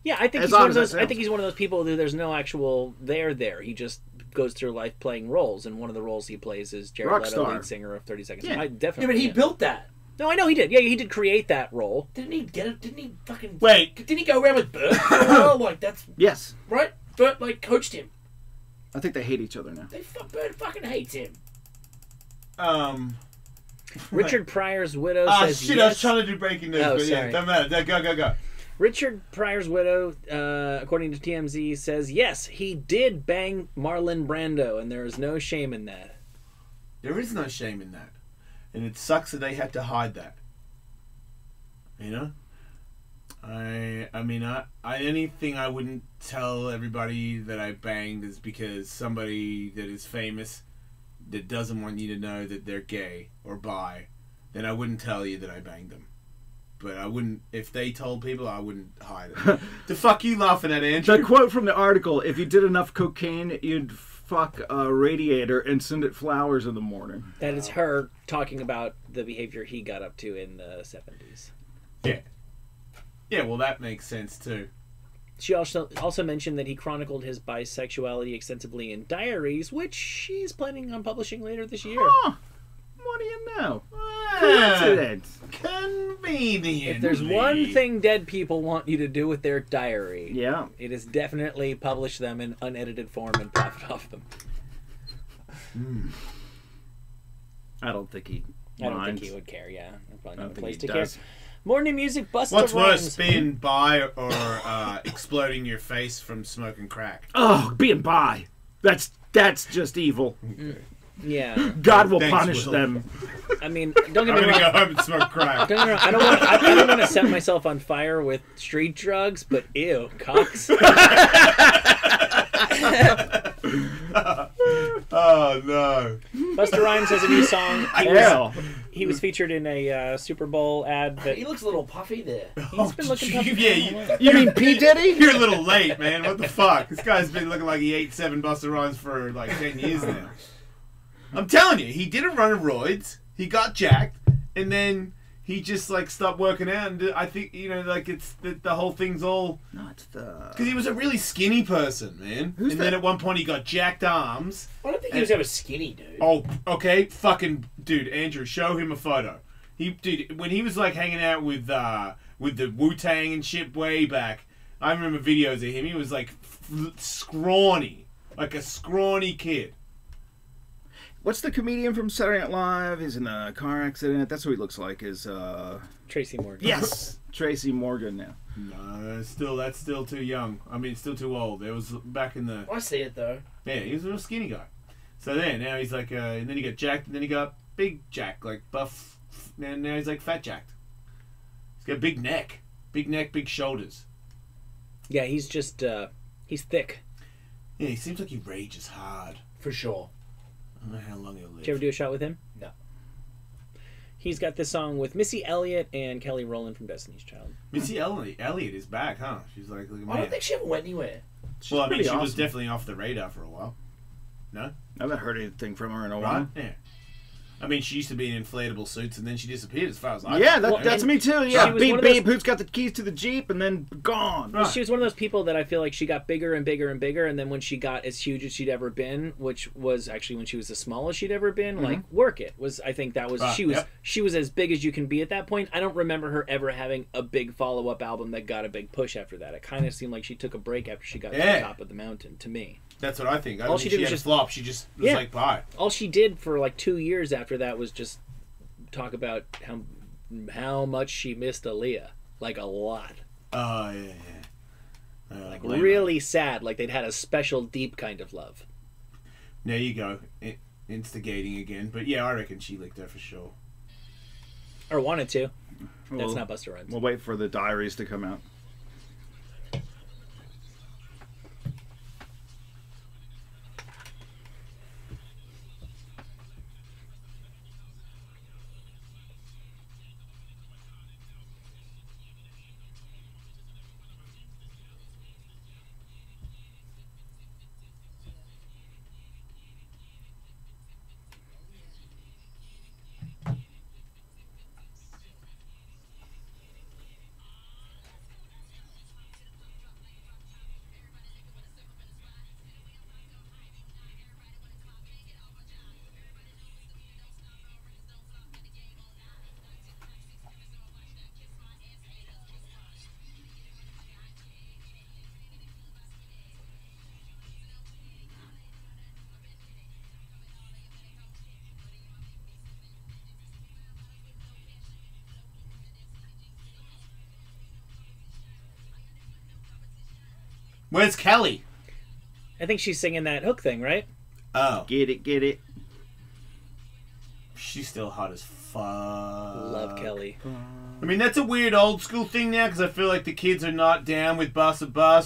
Speaker 1: Yeah, I think
Speaker 8: As
Speaker 1: he's one
Speaker 8: odd
Speaker 1: of
Speaker 8: as that
Speaker 1: those. I
Speaker 8: sounds.
Speaker 1: think he's one of those people who there's no actual there. He just goes through life playing roles, and one of the roles he plays is Jared
Speaker 8: Rock
Speaker 1: Leto,
Speaker 8: star.
Speaker 1: lead singer of 30 Seconds.
Speaker 8: Yeah.
Speaker 1: I
Speaker 2: Yeah,
Speaker 1: definitely.
Speaker 2: but he built that.
Speaker 1: No, I know he did. Yeah, he did create that role.
Speaker 2: Didn't he get it? Didn't he fucking...
Speaker 3: Wait.
Speaker 2: Didn't he go around with Bert for a while? Like, that's...
Speaker 8: Yes.
Speaker 2: Right? Bert, like, coached him.
Speaker 8: I think they hate each other now.
Speaker 2: Bert fucking hates him.
Speaker 1: Richard Pryor's widow
Speaker 3: Ah,
Speaker 1: says
Speaker 3: shit,
Speaker 1: yes.
Speaker 3: I was trying to do breaking news,
Speaker 1: Oh,
Speaker 3: but yeah,
Speaker 1: sorry.
Speaker 3: doesn't matter. Go.
Speaker 1: Richard Pryor's widow, according to TMZ, says yes, he did bang Marlon Brando, and there is no shame in that.
Speaker 3: There is no shame in that. And it sucks that they had to hide that. You know? I mean, anything I wouldn't tell everybody that I banged is because somebody that is famous that doesn't want you to know that they're gay or bi, then I wouldn't tell you that I banged them. But I wouldn't, if they told people, I wouldn't hide it. The fuck you laughing at, Andrew?
Speaker 8: The quote from the article, if you did enough cocaine, you'd fuck a radiator and send it flowers in the morning.
Speaker 1: That is her talking about the behavior he got up to in the 70s.
Speaker 3: Yeah. Yeah, well, that makes sense, too.
Speaker 1: She also mentioned that he chronicled his bisexuality extensively in diaries, which she's planning on publishing later this year.
Speaker 8: Oh, what do you know?
Speaker 3: Ah,
Speaker 8: Coincidence.
Speaker 3: convenient.
Speaker 1: If there's one thing dead people want you to do with their diary,
Speaker 8: Yeah.
Speaker 1: it is definitely publish them in unedited form and profit off them.
Speaker 8: I don't think he
Speaker 1: I don't think
Speaker 8: minds.
Speaker 1: he would care, yeah. There's probably
Speaker 8: I
Speaker 1: no
Speaker 8: don't think
Speaker 1: place
Speaker 8: he
Speaker 1: to care.
Speaker 8: does.
Speaker 1: More new music, Busta
Speaker 3: What's worse,
Speaker 1: Rhymes.
Speaker 3: being bi or exploding your face from smoking crack?
Speaker 8: Oh, being bi. That's just evil.
Speaker 1: Yeah.
Speaker 8: God will
Speaker 3: Thanks,
Speaker 8: punish
Speaker 3: Will.
Speaker 8: them.
Speaker 1: I mean, don't get
Speaker 3: I'm
Speaker 1: me
Speaker 3: gonna
Speaker 1: wrong.
Speaker 3: go home and smoke crack.
Speaker 1: Don't get me wrong. I don't want to set myself on fire with street drugs, but ew, cocks.
Speaker 3: Oh no!
Speaker 1: Busta Rhymes has a new song.
Speaker 8: Hell.
Speaker 1: He was featured in a Super Bowl ad that
Speaker 2: He looks a little puffy there.
Speaker 1: he's been looking tough.
Speaker 3: Yeah,
Speaker 8: You mean P. Diddy?
Speaker 3: you're a little late, man. What the fuck? This guy's been looking like he ate 7 Busta Rhymes for like 10 years now. I'm telling you, he did a run of roids. He got jacked, and then he just like stopped working out. And I think like it's the whole thing's all
Speaker 8: Not the.
Speaker 3: because he was a really skinny person, man.
Speaker 8: Who's
Speaker 3: and
Speaker 8: that?
Speaker 3: then at one point he got jacked arms.
Speaker 2: I don't think he was ever skinny, dude.
Speaker 3: Oh, okay, fucking dude, Andrew, show him a photo. Dude, when he was like hanging out with the Wu-Tang and shit way back, I remember videos of him. He was like scrawny, like a scrawny kid.
Speaker 8: What's the comedian from Saturday Night Live? He's in a car accident. That's what he looks like. Is
Speaker 1: Tracy Morgan.
Speaker 8: yes, Tracy Morgan now.
Speaker 3: No, that's still too young. I mean, still too old. It was back in the
Speaker 2: I see it though.
Speaker 3: yeah. He was a real skinny guy. So now he's like, and then he got jacked, and then he got big jacked, like buff. And now he's like fat jacked. He's got a big neck, big shoulders.
Speaker 1: Yeah, he's just he's thick.
Speaker 3: Yeah, he seems like he rages hard.
Speaker 2: For sure.
Speaker 3: I don't know how long he'll live.
Speaker 1: Did you ever do a shot with him?
Speaker 2: No.
Speaker 1: He's got this song with Missy Elliott and Kelly Rowland from Destiny's Child.
Speaker 3: Missy Elliott is back, huh? She's like, look at me.
Speaker 2: I don't think she ever went anywhere.
Speaker 3: Well, I mean,
Speaker 8: pretty
Speaker 3: she was
Speaker 8: awesome.
Speaker 3: definitely off the radar for a while. No?
Speaker 8: I haven't heard anything from her in a
Speaker 3: Right?
Speaker 8: while.
Speaker 3: Yeah. I mean, she used to be in inflatable suits, and then she disappeared as far as I
Speaker 8: Yeah,
Speaker 3: know.
Speaker 8: that's
Speaker 1: and
Speaker 8: me too.
Speaker 1: she
Speaker 8: Yeah,
Speaker 1: was
Speaker 8: beep
Speaker 1: one of those-
Speaker 8: beep. Who's got the keys to the Jeep? And then gone.
Speaker 3: Right.
Speaker 1: She was one of those people that I feel like she got bigger and bigger and bigger, and then when she got as huge as she'd ever been, which was actually when she was the smallest she'd ever been, like Work It was. I think that was
Speaker 3: Yep.
Speaker 1: she was as big as you can be at that point. I don't remember her ever having a big follow up album that got a big push after that. It kind of seemed like she took a break after she got to the
Speaker 3: Yeah.
Speaker 1: top of the mountain. To me,
Speaker 3: That's what I think. I
Speaker 1: All
Speaker 3: don't
Speaker 1: she
Speaker 3: think
Speaker 1: did
Speaker 3: she
Speaker 1: was
Speaker 3: had
Speaker 1: just-
Speaker 3: a flop. She just was
Speaker 1: Yeah.
Speaker 3: like, bye.
Speaker 1: all she did for like 2 years after that was just talk about how much she missed Aaliyah, like a lot.
Speaker 3: Oh, yeah.
Speaker 1: Like
Speaker 3: blame her.
Speaker 1: really sad, like they'd had a special deep kind of love.
Speaker 3: There you go. Instigating again. But yeah, I reckon she licked her for sure.
Speaker 1: Or wanted to. That's
Speaker 8: Well,
Speaker 1: not Busta Rhymes.
Speaker 8: We'll wait for the diaries to come out.
Speaker 3: Where's Kelly?
Speaker 1: I think she's singing that hook thing, right?
Speaker 3: Oh.
Speaker 8: Get it, get it.
Speaker 3: She's still hot as fuck.
Speaker 1: Love Kelly.
Speaker 3: I mean, that's a weird old school thing now because I feel like the kids are not down with Bus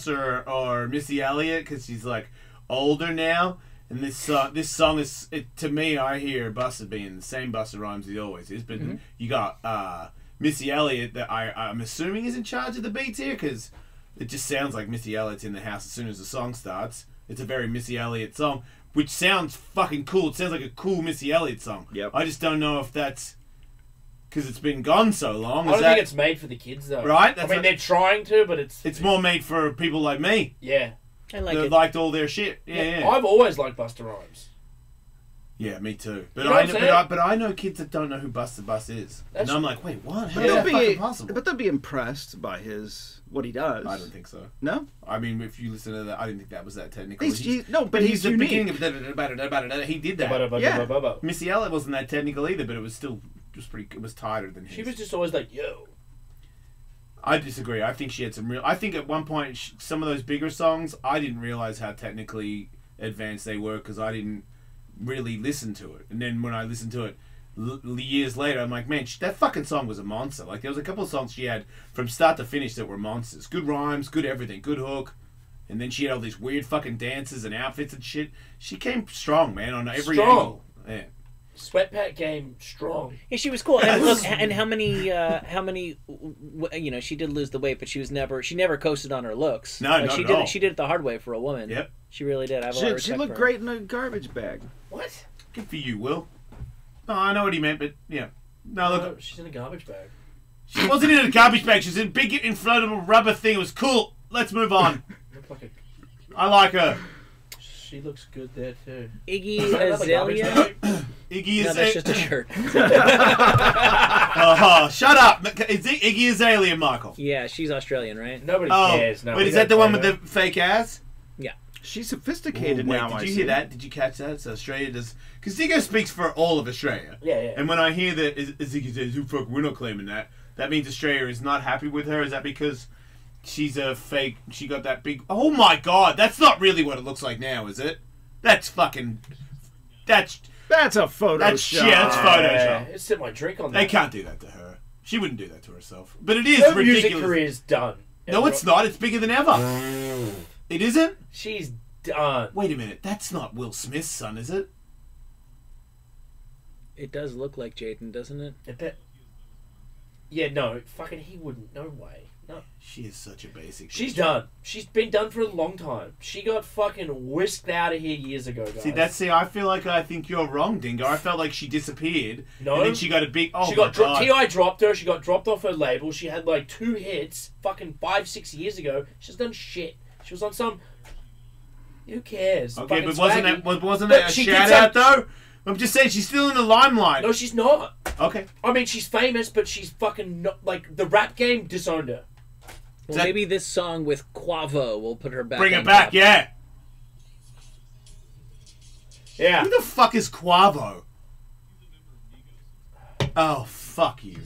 Speaker 3: or Missy Elliott because she's like older now. And this song is, to me, I hear Buster being the same Buster Rhymes he always is. But you got Missy Elliott that I'm assuming is in charge of the beats here because it just sounds like Missy Elliott's in the house as soon as the song starts. It's a very Missy Elliott song, which sounds fucking cool. It sounds like a cool Missy Elliott song.
Speaker 8: Yep.
Speaker 3: I just don't know if that's because it's been gone so long.
Speaker 2: I don't think it's made for the kids though.
Speaker 3: Right?
Speaker 2: I mean, they're trying to, but
Speaker 3: it's more made for people like me.
Speaker 2: Yeah.
Speaker 1: I like
Speaker 3: that
Speaker 1: it.
Speaker 3: liked all their shit. Yeah.
Speaker 2: I've always liked Buster Rhymes.
Speaker 3: Yeah, me too. But
Speaker 2: You know what I'm saying?
Speaker 3: but I know kids that don't know who Buster Bus is.
Speaker 2: That's-
Speaker 3: And I'm like, wait, what? How
Speaker 8: But
Speaker 3: is that
Speaker 8: they'll
Speaker 3: fucking
Speaker 8: be,
Speaker 3: possible?
Speaker 8: but they'll be impressed by what he does.
Speaker 3: I don't think so.
Speaker 8: No?
Speaker 3: I mean, if you listen to that, I didn't think that was that technical.
Speaker 8: But he's
Speaker 3: the
Speaker 8: unique.
Speaker 3: beginning of he did that.
Speaker 8: Yeah.
Speaker 3: Missy Elliott wasn't that technical either, but it was still it was tighter than his.
Speaker 2: She was just always like, yo.
Speaker 3: I disagree. I think she had some real. I think at one point some of those bigger songs, I didn't realize how technically advanced they were because I didn't really listen to it. And then when I listened to it years later, I'm like, man, that fucking song was a monster. Like there was a couple of songs she had from start to finish that were monsters. Good rhymes, good everything, good hook. And then she had all these weird fucking dances and outfits and shit. She came strong, man, on every angle. Yeah.
Speaker 2: Sweatpack game strong.
Speaker 1: Yeah, she was cool. And look, and how many, you know, she did lose the weight, but she never coasted on her looks.
Speaker 3: No,
Speaker 1: like,
Speaker 3: not
Speaker 1: she
Speaker 3: at
Speaker 1: did
Speaker 3: all.
Speaker 1: She did it the hard way for a woman.
Speaker 3: Yep.
Speaker 1: She really did. I have a lot of respect
Speaker 8: She looked
Speaker 1: for her.
Speaker 8: great in a garbage bag.
Speaker 2: What?
Speaker 3: Good for you, Will. No, I know what he meant, but yeah. No, look,
Speaker 2: she's in a garbage bag.
Speaker 3: she wasn't in a garbage bag. She was in a big inflatable rubber thing. It was cool. Let's move on.
Speaker 2: Looked like
Speaker 3: I like her.
Speaker 2: she looks good there too.
Speaker 1: Iggy Azalea.
Speaker 3: Iggy
Speaker 1: No, that's just a shirt.
Speaker 3: Shut up. Is it Iggy Azalea, Michael?
Speaker 1: Yeah, she's Australian, right?
Speaker 2: Nobody
Speaker 3: Oh,
Speaker 2: cares. No,
Speaker 3: wait, is that the one with the fake ass?
Speaker 1: Yeah.
Speaker 8: She's sophisticated
Speaker 3: Wait,
Speaker 8: now.
Speaker 3: did you hear that? Did you catch that? So Australia does... Because Dingo speaks for all of Australia.
Speaker 2: Yeah.
Speaker 3: And when I hear that Iggy says, "Who fuck, we're not claiming that," that means Australia is not happy with her. Is that because she's a fake... She got that big... Oh my god, that's not really what it looks like now, is it? That's fucking... That's
Speaker 8: a Photoshop.
Speaker 3: That's Photoshop.
Speaker 2: It's set my drink on that.
Speaker 3: They can't do that to her. She wouldn't do that to herself. But it is
Speaker 2: Her
Speaker 3: ridiculous.
Speaker 2: music career's done.
Speaker 3: No, it's not. It's bigger than ever. It isn't?
Speaker 2: She's done.
Speaker 3: Wait a minute. That's not Will Smith's son, is it?
Speaker 1: It does look like Jaden, doesn't it?
Speaker 2: I bet. Yeah, no. Fucking he wouldn't. No way. No.
Speaker 3: She is such a basic.
Speaker 2: She's
Speaker 3: bitch.
Speaker 2: done. She's been done for a long time. She got fucking whisked out of here years ago, guys.
Speaker 3: See, I feel like I think you're wrong, Dingo. I felt like she disappeared.
Speaker 2: No.
Speaker 3: And then she got a big... Oh,
Speaker 2: she
Speaker 3: my
Speaker 2: got
Speaker 3: God.
Speaker 2: T.I. dropped her. She got dropped off her label. She had like 2 hits fucking 5-6 years ago. She's done shit. She was on some... Who cares?
Speaker 3: Okay,
Speaker 2: Fucking
Speaker 3: but wasn't
Speaker 2: swaggy.
Speaker 3: that a
Speaker 2: she did
Speaker 3: shout out, though? I'm just saying, she's still in the limelight.
Speaker 2: No, she's not.
Speaker 3: Okay.
Speaker 2: I mean, she's famous, but she's fucking not... Like, the rap game disowned her.
Speaker 1: Well, maybe this song with Quavo will put her back.
Speaker 3: Bring
Speaker 1: on
Speaker 3: it back,
Speaker 1: top.
Speaker 3: yeah.
Speaker 2: Yeah.
Speaker 3: Who the fuck is Quavo? Oh, fuck you.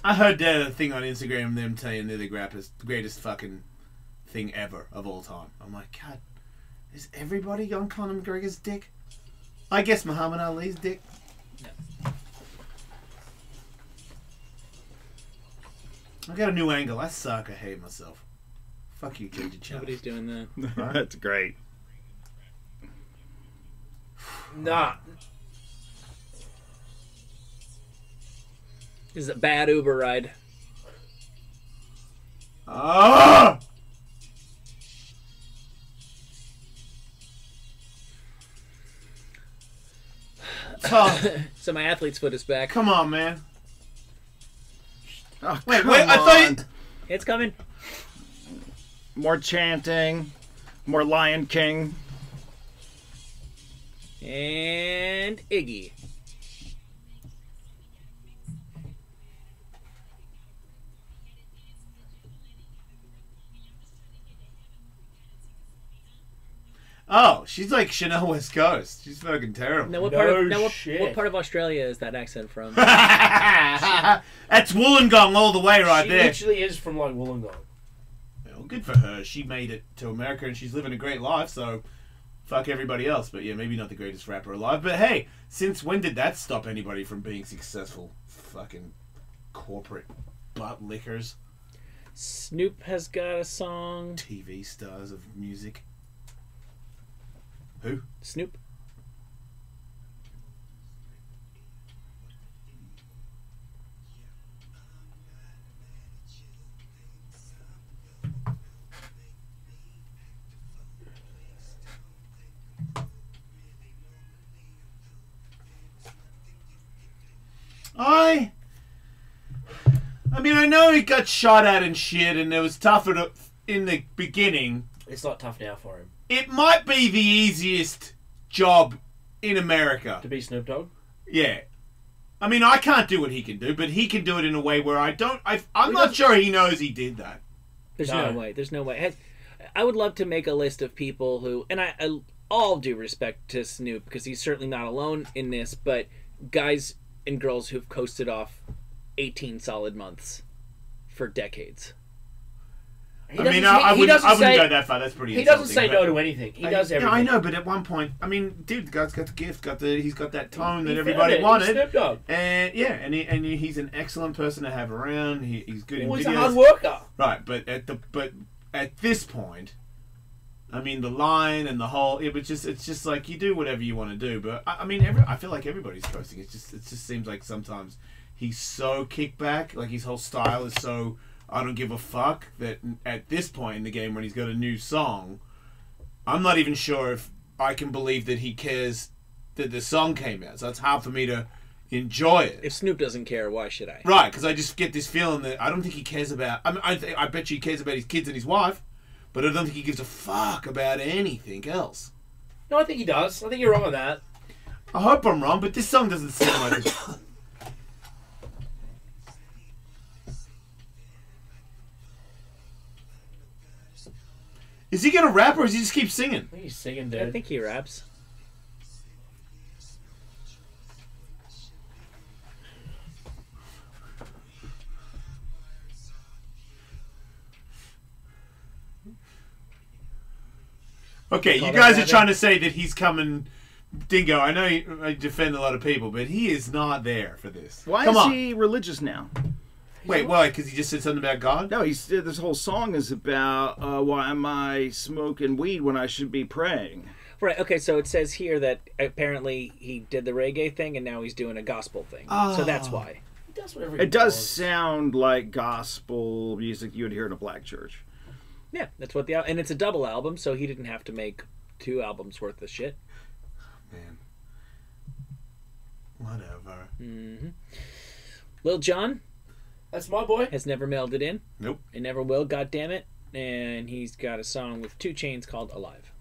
Speaker 3: I heard a thing on Instagram, them saying they're the greatest fucking thing ever of all time. I'm like, God, is everybody on Conor McGregor's dick? I guess Muhammad Ali's dick. I got a new angle. I suck. I hate myself. Fuck you, Ginger Channel.
Speaker 1: Nobody's doing that.
Speaker 8: That's great.
Speaker 2: Nah.
Speaker 1: This is a bad Uber ride.
Speaker 3: Ah!
Speaker 1: So my athlete's foot is back.
Speaker 3: Come on, man.
Speaker 8: Oh,
Speaker 3: Wait,
Speaker 8: come
Speaker 3: I thought
Speaker 8: on.
Speaker 3: you...
Speaker 1: It's coming.
Speaker 8: More chanting. More Lion King.
Speaker 1: And Iggy.
Speaker 3: Oh, she's like Chanel West Coast. She's fucking terrible.
Speaker 1: Now, what
Speaker 2: shit.
Speaker 1: what part of Australia is that accent from?
Speaker 3: That's Wollongong all the way right
Speaker 2: She
Speaker 3: there.
Speaker 2: literally is from like Wollongong.
Speaker 3: good for her. She made it to America and she's living a great life, so fuck everybody else. But yeah, maybe not the greatest rapper alive. But hey, since when did that stop anybody from being successful? Fucking corporate butt lickers.
Speaker 1: Snoop has got a song.
Speaker 3: TV stars of music. Who?
Speaker 1: Snoop.
Speaker 3: I mean, I know he got shot at and shit, and it was tough in the beginning.
Speaker 2: It's not tough now for him.
Speaker 3: It might be the easiest job in America.
Speaker 2: To be Snoop Dogg?
Speaker 3: Yeah. I mean, I can't do what he can do, but he can do it in a way where I'm not sure he knows he did that.
Speaker 1: There's no way. There's no way. I would love to make a list of people who, and I all due respect to Snoop, because he's certainly not alone in this, but guys and girls who've coasted off 18 solid months for decades.
Speaker 3: I wouldn't go that far. That's pretty.
Speaker 2: He doesn't say no to anything. He does everything.
Speaker 3: I know, but at one point, I mean, dude, the guy's got the gift. He's got that tone that everybody wanted.
Speaker 2: He's Snoop Dogg.
Speaker 3: And yeah, and he's an excellent person to have around. He's good in videos.
Speaker 2: He's a hard worker.
Speaker 3: Right, but at this point, I mean, the line and the whole it's just like you do whatever you want to do. But I mean, I feel like everybody's coasting. It just seems like sometimes he's so kickback. Like his whole style is so I don't give a fuck that at this point in the game when he's got a new song, I'm not even sure if I can believe that he cares that the song came out. So it's hard for me to enjoy it.
Speaker 1: If Snoop doesn't care, why should I?
Speaker 3: Right, because I just get this feeling that I don't think he cares about. I mean, I bet you he cares about his kids and his wife, but I don't think he gives a fuck about anything else.
Speaker 2: No, I think he does. I think you're wrong on that.
Speaker 3: I hope I'm wrong, but this song doesn't seem like it. Is he gonna rap or does he just keep singing?
Speaker 2: I think he's singing, dude.
Speaker 1: I think he raps.
Speaker 3: Okay, you guys are trying to say that he's coming, Dingo. I know I defend a lot of people, but he is not there for this.
Speaker 8: Why is he religious now?
Speaker 3: Wait, why? Because he just said something about God?
Speaker 8: No, this whole song is about why am I smoking weed when I should be praying?
Speaker 1: Right, okay, so it says here that apparently he did the reggae thing and now he's doing a gospel thing.
Speaker 3: Oh.
Speaker 1: So that's why.
Speaker 2: He does whatever
Speaker 8: It does sound like gospel music you would hear in a black church.
Speaker 1: Yeah, that's what and it's a double album, so he didn't have to make 2 albums worth of shit.
Speaker 3: Man. Whatever.
Speaker 1: Mm-hmm. Lil Jon.
Speaker 2: That's my boy.
Speaker 1: Has never mailed it in.
Speaker 3: Nope.
Speaker 1: It never will, goddammit. And he's got a song with 2 Chainz called Alive.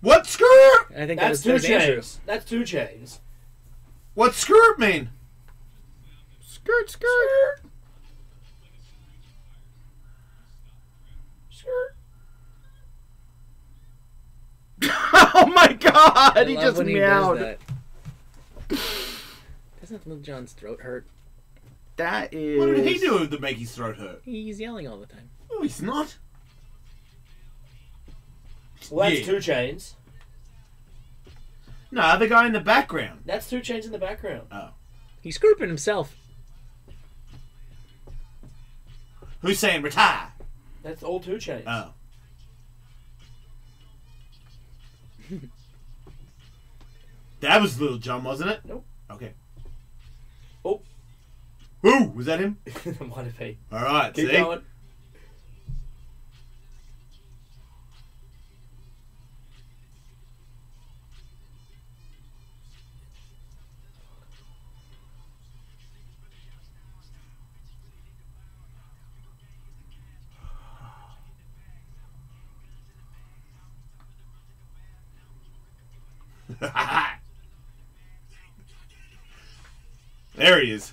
Speaker 3: What skirt?
Speaker 1: I think
Speaker 2: that's 2 Chainz. That's 2 Chainz.
Speaker 3: What skirt mean?
Speaker 8: Skirt, skirt.
Speaker 2: Skirt.
Speaker 8: Oh my god, he just
Speaker 1: when
Speaker 8: meowed.
Speaker 1: He does that. Doesn't Lil Jon's throat hurt?
Speaker 8: That is...
Speaker 3: What did he do to make his throat hurt?
Speaker 1: He's yelling all the time.
Speaker 3: No, he's not.
Speaker 2: Well, that's 2 Chainz.
Speaker 3: No, the guy in the background.
Speaker 2: That's 2 Chainz in the background.
Speaker 3: Oh.
Speaker 1: He's grouping himself.
Speaker 3: Who's saying retire?
Speaker 2: That's all 2 Chainz.
Speaker 3: Oh. That was Lil Jon, wasn't it?
Speaker 2: Nope.
Speaker 3: Okay.
Speaker 2: Oh.
Speaker 3: Ooh, was that him?
Speaker 2: Might have been.
Speaker 3: All right,
Speaker 2: Keep
Speaker 3: see?
Speaker 2: going.
Speaker 3: There he is.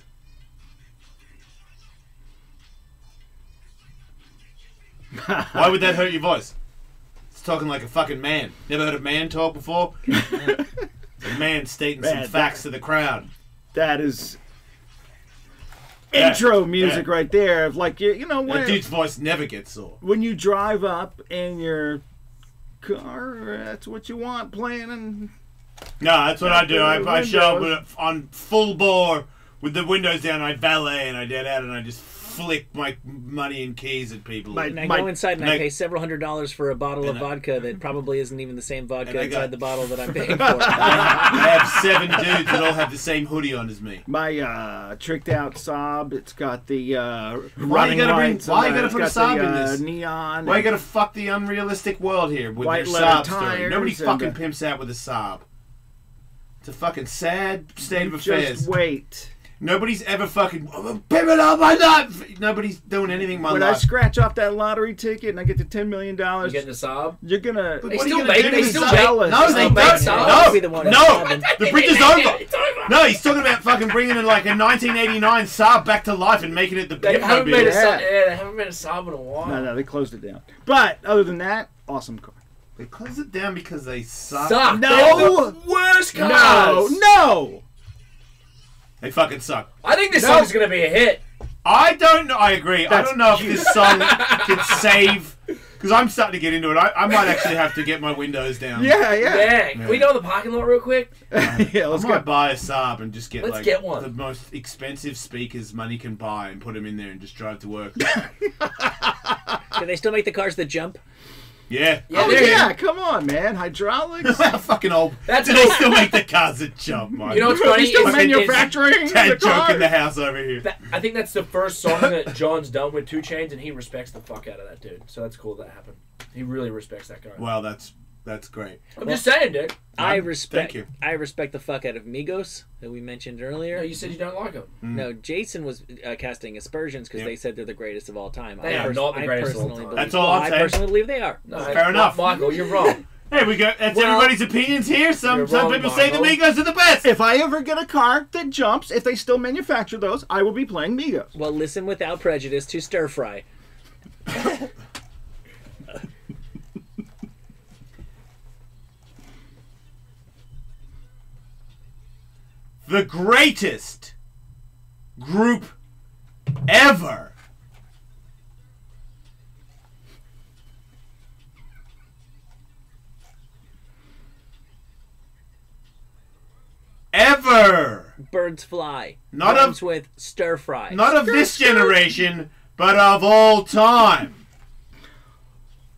Speaker 3: Why would that hurt your voice? It's talking like a fucking man. Never heard a man talk before? A man stating some facts to the crowd.
Speaker 8: That is intro music right there. Like, you know, when
Speaker 3: that dude's voice never gets sore.
Speaker 8: When you drive up in your car, that's what you want playing. And
Speaker 3: no, that's what I do. I show up on full bore with the windows down. I valet and I get out and I just flick my money and keys at people.
Speaker 1: And I go inside and I pay several $100s for a bottle of vodka that probably isn't even the same vodka inside the bottle that I'm paying for.
Speaker 3: I have 7 dudes that all have the same hoodie on as me.
Speaker 8: My tricked out Saab, it's got the
Speaker 3: why you gotta put a Saab in this?
Speaker 8: Neon.
Speaker 3: Why you gotta fuck the unrealistic world here with
Speaker 8: white
Speaker 3: your Saab
Speaker 8: tires
Speaker 3: story? Nobody fucking pimps out with a Saab. It's a fucking sad state of affairs.
Speaker 8: Just wait.
Speaker 3: Nobody's ever fucking pimping up my life. Nobody's doing anything in my life.
Speaker 8: When I scratch off that lottery ticket and I get to $10 million,
Speaker 2: you get the Saab.
Speaker 8: You're gonna.
Speaker 2: They still make. They still make.
Speaker 3: No, they don't. No, the bridge is over. No, he's talking about fucking bringing in like a 1989 Saab back to life and making it the.
Speaker 2: They haven't made a Saab. Yeah, they haven't made a Saab in a while.
Speaker 8: No, they closed it down. But other than that, awesome car.
Speaker 3: They closed it down because they suck.
Speaker 8: No,
Speaker 2: the worst cars.
Speaker 8: No.
Speaker 3: They fucking suck.
Speaker 2: I think this song's gonna be a hit.
Speaker 3: I don't know. I agree. I don't know if this song can save. Because I'm starting to get into it. I might actually have to get my windows down.
Speaker 2: Yeah. Can we go to the parking lot real quick?
Speaker 8: Yeah, let's
Speaker 3: go buy a Saab and just get
Speaker 2: get one.
Speaker 3: The most expensive speakers money can buy and put them in there and just drive to work.
Speaker 1: Can they still make the cars that jump?
Speaker 3: Yeah.
Speaker 8: Come on, man. Hydraulics.
Speaker 3: Fucking old.
Speaker 2: That's
Speaker 3: Do they still make the cars that jump, Mike?
Speaker 2: You know what's funny?
Speaker 8: Still manufacturing
Speaker 3: Dad joke in the house over here.
Speaker 2: I think that's the first song that John's done with 2 Chainz, and he respects the fuck out of that dude. So that's cool that happened. He really respects that guy.
Speaker 3: Well, that's great.
Speaker 2: I'm just saying, dude.
Speaker 1: I respect the fuck out of Migos that we mentioned earlier.
Speaker 2: No, you said you don't like them.
Speaker 1: No, Jason was casting aspersions because they said they're the greatest of all time.
Speaker 2: They are not the greatest of all time.
Speaker 3: That's all I'm saying.
Speaker 1: I personally believe they are.
Speaker 2: No,
Speaker 3: fair enough.
Speaker 2: Michael, you're wrong.
Speaker 3: Hey, we got everybody's opinions here. Some people say the Migos are the best.
Speaker 8: If I ever get a car that jumps, if they still manufacture those, I will be playing Migos.
Speaker 1: Well, listen without prejudice to Stir Fry.
Speaker 3: The greatest group ever. Ever.
Speaker 1: Birds fly.
Speaker 3: Not
Speaker 1: Rhymes with stir fry.
Speaker 3: Not of this generation, but of all time.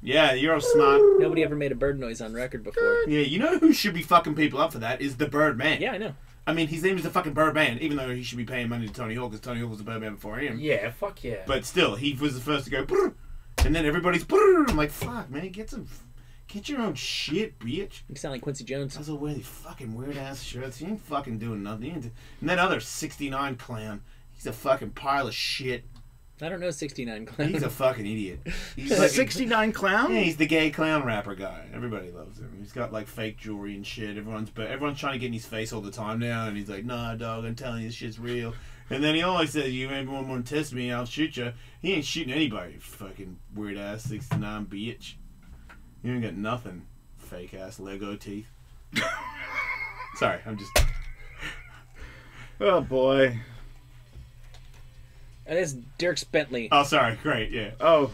Speaker 3: Yeah, you're smart.
Speaker 1: Nobody ever made a bird noise on record before.
Speaker 3: Yeah, you know who should be fucking people up for that is the Birdman.
Speaker 1: Yeah, I know.
Speaker 3: I mean, his name is the fucking Birdman, even though he should be paying money to Tony Hawk, because Tony Hawk was the Birdman before him.
Speaker 2: Yeah, fuck yeah.
Speaker 3: But still, he was the first to go, brr, and then everybody's, brr. I'm like, fuck, man, get your own shit, bitch.
Speaker 1: You sound like Quincy Jones.
Speaker 3: I was wearing these fucking weird ass shirts. You ain't fucking doing nothing. And that other 69 clown, he's a fucking pile of shit.
Speaker 1: I don't know 69 Clown.
Speaker 3: He's a fucking idiot. He's
Speaker 8: a 69 Clown?
Speaker 3: Yeah, he's the gay clown rapper guy. Everybody loves him. He's got like fake jewelry and shit. Everyone's trying to get in his face all the time now, and he's like, "Nah, dog, I'm telling you, this shit's real." And then he always says, "You maybe want to test me, I'll shoot you." He ain't shooting anybody. You fucking weird ass 69 bitch. You ain't got nothing. Fake ass Lego teeth. Sorry, I'm just.
Speaker 8: Oh boy.
Speaker 1: That is Dirks Bentley.
Speaker 3: Oh, sorry. Great, yeah.
Speaker 8: Oh.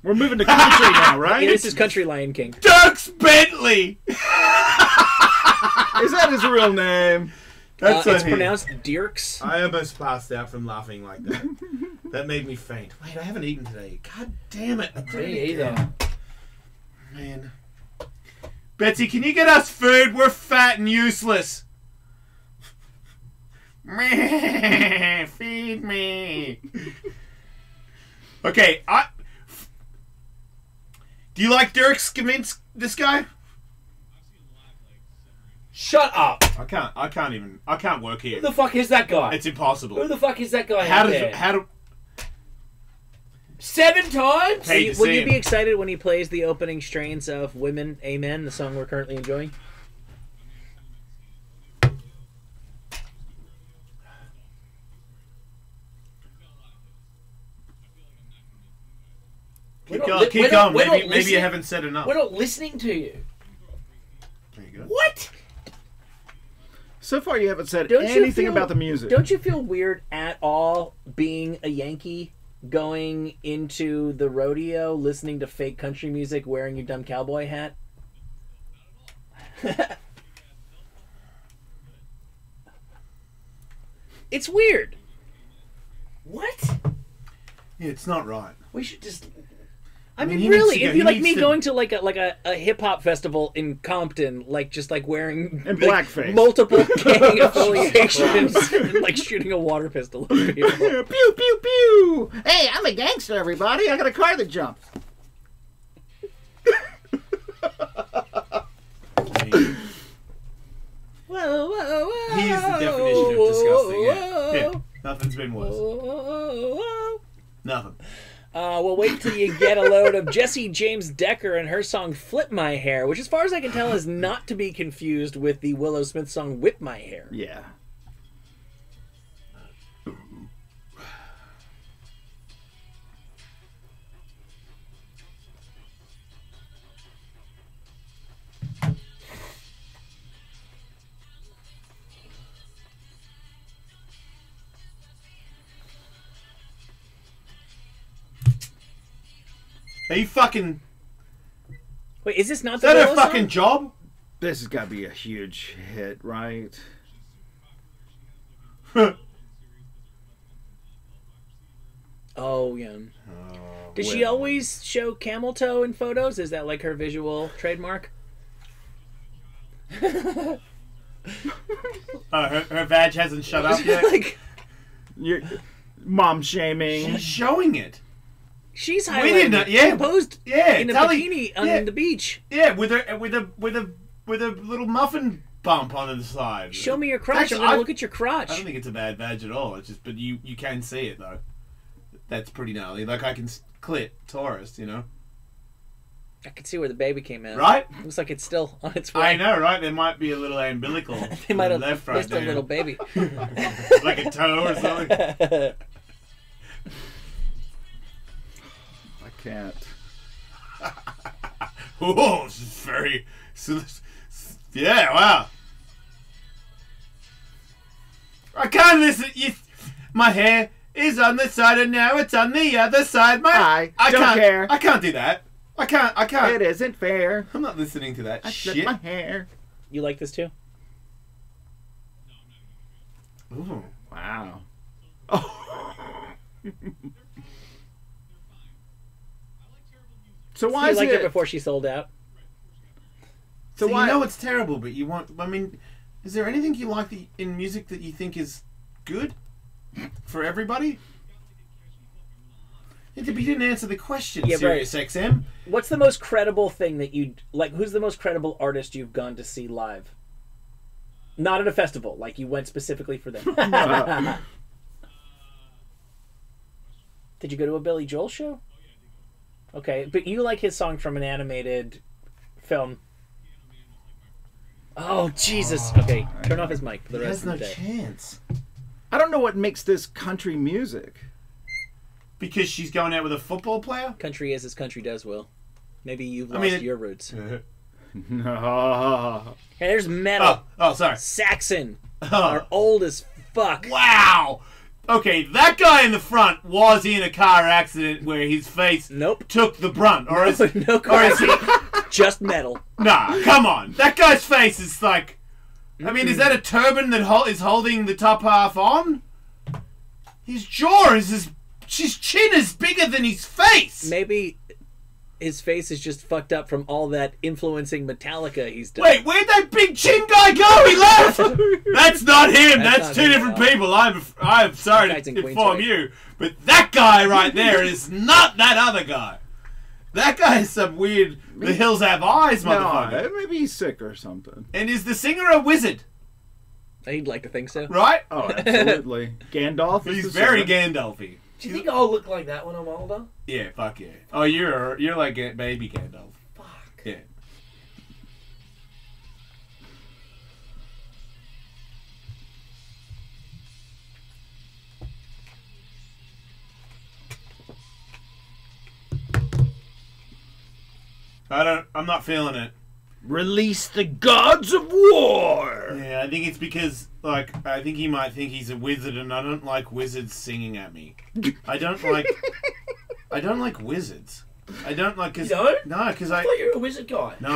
Speaker 8: We're moving to country now, right?
Speaker 1: Yeah, this is Country Lion King.
Speaker 3: Dirks Bentley!
Speaker 8: Is that his real name?
Speaker 1: It's pronounced Dirks.
Speaker 3: I almost passed out from laughing like that. That made me faint. Wait, I haven't eaten today. God damn it.
Speaker 2: Me either.
Speaker 3: Man. Betsy, can you get us food? We're fat and useless. Feed me. Okay, do you like Dirk Skaminski, this guy?
Speaker 2: Shut up.
Speaker 3: I can't work here.
Speaker 2: Who the fuck is that guy?
Speaker 3: It's impossible.
Speaker 2: Who the fuck is that guy?
Speaker 3: How do
Speaker 2: 7 times?
Speaker 1: Will you be excited when he plays the opening strains of Women, Amen, the song we're currently enjoying?
Speaker 3: Keep going. Maybe you haven't said enough.
Speaker 2: We're not listening to you.
Speaker 3: There you go.
Speaker 2: What?
Speaker 8: So far, you haven't said
Speaker 1: Don't you
Speaker 8: anything
Speaker 1: feel-
Speaker 8: about the music.
Speaker 1: Don't you feel weird at all being a Yankee, going into the rodeo, listening to fake country music, wearing your dumb cowboy hat? It's weird.
Speaker 2: What?
Speaker 3: Yeah, it's not right.
Speaker 2: We should just.
Speaker 1: I mean,
Speaker 3: he
Speaker 1: really,
Speaker 3: needs to
Speaker 1: it'd
Speaker 3: go-
Speaker 1: be
Speaker 3: he
Speaker 1: like
Speaker 3: needs
Speaker 1: me
Speaker 3: to-
Speaker 1: going to like a hip hop festival in Compton, like just like wearing
Speaker 8: And
Speaker 1: like,
Speaker 8: blackface.
Speaker 1: multiple gang affiliations, and like shooting a water pistol at people.
Speaker 8: Pew, pew, pew! Hey, I'm a gangster, everybody. I got a car that jumps.
Speaker 1: Whoa, whoa, whoa!
Speaker 3: He is the definition of disgusting. Yeah.
Speaker 1: Whoa,
Speaker 3: Yeah. Nothing's been worse.
Speaker 1: whoa, whoa.
Speaker 3: Nothing.
Speaker 1: We'll wait till you get a load of Jessie James Decker and her song "Flip My Hair," which, as far as I can tell, is not to be confused with the Willow Smith song "Whip My Hair."
Speaker 8: Yeah.
Speaker 3: Are you fucking...
Speaker 1: Wait, is this not
Speaker 3: Is
Speaker 1: the
Speaker 3: that
Speaker 1: Willow
Speaker 3: her fucking
Speaker 1: song?
Speaker 3: job?
Speaker 8: This has got to be a huge hit, right?
Speaker 1: Oh yeah. Did she always show camel toe in photos? Is that like her visual trademark?
Speaker 3: Her vag hasn't shut up yet.
Speaker 1: Like
Speaker 8: You're mom shaming.
Speaker 3: She's showing it.
Speaker 1: she's
Speaker 3: We
Speaker 1: highlighting.
Speaker 3: didn't know- yeah,
Speaker 1: posed
Speaker 3: yeah,
Speaker 1: in a
Speaker 3: tell me-
Speaker 1: bikini on
Speaker 3: yeah.
Speaker 1: the beach.
Speaker 3: Yeah, with a little muffin bump on the side.
Speaker 1: Show me your crotch.
Speaker 3: Actually,
Speaker 1: I'm gonna look at your crotch.
Speaker 3: I don't think it's a bad badge at all. It's just, but you can see it though. That's pretty gnarly. Like I can clit tourist, you know.
Speaker 1: I can see where the baby came out.
Speaker 3: Right?
Speaker 1: Looks like it's still on its way.
Speaker 3: I know, right? There might be a little umbilical.
Speaker 1: They might have
Speaker 3: left right
Speaker 1: missed a
Speaker 3: there.
Speaker 1: little baby.
Speaker 3: Like a toe or something.
Speaker 8: I can't.
Speaker 3: Oh, this is very. Yeah, wow. I can't listen. My hair is on the side and now it's on the other side.
Speaker 8: I don't
Speaker 3: can't,
Speaker 8: care.
Speaker 3: I can't do that. I can't.
Speaker 8: It isn't fair.
Speaker 3: I'm not listening to that
Speaker 8: I
Speaker 3: shit.
Speaker 8: split my hair.
Speaker 1: You like this too?
Speaker 3: Ooh.
Speaker 8: Wow. So why
Speaker 1: You
Speaker 8: is
Speaker 1: liked
Speaker 8: it?
Speaker 1: her before she sold out.
Speaker 8: So
Speaker 3: So
Speaker 8: why?
Speaker 3: you know it's terrible, but you want. I mean, is there anything you like in music that you think is good for everybody? Yeah, but you didn't answer the question,
Speaker 1: Yeah,
Speaker 3: Sirius XM.
Speaker 1: What's the most credible thing that you like? Who's the most credible artist you've gone to see live? Not at a festival, like you went specifically for them. Did you go to a Billy Joel show? Okay, but you like his song from an animated film. Oh Jesus! Okay, turn off his mic for the
Speaker 3: He
Speaker 1: rest
Speaker 3: has
Speaker 1: of
Speaker 3: no
Speaker 1: the day.
Speaker 3: chance
Speaker 8: I don't know what makes this country music.
Speaker 3: because she's going out with a football player.
Speaker 1: Country is as country does, Will. Maybe you've
Speaker 3: I
Speaker 1: lost
Speaker 3: mean, it-
Speaker 1: your roots.
Speaker 8: No.
Speaker 1: Hey, there's metal.
Speaker 3: Oh, sorry.
Speaker 1: Saxon
Speaker 3: Oh.
Speaker 1: are old as fuck.
Speaker 3: Wow. Okay, that guy in the front was in a car accident where his face
Speaker 1: Nope.
Speaker 3: took the brunt, or is
Speaker 1: No
Speaker 3: or
Speaker 1: car
Speaker 3: is he?
Speaker 1: Just metal.
Speaker 3: Nah, come on. That guy's face is like. I mean, is that a turban that is holding the top half on? His jaw is his chin is bigger than his face.
Speaker 1: Maybe his face is just fucked up from all that influencing Metallica he's done.
Speaker 3: Wait, where'd that big chin guy go? He left. That's not him.
Speaker 1: That's
Speaker 3: That's
Speaker 1: not
Speaker 3: two
Speaker 1: him at
Speaker 3: different
Speaker 1: all.
Speaker 3: people. I'm sorry
Speaker 1: That guy's in
Speaker 3: to
Speaker 1: Queensway.
Speaker 3: inform you, but that guy right there is not that other guy. That guy is some weird. The hills have eyes, motherfucker.
Speaker 8: No, maybe he's sick or something.
Speaker 3: And is the singer a wizard?
Speaker 1: He'd like to think so.
Speaker 3: Right?
Speaker 8: Oh, absolutely. Gandalf is
Speaker 3: He's
Speaker 8: the
Speaker 3: very
Speaker 8: singer.
Speaker 3: Gandalfy.
Speaker 2: Do you think I'll look like that when I'm older?
Speaker 3: Yeah, fuck yeah. Oh, you're like baby Gandalf.
Speaker 2: Fuck.
Speaker 3: Yeah. I'm not feeling it.
Speaker 8: Release the gods of war.
Speaker 3: Yeah, I think it's because, like, I think he might think he's a wizard, and I don't like wizards singing at me. I don't like wizards. I don't like.
Speaker 2: You don't?
Speaker 3: No, because
Speaker 2: I thought you were a wizard guy.
Speaker 3: No,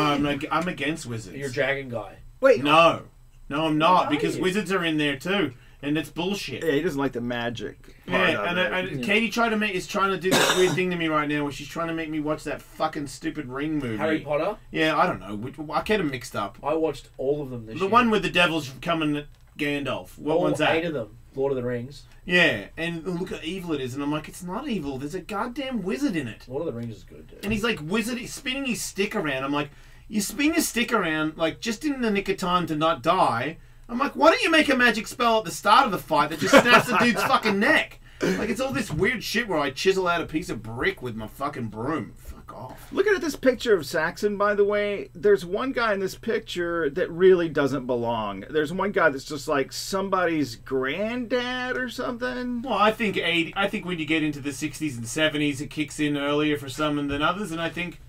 Speaker 3: I'm against wizards.
Speaker 2: You're a dragon guy.
Speaker 8: Wait,
Speaker 3: No, I'm not,
Speaker 2: Why are
Speaker 3: because
Speaker 2: you?
Speaker 3: wizards are in there too, and it's bullshit.
Speaker 8: Yeah, he doesn't like the magic part
Speaker 3: Yeah,
Speaker 8: of
Speaker 3: and
Speaker 8: it.
Speaker 3: Katie is trying to do this weird thing to me right now, where she's trying to make me watch that fucking stupid Ring movie.
Speaker 2: Harry Potter?
Speaker 3: Yeah, I don't know. I get them mixed up.
Speaker 2: I watched all of them this
Speaker 3: The
Speaker 2: year.
Speaker 3: one with the devil's coming at Gandalf. What
Speaker 2: all
Speaker 3: one's that?
Speaker 2: 8 of them. Lord of the Rings.
Speaker 3: Yeah, and look how evil it is, and I'm like, it's not evil. There's a goddamn wizard in it.
Speaker 2: Lord of the Rings is good, dude.
Speaker 3: And he's like he's spinning his stick around. I'm like, you spin your stick around like just in the nick of time to not die. I'm like, why don't you make a magic spell at the start of the fight that just snaps the dude's fucking neck? Like, it's all this weird shit where I chisel out a piece of brick with my fucking broom. Fuck off.
Speaker 8: Looking at this picture of Saxon, by the way, there's one guy in this picture that really doesn't belong. There's one guy that's just like somebody's granddad or something.
Speaker 3: Well, I think when you get into the 60s and 70s, it kicks in earlier for some than others, and I think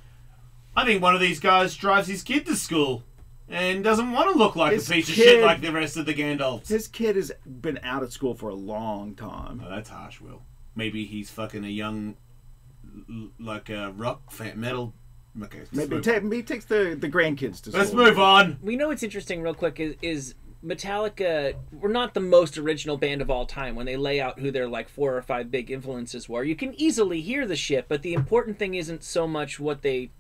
Speaker 3: one of these guys drives his kid to school and doesn't want to look like a piece of shit like the rest of the Gandalfs.
Speaker 8: His kid has been out of school for a long time.
Speaker 3: Oh, that's harsh, Will. Maybe he's fucking a young, like a rock fan, metal. Okay,
Speaker 8: Maybe he takes the grandkids to school.
Speaker 3: Let's move on.
Speaker 1: We know what's interesting, real quick, is Metallica were not the most original band of all time. When they lay out who their like 4 or 5 big influences were, you can easily hear the shit, but the important thing isn't so much what they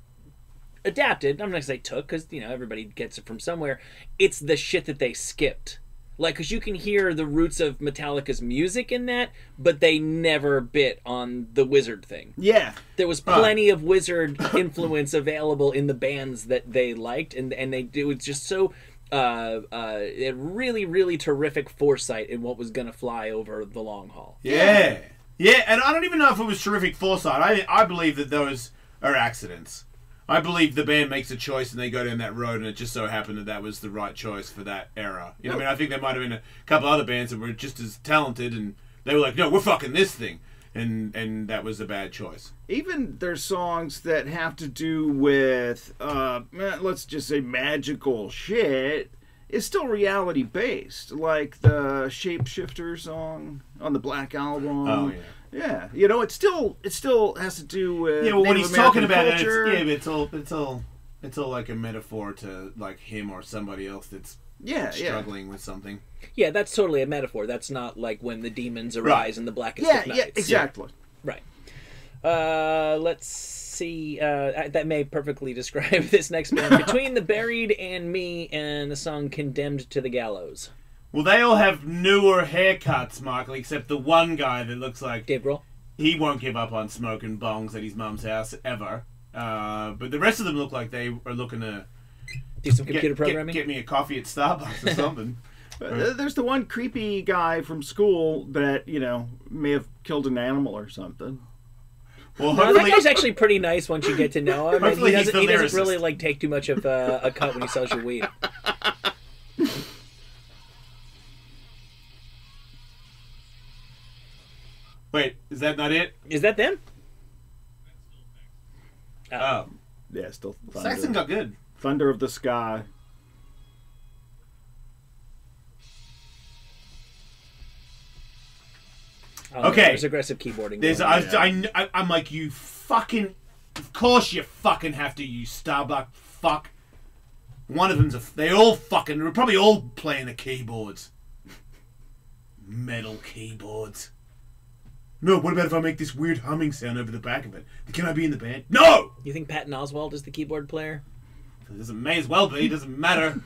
Speaker 1: adapted. I'm not gonna say took, because everybody gets it from somewhere. It's the shit that they skipped. Like, because you can hear the roots of Metallica's music in that, but they never bit on the wizard thing.
Speaker 8: Yeah.
Speaker 1: There was plenty of wizard influence available in the bands that they liked, and it was just so really, really terrific foresight in what was going to fly over the long haul.
Speaker 3: Yeah, and I don't even know if it was terrific foresight. I believe that those are accidents. I believe the band makes a choice and they go down that road, and it just so happened that was the right choice for that era. You know what I mean? I think there might have been a couple other bands that were just as talented, and they were like, no, we're fucking this thing. And that was a bad choice.
Speaker 8: Even there's songs that have to do with, let's just say magical shit, is still reality based. Like the Shapeshifter song on the Black Album.
Speaker 3: Oh, yeah.
Speaker 8: Yeah, it still has to do with
Speaker 3: well, when
Speaker 8: Native
Speaker 3: he's talking
Speaker 8: American
Speaker 3: about
Speaker 8: culture.
Speaker 3: it, it's all like a metaphor to like him or somebody else that's struggling with something.
Speaker 1: Yeah, that's totally a metaphor. That's not like when the demons arise in the blackest of nights.
Speaker 8: Yeah, exactly.
Speaker 1: Right. Let's see. That may perfectly describe this next band. Between the Buried and Me and the song Condemned to the Gallows.
Speaker 3: Well, they all have newer haircuts, Michael, except the one guy that looks like
Speaker 1: Dave Grohl.
Speaker 3: He won't give up on smoking bongs at his mum's house ever. But the rest of them look like they are looking to
Speaker 1: do some computer programming.
Speaker 3: Get me a coffee at Starbucks or something.
Speaker 8: There's the one creepy guy from school that may have killed an animal or something.
Speaker 3: Well,
Speaker 1: no, that guy's actually pretty nice once you get to know him. And he doesn't
Speaker 3: lyricist.
Speaker 1: really like take too much of a cut when he sells your weed.
Speaker 3: Wait, is that not it?
Speaker 1: Is that them?
Speaker 3: Oh.
Speaker 8: Yeah, still Thunder.
Speaker 3: Saxon got good.
Speaker 8: Thunder of the Sky.
Speaker 3: Okay.
Speaker 1: There's aggressive keyboarding.
Speaker 3: I'm like, you fucking... Of course you fucking have to use Starbucks. Fuck. One of them's they're probably all playing the keyboards. Metal keyboards. No, what about if I make this weird humming sound over the back of it? Can I be in the band? No!
Speaker 1: You think Patton Oswalt is the keyboard player?
Speaker 3: It may as well be. It doesn't matter.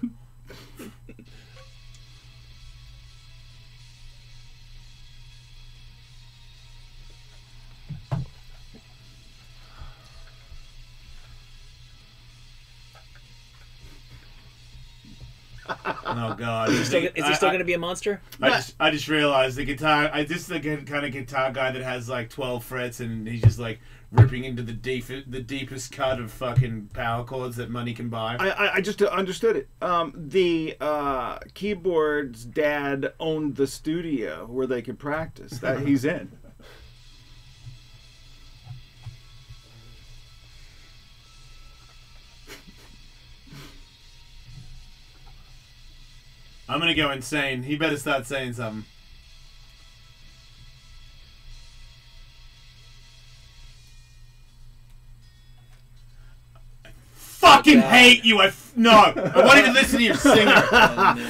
Speaker 3: Oh God!
Speaker 1: Is he still going to be a monster?
Speaker 3: I just realized the guitar. This is the kind of guitar guy that has like 12 frets, and he's just like ripping into the deepest cut of fucking power chords that money can buy.
Speaker 8: I just understood it. The keyboard's dad owned the studio where they could practice. That he's in.
Speaker 3: I'm gonna go insane. He better start saying something. Fucking hate you! No, I won't even listen to your singer.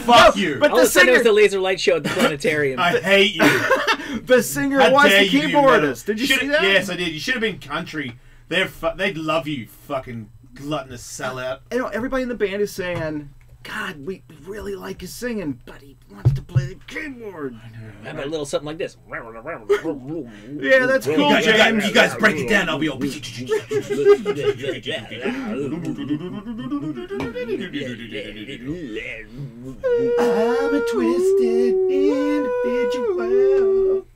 Speaker 3: Fuck you!
Speaker 8: But
Speaker 1: All of a sudden, it was the laser light show at the planetarium.
Speaker 3: I hate you.
Speaker 8: The singer
Speaker 3: How
Speaker 8: was
Speaker 3: dare
Speaker 8: the
Speaker 3: you do
Speaker 8: keyboardist.
Speaker 3: metal.
Speaker 8: Did you see that?
Speaker 3: Yes, I did. You should have been country. They'd love you, fucking gluttonous sellout.
Speaker 8: You know, everybody in the band is saying, God, we really like his singing, but he wants to play the keyboard.
Speaker 1: How about a little something like this?
Speaker 8: Yeah, that's cool, James.
Speaker 3: You guys break it down. I'll be all. I'm a twisted individual.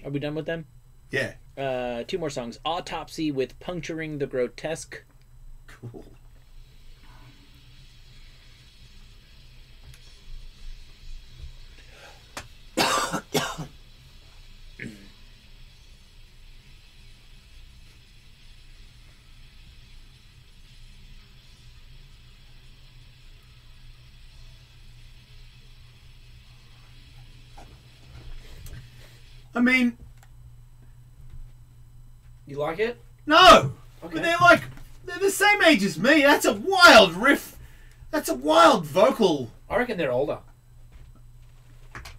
Speaker 1: Are we done with them?
Speaker 3: Yeah.
Speaker 1: 2 more songs. Autopsy with Puncturing the Grotesque.
Speaker 3: Cool. I mean,
Speaker 2: You like it?
Speaker 3: no.
Speaker 2: Okay.
Speaker 3: But they're the same age as me. That's a wild riff. That's a wild vocal.
Speaker 2: I reckon they're older.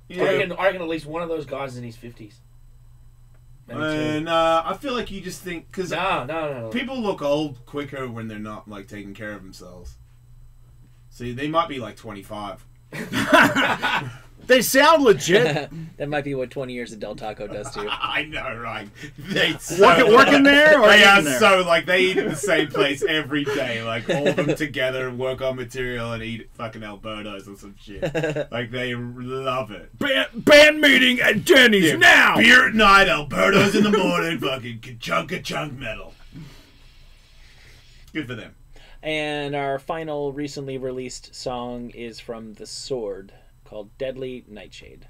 Speaker 3: Yeah.
Speaker 2: I reckon at least one of those guys is in his 50s. Maybe two.
Speaker 3: I feel like you just think because
Speaker 2: No.
Speaker 3: people look old quicker when they're not like taking care of themselves. See, they might be like 25.
Speaker 8: They sound legit.
Speaker 1: That might be what 20 years of Del Taco does to you.
Speaker 3: I know, right? They
Speaker 8: Working there or
Speaker 3: they are
Speaker 8: eating there?
Speaker 3: so like they eat at the same place every day, like all of them together, work on material and eat fucking Alberto's or some shit. Like they love it.
Speaker 8: Band meeting at Jenny's now.
Speaker 3: Beer at night, Alberto's in the morning, fucking ka-chunk metal. Good for them.
Speaker 1: And our final recently released song is from The Sword, called Deadly Nightshade.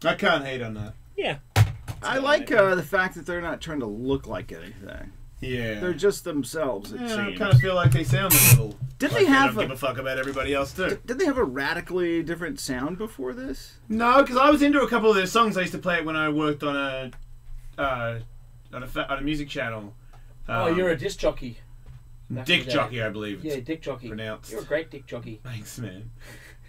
Speaker 3: I can't hate on that.
Speaker 1: Yeah.
Speaker 8: I like the fact that they're not trying to look like anything.
Speaker 3: Yeah.
Speaker 8: They're just themselves, it
Speaker 3: Yeah, I
Speaker 8: seems.
Speaker 3: kind of feel like they sound a little.
Speaker 8: Did
Speaker 3: like
Speaker 8: they have
Speaker 3: don't give a fuck about everybody else too?
Speaker 8: Did they have a radically different sound before this?
Speaker 3: No, because I was into a couple of their songs. I used to play it when I worked on a music channel.
Speaker 2: Oh, you're a disc jockey.
Speaker 3: Dick jockey, I believe.
Speaker 2: Yeah, dick jockey.
Speaker 3: Pronounced.
Speaker 2: You're a great dick jockey.
Speaker 3: Thanks, man.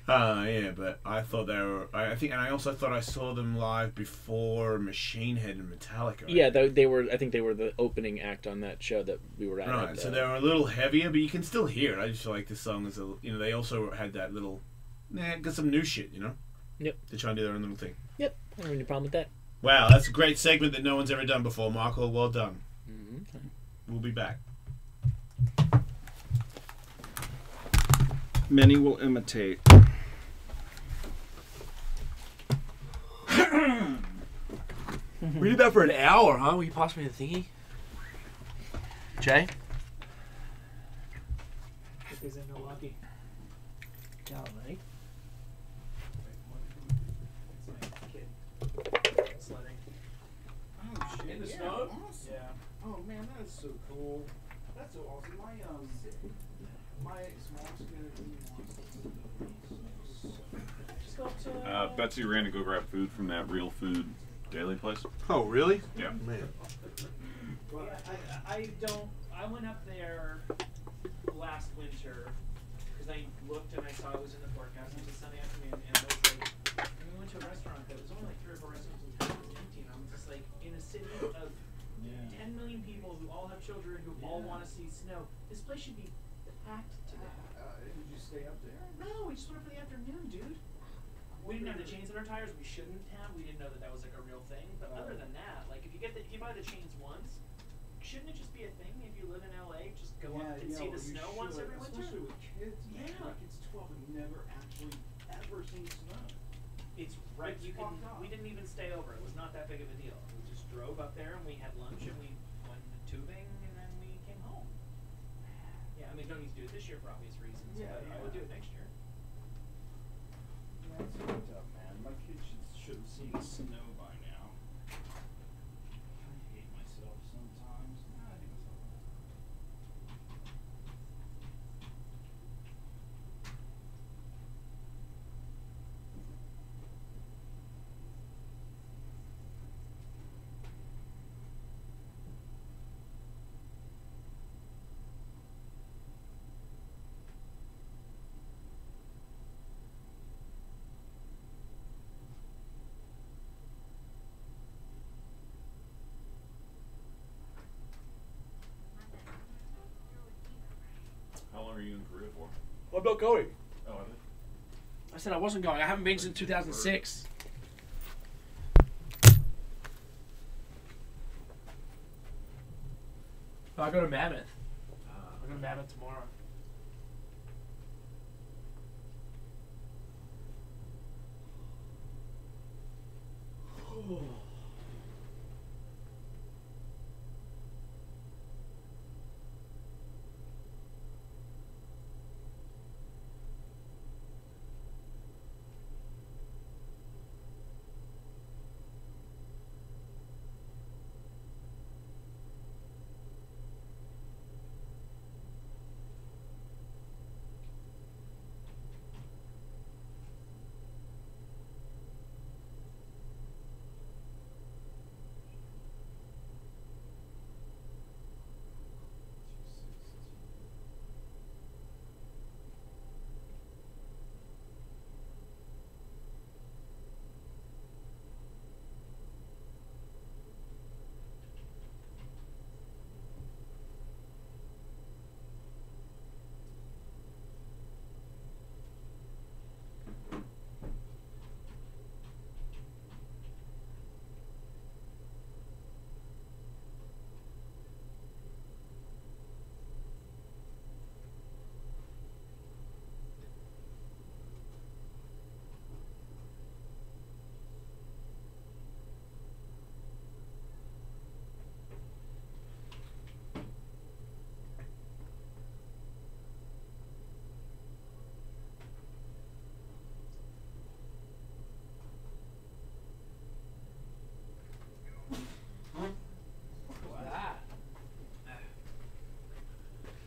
Speaker 3: Yeah, but I thought they were. I think, and I also thought I saw them live before Machine Head and Metallica.
Speaker 1: Yeah, they were. I think they were the opening act on that show that we were at.
Speaker 3: Right, so they were a little heavier, but you can still hear it. I just feel like this song is they also had that little, got some new shit,
Speaker 1: Yep.
Speaker 3: They're trying to do their own little thing.
Speaker 1: Yep. I don't have any problem with that.
Speaker 3: Wow, that's a great segment that no one's ever done before, Marco. Well done.
Speaker 1: Mm-hmm.
Speaker 3: We'll be back.
Speaker 8: Many will imitate.
Speaker 2: We did that for an hour, huh? Will you pass me the thingy? Jay?
Speaker 1: Is in Milwaukee. Golly.
Speaker 5: Oh shit!
Speaker 2: In the
Speaker 5: yeah,
Speaker 2: snow?
Speaker 5: Awesome.
Speaker 2: Yeah.
Speaker 5: Oh man, that is so cool. That's so awesome. My mom's gonna be
Speaker 7: Betsy ran to go grab food from that Real Food Daily place.
Speaker 3: Oh, really?
Speaker 7: Yeah.
Speaker 3: Man.
Speaker 1: I went up there last winter because I looked and I saw it was in the forecast. It was a sunny afternoon, and I was like, we went went to a restaurant that was only like 3 or 4 restaurants in town. It was empty, and I'm just like, in a city of 10 million people who all have children who all want to see snow, this place should be packed today.
Speaker 8: Did you stay up there?
Speaker 1: No, we just went up for the afternoon, dude. We didn't have the chains in our tires. We shouldn't have. We didn't know that that was like a real thing. But other than that, like if you buy the chains once, shouldn't it just be a thing if you live in LA? Just go up and see the snow once every winter.
Speaker 8: Especially with kids. Man.
Speaker 1: Yeah.
Speaker 8: Like it's 12 and never actually ever seen snow.
Speaker 1: It's right. You can. We didn't even stay over. It was not that big of a deal. We just drove up there and we had lunch and we went to tubing and then we came home. Yeah, I mean, don't need to do it this year for obvious reasons.
Speaker 8: Yeah,
Speaker 1: but I would do it next year.
Speaker 8: That's fucked up, man. My kids should have seen snow by now. I hate myself sometimes. I hate myself.
Speaker 7: How long are you in Korea for?
Speaker 2: I'm not going.
Speaker 7: Oh, are
Speaker 2: I said I wasn't going. I haven't been since 2006. I go to Mammoth. I go to Mammoth tomorrow.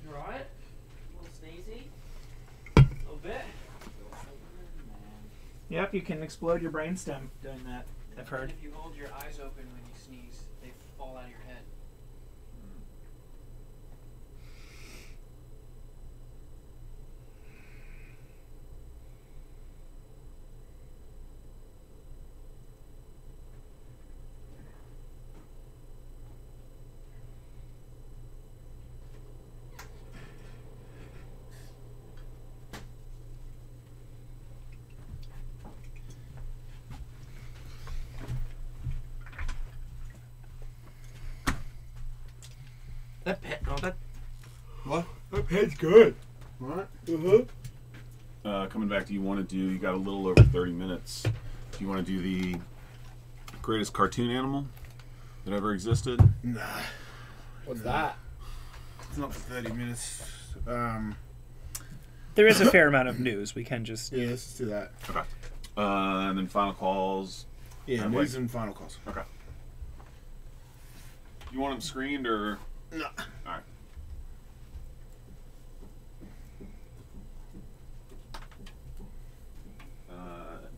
Speaker 2: You alright? A little sneezy? A little bit?
Speaker 1: Yep, you can explode your brainstem doing that. I've heard.
Speaker 6: And if you hold your eyes open when you sneeze, they fall out of your head.
Speaker 2: That pet, no, that
Speaker 3: What?
Speaker 2: that pet's good.
Speaker 3: What?
Speaker 7: Coming back to you got a little over 30 minutes. Do you want to do the greatest cartoon animal that ever existed?
Speaker 3: Nah.
Speaker 2: What's that?
Speaker 3: It's not for 30 minutes.
Speaker 1: There is a fair amount of news. We can just.
Speaker 3: Yeah, let's do that.
Speaker 7: Okay. And then final calls.
Speaker 3: Yeah,
Speaker 7: And
Speaker 3: news
Speaker 7: like-
Speaker 3: and final calls.
Speaker 7: Okay. You want them screened or?
Speaker 3: No.
Speaker 7: All right.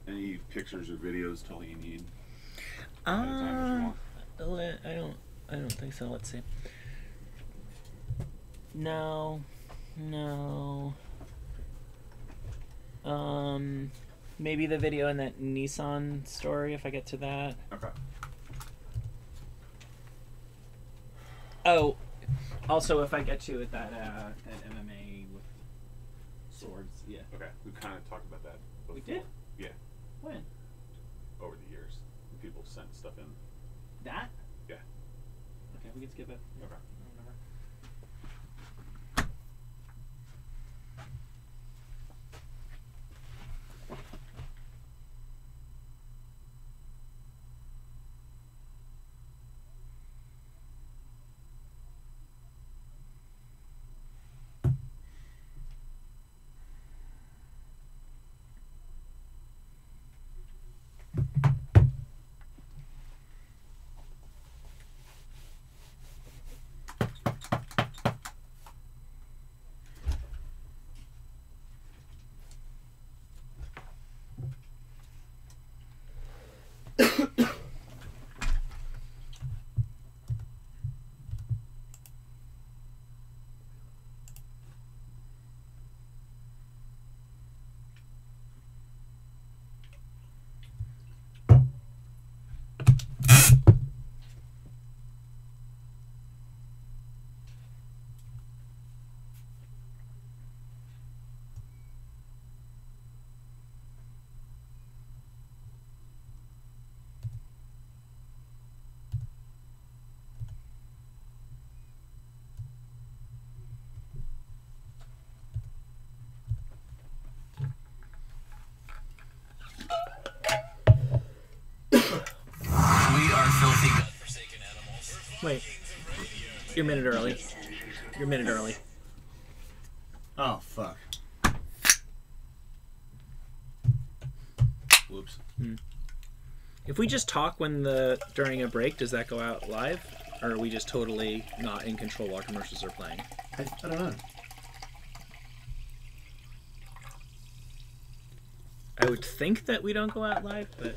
Speaker 7: Any pictures or videos, Tully, you need? Anytime that you want.
Speaker 1: I don't think so. Let's see. No. Maybe the video in that Nissan story if I get to that.
Speaker 7: Okay.
Speaker 1: Oh, also if I get to it that MMA with swords. Yeah.
Speaker 7: Okay. We kind of talked about that before.
Speaker 1: We did?
Speaker 7: Yeah.
Speaker 1: When?
Speaker 7: Over the years, people sent stuff in.
Speaker 1: That?
Speaker 7: Yeah.
Speaker 1: Okay, we can skip it.
Speaker 7: Okay.
Speaker 1: Whatever. Wait. You're a minute early. You're a minute early.
Speaker 3: Oh, fuck. Whoops.
Speaker 1: If we just talk during a break, does that go out live? Or are we just totally not in control while commercials are playing?
Speaker 3: I don't know.
Speaker 1: I would think that we don't go out live, but...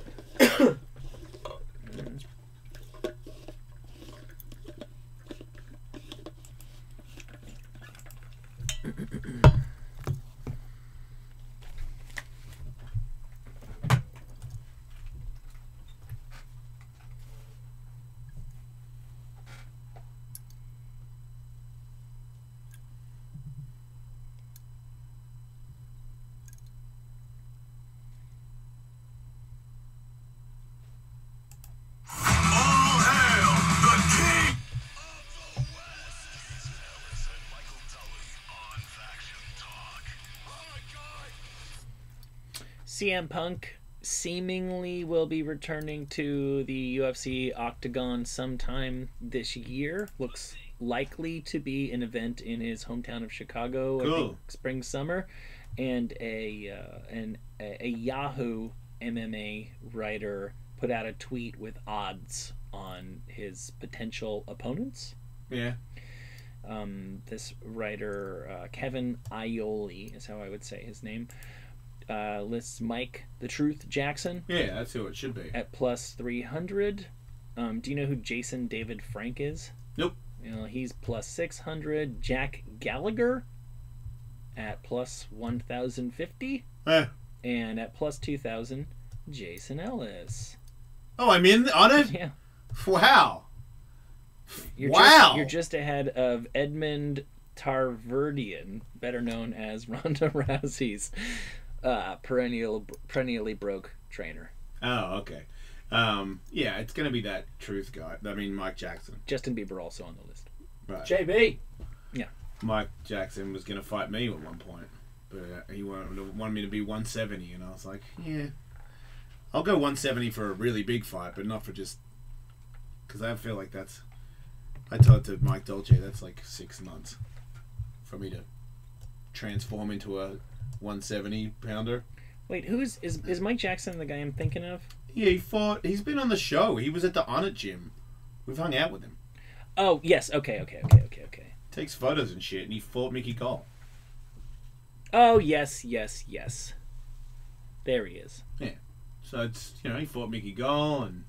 Speaker 1: CM Punk seemingly will be returning to the UFC Octagon sometime this year. Looks likely to be an event in his hometown of Chicago,
Speaker 3: Cool.
Speaker 1: I think spring summer, and a Yahoo MMA writer put out a tweet with odds on his potential opponents.
Speaker 3: Yeah.
Speaker 1: This writer, Kevin Aioli, is how I would say his name. Lists Mike the Truth Jackson
Speaker 3: Yeah, that's who it should be.
Speaker 1: at plus 300. Do you know who Jason David Frank is?
Speaker 3: Nope.
Speaker 1: You know, he's plus 600. Jack Gallagher at plus 1,050.
Speaker 3: Eh.
Speaker 1: And at plus 2,000, Jason Ellis.
Speaker 3: Oh, I'm in on it?
Speaker 1: Yeah.
Speaker 3: Wow.
Speaker 1: Wow. You're just ahead of Edmund Tarverdian, better known as Ronda Rousey's perennially broke trainer.
Speaker 3: Oh, okay. Yeah, it's going to be that Truth guy. I mean, Mike Jackson.
Speaker 1: Justin Bieber also on the list.
Speaker 3: Right.
Speaker 2: JB.
Speaker 3: Mike Jackson was going to fight me at one point, but he wanted me to be 170, and I was like, yeah. I'll go 170 for a really big fight, but not for just... Because I feel like that's... I told to Mike Dolce, that's like 6 months for me to transform into a 170-pounder.
Speaker 1: Wait, is Mike Jackson the guy I'm thinking of?
Speaker 3: Yeah, he fought... He's been on the show. He was at the On It gym. We've hung out with him.
Speaker 1: Oh, yes. Okay.
Speaker 3: Takes photos and shit, and he fought Mickey Gall.
Speaker 1: Oh, yes. There he is.
Speaker 3: Yeah. So it's, he fought Mickey Gall, and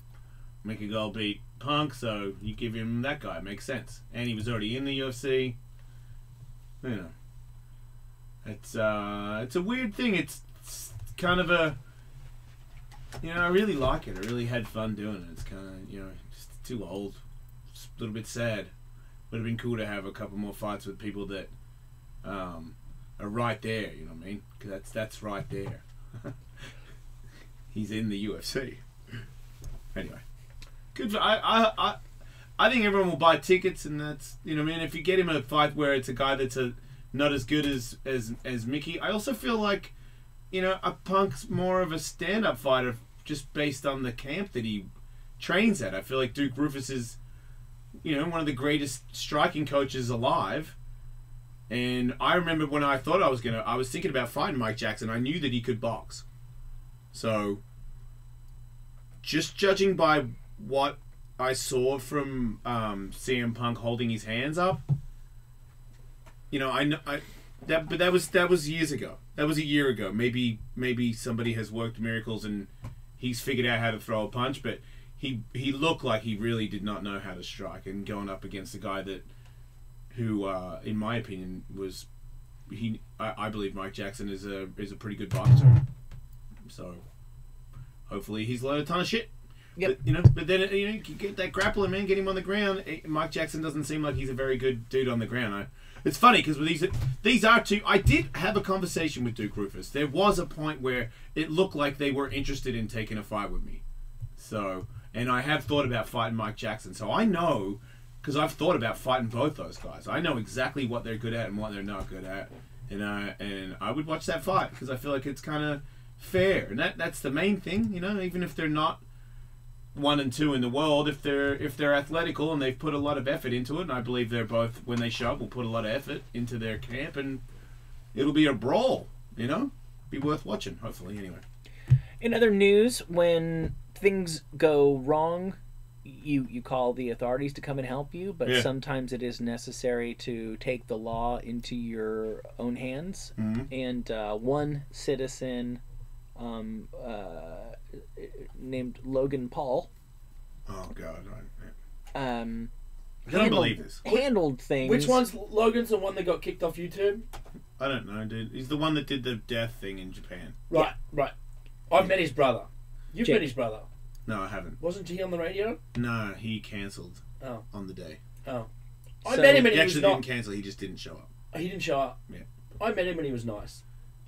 Speaker 3: Mickey Gall beat Punk, so you give him that guy. It makes sense. And he was already in the UFC. It's a weird thing. It's kind of a... you know, I really like it. I really had fun doing it. It's kind of, you know, just too old. Just a little bit sad. Would have been cool to have a couple more fights with people that are right there. You know what I mean? Because that's right there. He's in the UFC. Anyway, good. I think everyone will buy tickets, and that's, you know what I mean. If you get him a fight where it's a guy that's not as good as Mickey, I also feel like, you know, a Punk's more of a stand-up fighter just based on the camp that he trains at. I feel like Duke Rufus is, you know, one of the greatest striking coaches alive. And I remember when I thought I was thinking about fighting Mike Jackson. I knew that he could box. So, just judging by what I saw from CM Punk holding his hands up, you know, but that was years ago. That was a year ago. Maybe somebody has worked miracles and he's figured out how to throw a punch, but he looked like he really did not know how to strike, and going up against a guy who in my opinion I believe Mike Jackson is a pretty good boxer. So hopefully he's learned a ton of shit.
Speaker 1: Yep.
Speaker 3: But then you get that grappler, man, get him on the ground. Mike Jackson doesn't seem like he's a very good dude on the ground. It's funny because these are two. I did have a conversation with Duke Rufus. There was a point where it looked like they were interested in taking a fight with me. So, and I have thought about fighting Mike Jackson. So I know, because I've thought about fighting both those guys. I know exactly what they're good at and what they're not good at, and I would watch that fight because I feel like it's kind of fair, and that's the main thing. You know, even if they're not 1 and 2 in the world, if they're athletical and they've put a lot of effort into it, and I believe they're both, when they show up, will put a lot of effort into their camp, and it'll be a brawl, you know? Be worth watching, hopefully, anyway.
Speaker 1: In other news, when things go wrong, you call the authorities to come and help you, but sometimes it is necessary to take the law into your own hands. Mm-hmm. And one citizen named Logan Paul.
Speaker 3: Oh God!
Speaker 1: I
Speaker 3: don't believe this.
Speaker 1: Handled things.
Speaker 2: Which one's Logan's the one that got kicked off YouTube?
Speaker 3: I don't know, dude. He's the one that did the death thing in Japan.
Speaker 2: Right, right. I've met his brother. You've met his brother.
Speaker 3: No, I haven't.
Speaker 2: Wasn't he on the radio?
Speaker 3: No, he cancelled on the day.
Speaker 2: Oh. I met him and
Speaker 3: he
Speaker 2: he
Speaker 3: actually
Speaker 2: was
Speaker 3: didn't cancel, he just didn't show up.
Speaker 2: He didn't show up?
Speaker 3: Yeah.
Speaker 2: I met him and he was nice.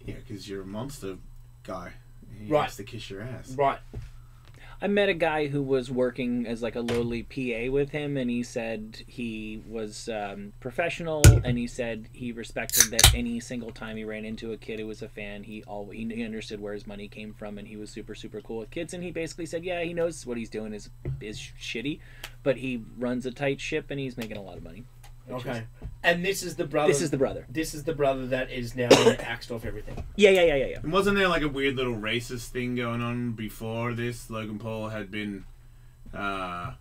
Speaker 3: Yeah, because you're a monster guy. He
Speaker 2: Right.
Speaker 3: has to kiss your ass.
Speaker 2: Right.
Speaker 1: I met a guy who was working as like a lowly PA with him, and he said he was professional, and he said he respected that any single time he ran into a kid who was a fan, he understood where his money came from, and he was super, super cool with kids. And he basically said, yeah, he knows what he's doing is shitty, but he runs a tight ship, and he's making a lot of money.
Speaker 2: Okay. And this is the brother.
Speaker 1: This is the brother.
Speaker 2: This is the brother that is now being axed off everything.
Speaker 1: Yeah.
Speaker 3: And wasn't there like a weird little racist thing going on before this? Logan Paul had been
Speaker 1: or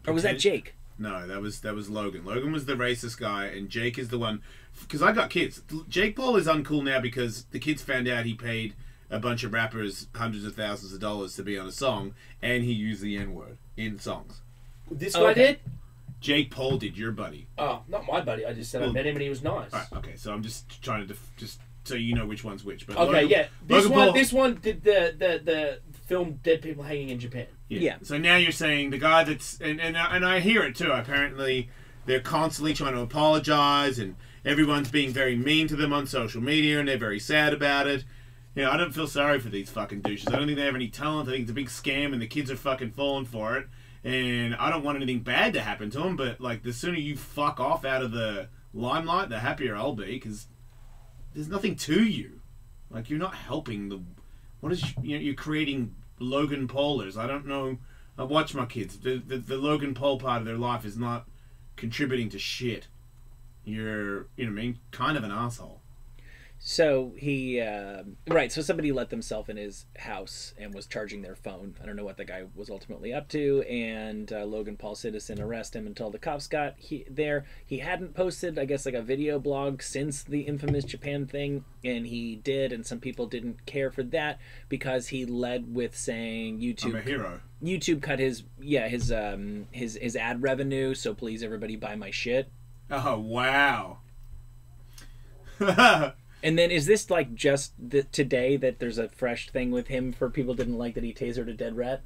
Speaker 1: was that Jake?
Speaker 3: No, that was Logan. Logan was the racist guy, and Jake is the one. Because I got kids. Jake Paul is uncool now because the kids found out he paid a bunch of rappers hundreds of thousands of dollars to be on a song, and he used the N-word in songs.
Speaker 2: This guy did?
Speaker 3: Jake Paul did, your buddy.
Speaker 2: Oh, not my buddy. I just said I met him and he was nice.
Speaker 3: Right, okay, so I'm just trying to just so you know which one's which. But
Speaker 2: okay,
Speaker 3: Logan,
Speaker 2: this one did the film Dead People Hanging in Japan.
Speaker 3: Yeah. So now you're saying the guy that's and I hear it too. Apparently, they're constantly trying to apologize, and everyone's being very mean to them on social media, and they're very sad about it. You know, I don't feel sorry for these fucking douches. I don't think they have any talent. I think it's a big scam, and the kids are fucking falling for it. And I don't want anything bad to happen to them, but like the sooner you fuck off out of the limelight, the happier I'll be, because there's nothing to you. Like, you're not helping the. What is you're creating Logan Paulers? I don't know. I watch my kids. The Logan Paul part of their life is not contributing to shit. You're, you know what I mean, kind of an asshole.
Speaker 1: So he, so somebody let themselves in his house and was charging their phone. I don't know what the guy was ultimately up to, and Logan Paul citizen arrested him until the cops got there. He hadn't posted, I guess, like a video blog since the infamous Japan thing, and he did, and some people didn't care for that because he led with saying YouTube.
Speaker 3: I'm a hero.
Speaker 1: YouTube cut his ad revenue, so please everybody buy my shit.
Speaker 3: Oh, wow.
Speaker 1: And then is this like just today that there's a fresh thing with him for people didn't like that he tasered a dead rat?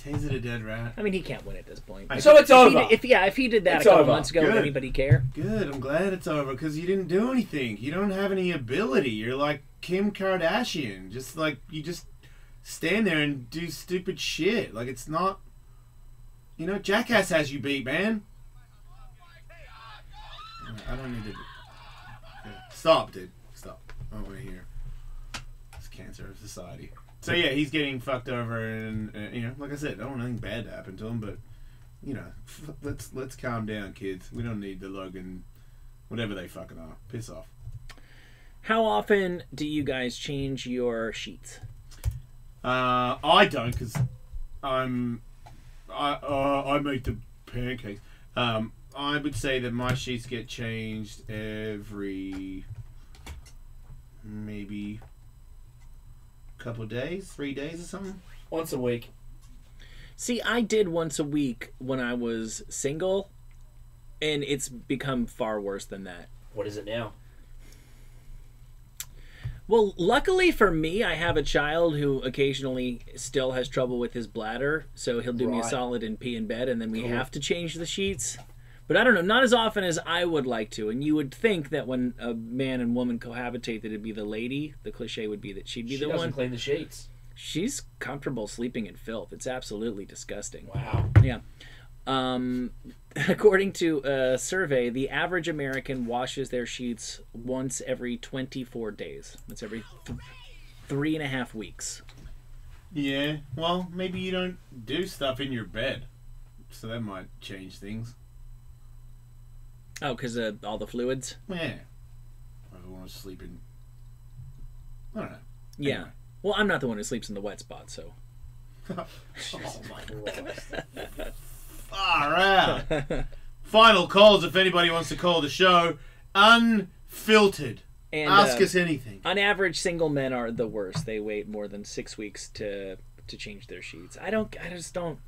Speaker 3: Tasered a dead rat.
Speaker 1: I mean, he can't win at this point.
Speaker 2: So it's over.
Speaker 1: If he did that
Speaker 2: It's
Speaker 1: a couple
Speaker 2: over.
Speaker 1: months ago, would
Speaker 3: Good.
Speaker 1: anybody care?
Speaker 3: Good. I'm glad it's over because you didn't do anything. You don't have any ability. You're like Kim Kardashian. Just like you just stand there and do stupid shit. Like it's not. You know, Jackass has you beat, man. I don't need to. Yeah. Stop, dude. Stop. I don't want to hear. It's cancer of society. So yeah, he's getting fucked over, and you know, like I said, I don't want anything bad to happen to him, but you know, let's calm down, kids. We don't need the Logan, whatever they fucking are. Piss off.
Speaker 1: How often do you guys change your sheets?
Speaker 3: I don't, because I make the pancakes. I would say that my sheets get changed every maybe couple days, 3 days or something.
Speaker 2: Once a week.
Speaker 1: See, I did once a week when I was single, and it's become far worse than that.
Speaker 2: What is it now?
Speaker 1: Well, luckily for me, I have a child who occasionally still has trouble with his bladder, so he'll do me a
Speaker 2: Right.
Speaker 1: solid and pee in bed, and then we
Speaker 2: Cool.
Speaker 1: have to change the sheets. But I don't know, not as often as I would like to. And you would think that when a man and woman cohabitate, that it'd be the lady. The cliche would be that she'd be
Speaker 2: She
Speaker 1: the
Speaker 2: doesn't
Speaker 1: one.
Speaker 2: clean the sheets.
Speaker 1: She's comfortable sleeping in filth. It's absolutely disgusting.
Speaker 2: Wow.
Speaker 1: Yeah. According to a survey, the average American washes their sheets once every 24 days. That's every 3.5 weeks.
Speaker 3: Yeah, well, maybe you don't do stuff in your bed, so that might change things.
Speaker 1: Oh, because of all the fluids?
Speaker 3: Yeah. I want to sleep in. I don't know.
Speaker 1: Yeah.
Speaker 3: Anyway.
Speaker 1: Well, I'm not the one who sleeps in the wet spot, so.
Speaker 2: Oh my Christ.
Speaker 3: Far out. Final calls if anybody wants to call the show. Unfiltered.
Speaker 1: And,
Speaker 3: Ask us anything.
Speaker 1: On average, single men are the worst. They wait more than 6 weeks to change their sheets. I just don't.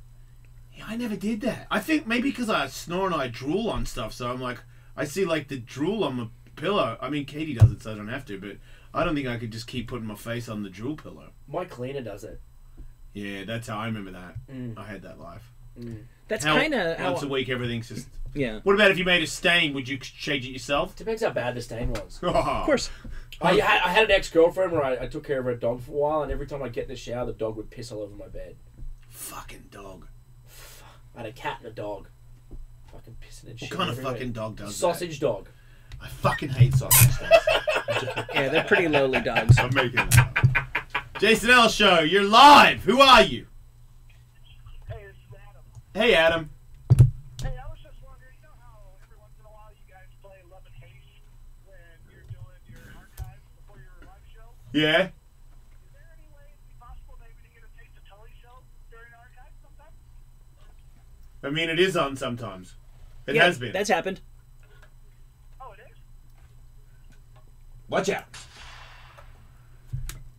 Speaker 3: Yeah, I never did that. I think maybe because I snore and I drool on stuff, so I'm like, I see like the drool on the pillow. I mean, Katie does it, so I don't have to, but I don't think I could just keep putting my face on the drool pillow.
Speaker 2: My cleaner does it.
Speaker 3: Yeah, that's how I remember that. I had that life.
Speaker 1: That's kind of
Speaker 3: Once a week, everything's just.
Speaker 1: Yeah.
Speaker 3: What about if you made a stain? Would you change it yourself?
Speaker 2: Depends how bad the stain was.
Speaker 3: Of
Speaker 1: Of course.
Speaker 2: I had an ex-girlfriend where I took care of her dog for a while, and every time I get in the shower, the dog would piss all over my bed.
Speaker 3: Fucking dog.
Speaker 2: I had a cat and a dog. Fucking pissing and shit.
Speaker 3: What kind of
Speaker 2: everywhere.
Speaker 3: fucking dog does
Speaker 2: Sausage dog.
Speaker 3: that? I fucking hate sausage dogs.
Speaker 1: Yeah, they're pretty lowly dogs.
Speaker 3: I'm making it up. Jason Ellis Show, you're live. Who are you?
Speaker 5: Hey, this is Adam.
Speaker 3: Hey, Adam.
Speaker 5: Hey, I was just wondering, you know how every once in a while you guys play Love and Hate when you're doing your archives before your live show?
Speaker 3: Yeah.
Speaker 5: Is there any way it'd be possible maybe to get a Taste of Tully show during archives sometime?
Speaker 3: I mean, it is on sometimes. It
Speaker 1: Yeah,
Speaker 3: has been.
Speaker 1: That's happened.
Speaker 5: Oh, it is?
Speaker 2: Watch out.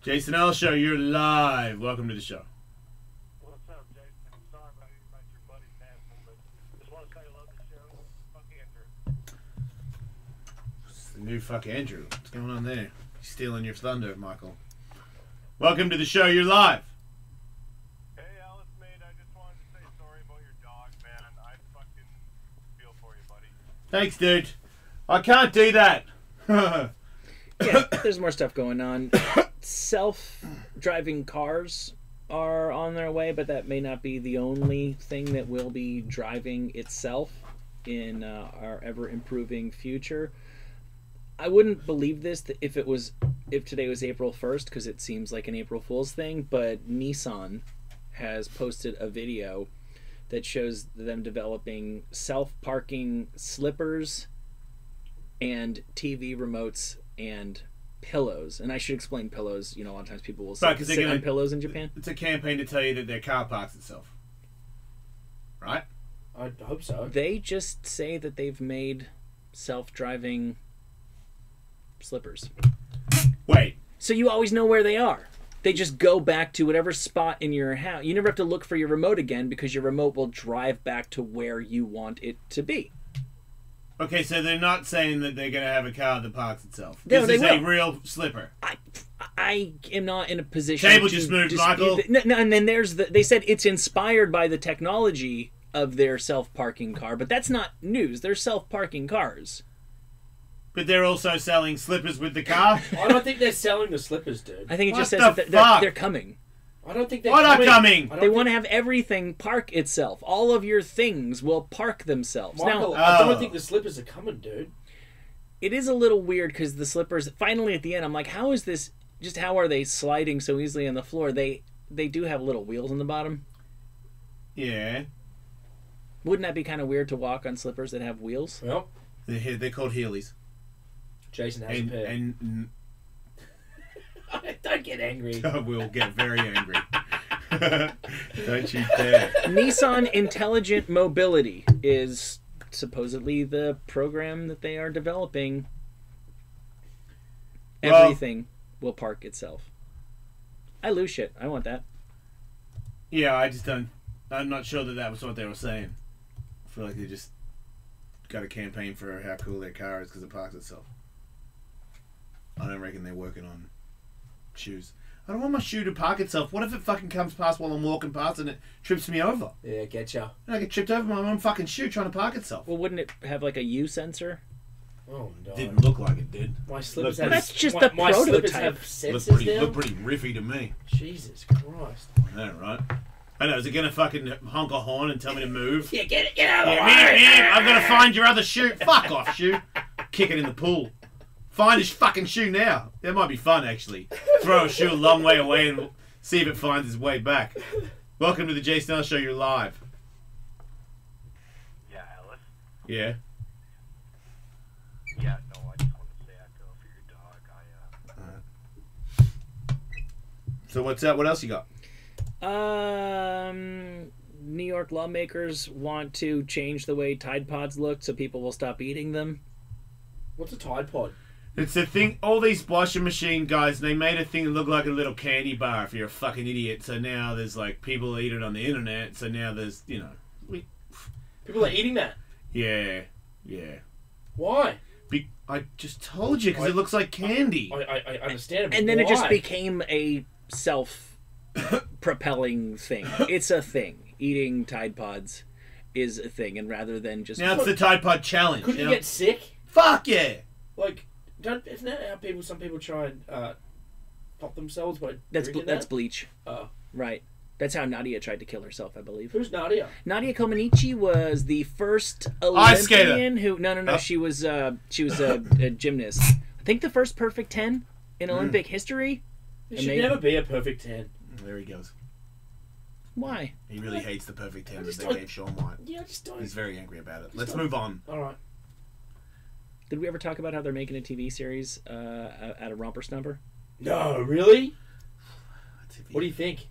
Speaker 3: Jason Ellis Show, you're live. Welcome to the show.
Speaker 5: What's up, Jason? I'm sorry about your buddy's asshole, but just want to say I love the show. Fuck Andrew.
Speaker 3: It's the new fuck Andrew. What's going on there? He's stealing your thunder, Michael. Welcome to the show. You're live.
Speaker 5: Hey, Alice, mate, I just wanted to say sorry about your dog, man. I fucking feel for you, buddy.
Speaker 3: Thanks, dude. I can't do that.
Speaker 1: Yeah, there's more stuff going on. Self-driving cars are on their way, but that may not be the only thing that will be driving itself in our ever-improving future. I wouldn't believe this if today was April 1st, because it seems like an April Fool's thing, but Nissan has posted a video that shows them developing self-parking slippers and TV remotes and pillows. And I should explain pillows. You know, a lot of times people will
Speaker 3: Right, 'cause
Speaker 1: sit
Speaker 3: they're
Speaker 1: on
Speaker 3: gonna-
Speaker 1: pillows in Japan.
Speaker 3: It's a campaign to tell you that their car parks itself. Right?
Speaker 2: I hope so.
Speaker 1: They just say that they've made self-driving slippers.
Speaker 3: Wait.
Speaker 1: So you always know where they are. They just go back to whatever spot in your house. You never have to look for your remote again because your remote will drive back to where you want it to be.
Speaker 3: Okay, so they're not saying that they're going to have a car that parks itself.
Speaker 1: No,
Speaker 3: This
Speaker 1: they
Speaker 3: is a
Speaker 1: will.
Speaker 3: real slipper.
Speaker 1: I am not in a position
Speaker 3: Table
Speaker 1: to
Speaker 3: just moved,
Speaker 1: dispute
Speaker 3: Michael.
Speaker 1: No, and then they said it's inspired by the technology of their self-parking car, but that's not news. They're self-parking cars.
Speaker 3: But they're also selling slippers with the car.
Speaker 2: I don't think they're selling the slippers, dude.
Speaker 1: I think it
Speaker 3: What
Speaker 1: just says
Speaker 3: the
Speaker 1: that
Speaker 3: fuck?
Speaker 1: they're coming.
Speaker 2: I don't think they're
Speaker 3: What are coming?
Speaker 2: I don't
Speaker 1: They
Speaker 2: think-
Speaker 1: want to have everything park itself. All of your things will park themselves.
Speaker 2: Michael,
Speaker 1: Now,
Speaker 2: I
Speaker 3: Oh.
Speaker 2: don't think the slippers are coming, dude.
Speaker 1: it is a little weird because the slippers, finally at the end, I'm like, how is this, just how are they sliding so easily on the floor? They do have little wheels on the bottom.
Speaker 3: Yeah.
Speaker 1: Wouldn't that be kind of weird to walk on slippers that have wheels?
Speaker 2: Well,
Speaker 3: They're called Heelys.
Speaker 2: Jason has
Speaker 3: And,
Speaker 2: a pair.
Speaker 3: and
Speaker 2: Don't get angry.
Speaker 3: we'll get very angry. Don't you dare.
Speaker 1: Nissan Intelligent Mobility is supposedly the program that they are developing.
Speaker 3: Well-
Speaker 1: Everything will park itself. I lose shit. I want that.
Speaker 3: Yeah, I just don't. I'm not sure that was what they were saying. I feel like they just got a campaign for how cool their car is because it parks itself. I don't reckon they're working on shoes. I don't want my shoe to park itself. What if it fucking comes past while I'm walking past and it trips me over?
Speaker 2: Yeah, getcha.
Speaker 3: And I get tripped over by my own fucking shoe trying to park itself.
Speaker 1: Well, wouldn't it have like a U sensor?
Speaker 2: Oh no.
Speaker 3: Didn't look like it did.
Speaker 2: My slippers
Speaker 3: Look,
Speaker 2: have.
Speaker 1: that's just
Speaker 2: my,
Speaker 1: the
Speaker 2: my slippers
Speaker 1: prototype.
Speaker 2: have
Speaker 3: Look
Speaker 2: sensors
Speaker 3: pretty,
Speaker 2: now.
Speaker 3: look pretty riffy to me.
Speaker 2: Jesus Christ.
Speaker 3: I know, right? I know. Is it gonna fucking honk a horn and tell me to move?
Speaker 2: Yeah, get out of the
Speaker 3: Yeah,
Speaker 2: way.
Speaker 3: man, I've got to find your other shoe. Fuck off, shoe. Kick it in the pool. Find his fucking shoe now. That might be fun, actually. Throw a shoe a long way away and see if it finds its way back. Welcome to the Jay Snell Show. You're live.
Speaker 9: Yeah, Ellis.
Speaker 3: Yeah.
Speaker 9: Yeah, no, I just wanted to say I go for your dog.
Speaker 3: So what's that? What else you got?
Speaker 1: New York lawmakers want to change the way Tide Pods look so people will stop eating them.
Speaker 2: What's a Tide Pod?
Speaker 3: It's a thing. All these washing machine guys, they made a thing that looked like a little candy bar if you're a fucking idiot. So now there's like people eat it on the internet. So now there's, you know.
Speaker 2: People are eating that.
Speaker 3: Yeah. Yeah.
Speaker 2: Why?
Speaker 3: I just told you because it looks like candy.
Speaker 2: I understand it. But
Speaker 1: And then it just
Speaker 2: why?
Speaker 1: became a self-propelling thing. It's a thing. Eating Tide Pods is a thing, and rather than just...
Speaker 3: Now it's the Tide Pod Challenge.
Speaker 2: Couldn't you
Speaker 3: know?
Speaker 2: get sick?
Speaker 3: Fuck yeah!
Speaker 2: Like, isn't that how some people try and pop themselves by
Speaker 1: That's
Speaker 2: drinking
Speaker 1: that's
Speaker 2: that?
Speaker 1: bleach.
Speaker 2: Oh.
Speaker 1: Right. That's how Nadia tried to kill herself, I believe.
Speaker 2: Who's Nadia?
Speaker 1: Nadia Comaneci was the first
Speaker 3: Ice skater.
Speaker 1: Olympian who... No.
Speaker 3: Oh.
Speaker 1: She was a gymnast. I think the first perfect 10 in Olympic history.
Speaker 2: There should
Speaker 1: Amazing.
Speaker 2: never be a perfect 10.
Speaker 3: There he goes.
Speaker 1: Why?
Speaker 3: He really hates the perfect 10 that
Speaker 2: just
Speaker 3: they
Speaker 2: don't-
Speaker 3: gave Sean White.
Speaker 2: Yeah, I just don't.
Speaker 3: He's very angry about it. Let's
Speaker 2: don't-
Speaker 3: move on.
Speaker 2: Alright.
Speaker 1: Did we ever talk about how they're making a TV series out of Romper Stumper?
Speaker 2: No, really? What do you think?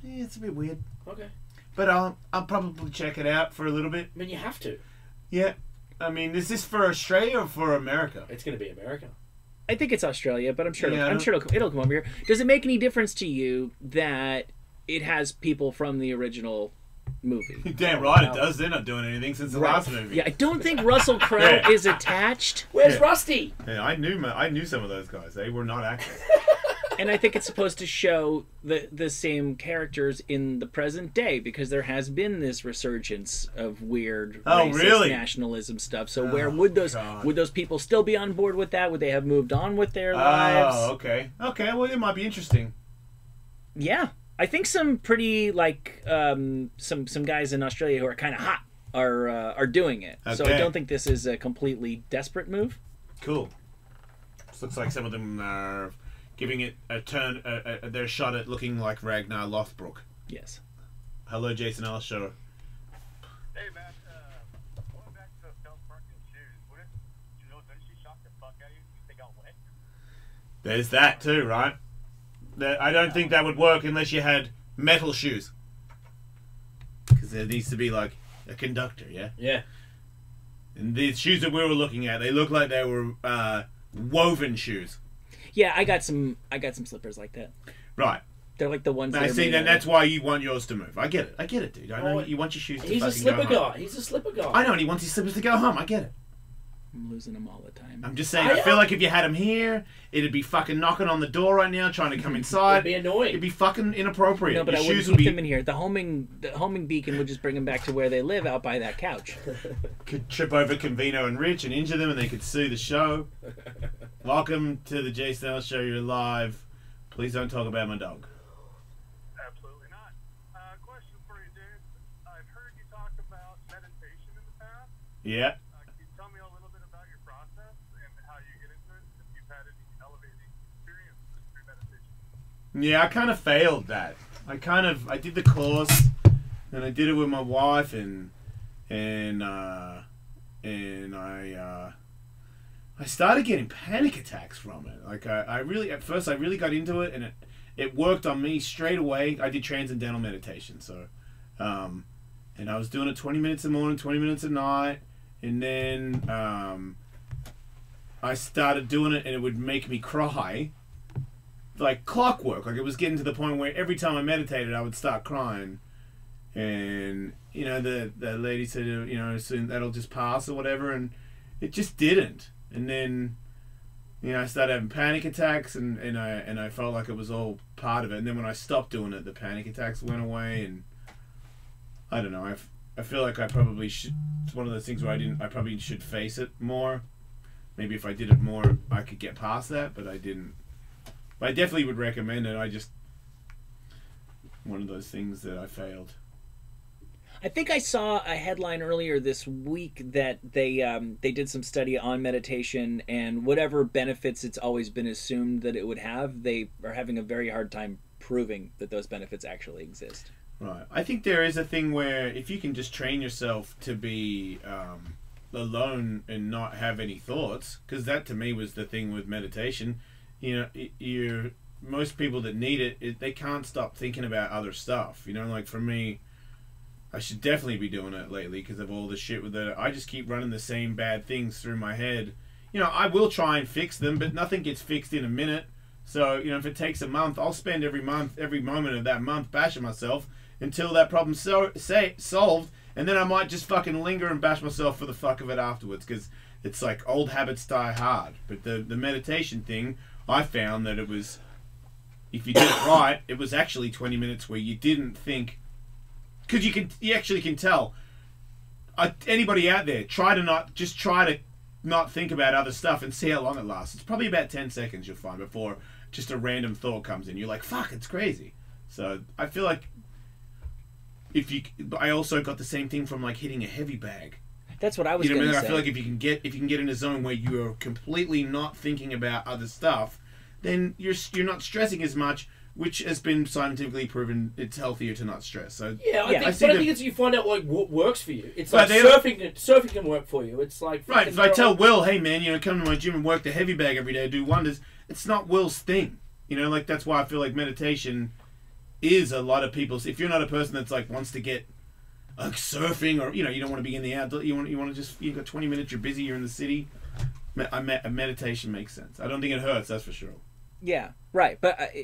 Speaker 3: Yeah, it's a bit weird.
Speaker 2: Okay.
Speaker 3: But I'll probably check it out for a little bit.
Speaker 2: I mean, you have to.
Speaker 3: Yeah. I mean, is this for Australia or for America?
Speaker 2: It's going to be America.
Speaker 1: I think it's Australia, but I'm sure
Speaker 3: Yeah, I
Speaker 1: I'm
Speaker 3: don't-
Speaker 1: sure it'll come over here. Does it make any difference to you that it has people from the original movie?
Speaker 3: Damn right it does. They're not doing anything since the last movie.
Speaker 1: Yeah, I don't think Russell Crowe
Speaker 3: Yeah.
Speaker 1: is attached,
Speaker 2: Where's
Speaker 3: Yeah.
Speaker 2: Rusty?
Speaker 3: Yeah, I knew some of those guys. They were not actors.
Speaker 1: and I think it's supposed to show the same characters in the present day because there has been this resurgence of weird racist
Speaker 3: really?
Speaker 1: nationalism stuff. So
Speaker 3: Oh,
Speaker 1: where would
Speaker 3: God.
Speaker 1: those people still be on board with that? Would they have moved on with their lives?
Speaker 3: Oh, okay. Okay, well, it might be interesting.
Speaker 1: Yeah, I think some pretty some guys in Australia who are kind of hot are doing it. So I
Speaker 3: Okay.
Speaker 1: don't think this is a completely desperate move.
Speaker 3: Cool. This looks like some of them are giving it a turn, their shot at looking like Ragnar Lothbrok.
Speaker 1: Yes.
Speaker 3: Hello, Jason Ellis Show.
Speaker 9: Hey, man, going back to self-parking shoes, what if, then she shocked the fuck out of you if they got wet?
Speaker 3: There's that too, right? I don't think that would work unless you had metal shoes. Because there needs to be like a conductor, yeah?
Speaker 2: Yeah.
Speaker 3: And the shoes that we were looking at, they look like they were woven shoes.
Speaker 1: Yeah, I got some slippers like that.
Speaker 3: Right.
Speaker 1: They're like the ones that
Speaker 3: I
Speaker 1: are
Speaker 3: see,
Speaker 1: made
Speaker 3: then
Speaker 1: out
Speaker 3: that's
Speaker 1: of-
Speaker 3: why you want yours to move. I get it, dude. I know
Speaker 2: Oh,
Speaker 3: you want your shoes to
Speaker 2: He's a
Speaker 3: fucking
Speaker 2: slipper
Speaker 3: go home.
Speaker 2: guy. He's a slipper guy.
Speaker 3: I know, and he wants his slippers to go home. I get it.
Speaker 1: I'm losing them all the time.
Speaker 3: I'm just saying, I feel like if you had him here, it'd be fucking knocking on the door right now, trying to come inside.
Speaker 2: It'd be annoying.
Speaker 3: It'd be fucking inappropriate.
Speaker 1: No, but
Speaker 3: Your
Speaker 1: I wouldn't
Speaker 3: shoes would
Speaker 1: keep
Speaker 3: be...
Speaker 1: them in here. The homing beacon would just bring them back to where they live, out by that couch.
Speaker 3: Could trip over Convino and Rich and injure them, and they could sue the show. Welcome to the Jason Ellis Show. You're live. Please don't talk about my dog.
Speaker 9: Absolutely not. Question for you, dude. I've heard you talk about meditation in the past.
Speaker 3: Yeah.
Speaker 9: Can you tell me a little bit about your process and how you get into it, if you've had any elevating experiences through meditation?
Speaker 3: Yeah, I kind of failed that. I did the course, and I did it with my wife, and I started getting panic attacks from it. Like at first I really got into it, and it worked on me straight away. I did transcendental meditation, so, and I was doing it 20 minutes in the morning, 20 minutes at night, and then I started doing it, and it would make me cry, like clockwork. Like it was getting to the point where every time I meditated, I would start crying, and the lady said, soon that'll just pass or whatever, and it just didn't. And then, I started having panic attacks, and I felt like it was all part of it. And then when I stopped doing it, the panic attacks went away, and I don't know. I feel like I probably should. It's one of those things where I probably should face it more. Maybe if I did it more, I could get past that, but I didn't. But I definitely would recommend it. One of those things that I failed.
Speaker 1: I think I saw a headline earlier this week that they did some study on meditation, and whatever benefits it's always been assumed that it would have, they are having a very hard time proving that those benefits actually exist.
Speaker 3: Right. I think there is a thing where if you can just train yourself to be alone and not have any thoughts, because that to me was the thing with meditation. Most people that need it, they can't stop thinking about other stuff. Like for me, I should definitely be doing it lately because of all the shit with it. I just keep running the same bad things through my head. I will try and fix them, but nothing gets fixed in a minute. So, if it takes a month, I'll spend every moment of that month bashing myself until that problem's solved, and then I might just fucking linger and bash myself for the fuck of it afterwards, because it's like old habits die hard. But the meditation thing, I found that it was, if you did it right, it was actually 20 minutes where you didn't think. Because you actually can tell. Anybody out there, try to not think about other stuff and see how long it lasts. It's probably about 10 seconds you'll find before just a random thought comes in. You're like, fuck, it's crazy. So I feel like I also got the same thing from like hitting a heavy bag.
Speaker 1: That's what I was going to say.
Speaker 3: I feel like if you can get in a zone where you're completely not thinking about other stuff, then you're not stressing as much, which has been scientifically proven it's healthier to not stress. So
Speaker 2: I think it's you find out what works for you. It's like surfing can work for you. It's like
Speaker 3: right. If I tell Will, hey man, come to my gym and work the heavy bag every day, do wonders. It's not Will's thing. Like that's why I feel like meditation is a lot of people's. If you're not a person that's like wants to get like surfing or you don't want to be in the outdoor, you want to just you've got 20 minutes, you're busy, you're in the city. Meditation makes sense. I don't think it hurts. That's for sure.
Speaker 1: Yeah, right. But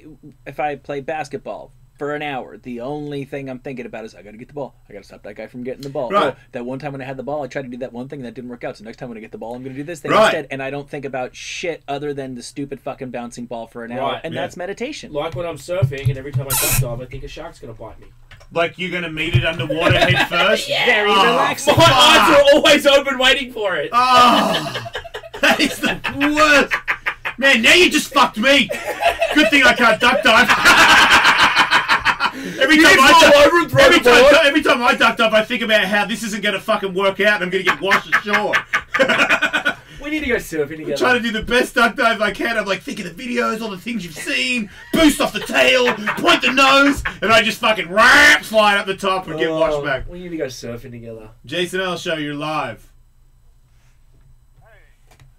Speaker 1: if I play basketball for an hour, the only thing I'm thinking about is I got to get the ball. I got to stop that guy from getting the ball.
Speaker 3: Right.
Speaker 1: Oh, that one time when I had the ball, I tried to do that one thing and that didn't work out. So next time when I get the ball, I'm going to do this thing instead. And I don't think about shit other than the stupid fucking bouncing ball for an hour. And that's meditation.
Speaker 2: Like when I'm surfing and every time I duck dive, I think a shark's going to bite me.
Speaker 3: Like you're going to meet it underwater head first?
Speaker 1: Very relaxing.
Speaker 2: My eyes are always open waiting for it.
Speaker 3: Oh, that is the worst. Man, now you just fucked me. Good thing I can't duck dive. Every time I duck dive, I think about how this isn't going to fucking work out and I'm going to get washed ashore.
Speaker 2: We need to go surfing together.
Speaker 3: I'm trying to do the best duck dive I can. I'm like thinking of the videos, all the things you've seen, boost off the tail, point the nose, and I just fucking fly up the top and get washed back.
Speaker 2: We need to go surfing together.
Speaker 3: Jason Ellis Show, you're live.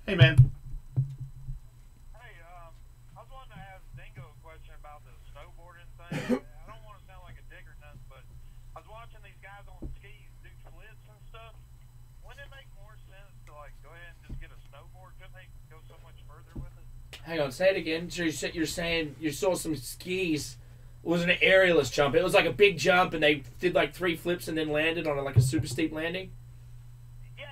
Speaker 3: Hey, man.
Speaker 9: I was wanting to ask Dingo a question about the snowboarding thing. I don't want to sound like a dick or nothing, but I was watching these guys on skis do flips and stuff. Wouldn't it make more sense to like go ahead and just get a snowboard? Couldn't they go so much further with it?
Speaker 2: Hang on, say it again. So you're saying you saw some skis. It was an aerialist jump. It was like a big jump, and they did like 3 flips and then landed on like a super steep landing.
Speaker 9: Yeah.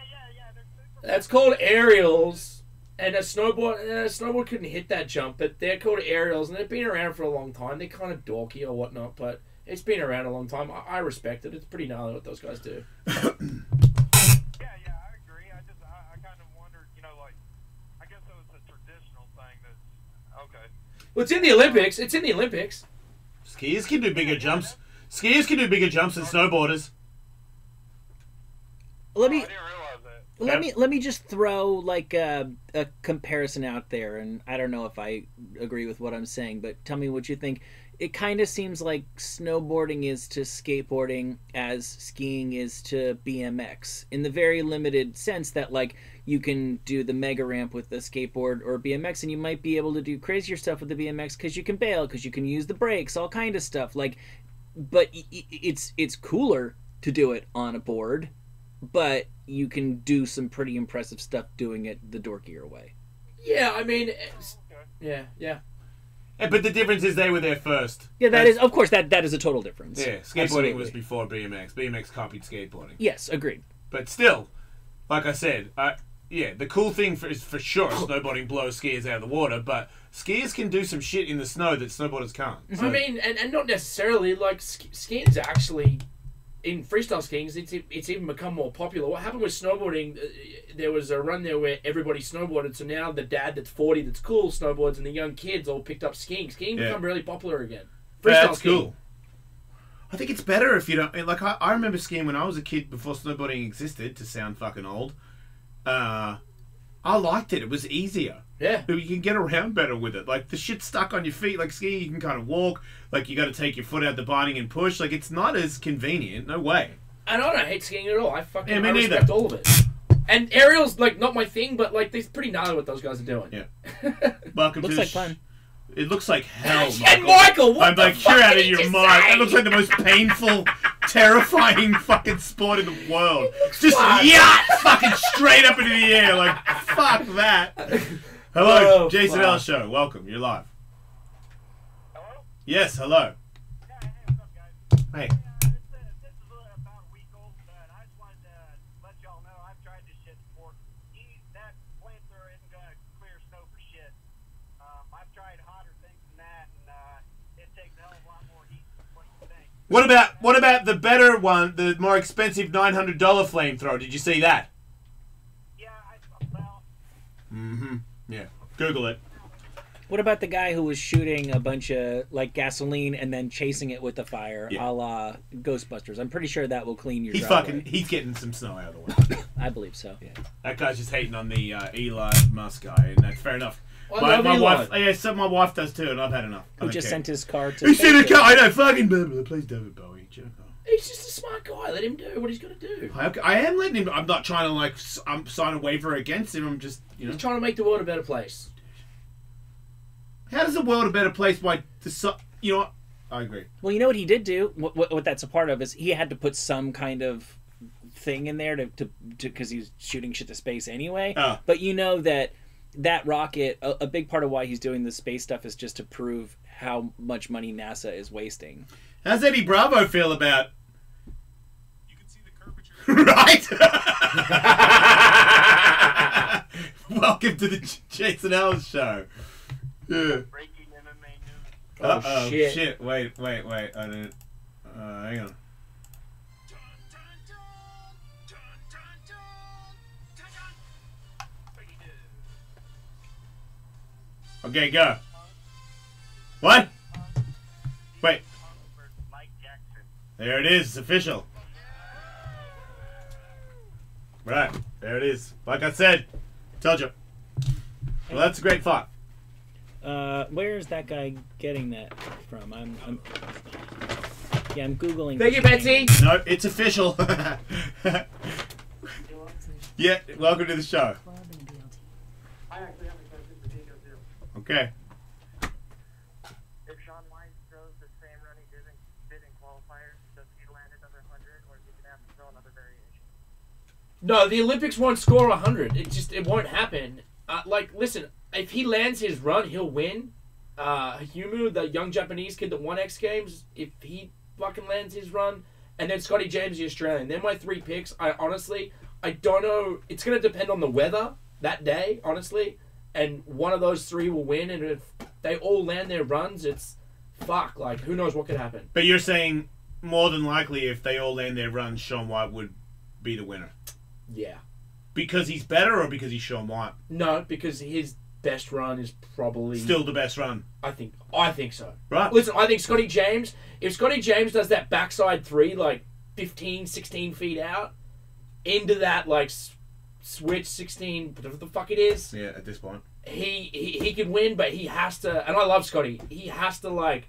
Speaker 9: They're super
Speaker 2: That's called aerials. And a snowboard couldn't hit that jump, but they're called aerials, and they've been around for a long time. They're kind of dorky or whatnot, but it's been around a long time. I respect it. It's pretty gnarly what those guys do.
Speaker 9: Yeah, I agree. I kind of wondered, like, I guess it was a traditional thing that's, okay.
Speaker 2: Well, it's in the Olympics. It's in the Olympics.
Speaker 3: Skiers can do bigger jumps. Skiers can do bigger jumps than snowboarders.
Speaker 1: Let
Speaker 9: I
Speaker 1: me
Speaker 9: didn't realize that.
Speaker 1: let me just throw like a comparison out there, and I don't know if I agree with what I'm saying, but tell me what you think. It kind of seems like snowboarding is to skateboarding as skiing is to BMX, in the very limited sense that like you can do the mega ramp with the skateboard or BMX, and you might be able to do crazier stuff with the BMX because you can bail, because you can use the brakes, all kind of stuff. Like, but it's cooler to do it on a board, but you can do some pretty impressive stuff doing it the dorkier way.
Speaker 2: Yeah, I mean, yeah.
Speaker 3: But the difference is they were there first.
Speaker 1: Yeah, that is, of course, that is a total difference.
Speaker 3: Yeah, skateboarding
Speaker 1: Absolutely.
Speaker 3: was before BMX. BMX copied skateboarding.
Speaker 1: Yes, agreed.
Speaker 3: But still, like I said, the cool thing is for sure snowboarding blows skiers out of the water, but skiers can do some shit in the snow that snowboarders can't.
Speaker 2: I mean, and not necessarily, like, skiing's actually, in freestyle skiing, it's even become more popular. What happened with snowboarding, there was a run there where everybody snowboarded, so now the dad that's 40 that's cool snowboards, and the young kids all picked up skiing. Skiing become really popular again.
Speaker 3: That's
Speaker 2: skiing.
Speaker 3: cool. I think it's better if you don't... Like, I remember skiing when I was a kid before snowboarding existed, to sound fucking old. I liked it. It was easier.
Speaker 2: Yeah.
Speaker 3: You can get around better with it. Like, the shit's stuck on your feet. Like, skiing, you can kind of walk. Like, you got to take your foot out the binding and push. Like, it's not as convenient. No way.
Speaker 2: And I don't hate skiing at all. I
Speaker 3: Yeah, me
Speaker 2: I
Speaker 3: neither.
Speaker 2: respect all of it. And aerials, like, not my thing, but, like, it's pretty gnarly what those guys are doing.
Speaker 3: Yeah. Welcome
Speaker 1: Looks
Speaker 3: to
Speaker 1: like
Speaker 3: the
Speaker 1: fun.
Speaker 3: It looks like hell, Michael.
Speaker 2: And Michael, what
Speaker 3: I'm
Speaker 2: the
Speaker 3: like,
Speaker 2: fuck
Speaker 3: you're out
Speaker 2: did
Speaker 3: of
Speaker 2: he
Speaker 3: your
Speaker 2: just
Speaker 3: mind.
Speaker 2: say?
Speaker 3: That looks like the most painful, terrifying fucking sport in the world. Just
Speaker 2: fun.
Speaker 3: yacht fucking straight up into the air. Like, fuck that. Hello,
Speaker 2: Oh,
Speaker 3: Jason
Speaker 2: fuck.
Speaker 3: Ellis Show. Welcome. You're live.
Speaker 9: Hello?
Speaker 3: Yes, hello.
Speaker 9: Yeah, hey, what's up, guys?
Speaker 3: Hey.
Speaker 9: This is about a week old, but I just wanted to let y'all know I've tried this shit before. That flamethrower isn't going to clear snow for shit. I've tried hotter things than that, and it takes a hell of a lot more heat than what you think.
Speaker 3: What about the better one, the more expensive $900 flamethrower? Did you see that?
Speaker 9: Yeah, well,
Speaker 3: Mm-hmm. Yeah. Google it.
Speaker 1: What about the guy who was shooting a bunch of like gasoline and then chasing it with a fire,
Speaker 3: Yeah.
Speaker 1: a la Ghostbusters? I'm pretty sure that will clean your
Speaker 3: He's
Speaker 1: driveway.
Speaker 3: he's getting some snow out of the way.
Speaker 1: I believe so.
Speaker 3: Yeah. That guy's just hating on the Elon Musk guy, and that's fair enough.
Speaker 2: Well, I love
Speaker 3: my
Speaker 2: Elon.
Speaker 3: wife, yeah, so my wife does too, and I've had enough. I
Speaker 1: Who
Speaker 3: don't
Speaker 1: just
Speaker 3: care.
Speaker 1: sent his car to
Speaker 3: He sent a
Speaker 1: SpaceX.
Speaker 3: car. I know, fucking blah, blah, please David Bowie. Jerk off.
Speaker 2: He's just a smart guy. Let him do what he's going to do.
Speaker 3: I am letting him. I'm not trying to like sign a waiver against him. I'm just
Speaker 2: He's trying to make the world a better place.
Speaker 3: How does the world a better place by you know what? I agree.
Speaker 1: Well, you know what he did do? What that's a part of is he had to put some kind of thing in there to because he's shooting shit to space anyway.
Speaker 3: Oh.
Speaker 1: But you know that rocket, a big part of why he's doing the space stuff is just to prove how much money NASA is wasting.
Speaker 3: How's Eddie Bravo feel about?
Speaker 4: You can see the curvature.
Speaker 3: Right. Welcome to the Jason Ellis Show. Yeah.
Speaker 9: breaking MMA news.
Speaker 3: Uh-oh,
Speaker 2: shit.
Speaker 3: Wait. I didn't. Hang on. Okay, go. What? Wait.
Speaker 9: Mike Jackson.
Speaker 3: There it is. It's official. Right. There it is. Like I said. Told you. Well, that's a great thought.
Speaker 1: Where is that guy getting that from? I'm googling.
Speaker 2: Thank you, Betsy.
Speaker 3: No, it's official. Yeah, welcome to the show.
Speaker 9: I actually have a question for Dingo too.
Speaker 3: Okay.
Speaker 9: If Sean White throws the same run he did in qualifiers, does he land another 100, or is he gonna have to throw another variation?
Speaker 2: No, the Olympics won't score 100. It won't happen. Listen, if he lands his run, he'll win. Humu, the young Japanese kid that won X Games, if he fucking lands his run, and then Scotty James, the Australian, they're my three picks. I don't know. It's going to depend on the weather that day, honestly. And one of those three will win. And if they all land their runs, it's fuck. Like, who knows what could happen.
Speaker 3: But you're saying more than likely if they all land their runs, Sean White would be the winner.
Speaker 2: Yeah.
Speaker 3: Because he's better or because he's Sean White?
Speaker 2: No, because his best run is probably...
Speaker 3: Still the best run.
Speaker 2: I think so.
Speaker 3: Right.
Speaker 2: Listen, I think Scotty James... If Scotty James does that backside three, like 15, 16 feet out, into that, like, switch 16, whatever the fuck it is...
Speaker 3: Yeah, at this point.
Speaker 2: He could win, but he has to... And I love Scotty. He has to, like...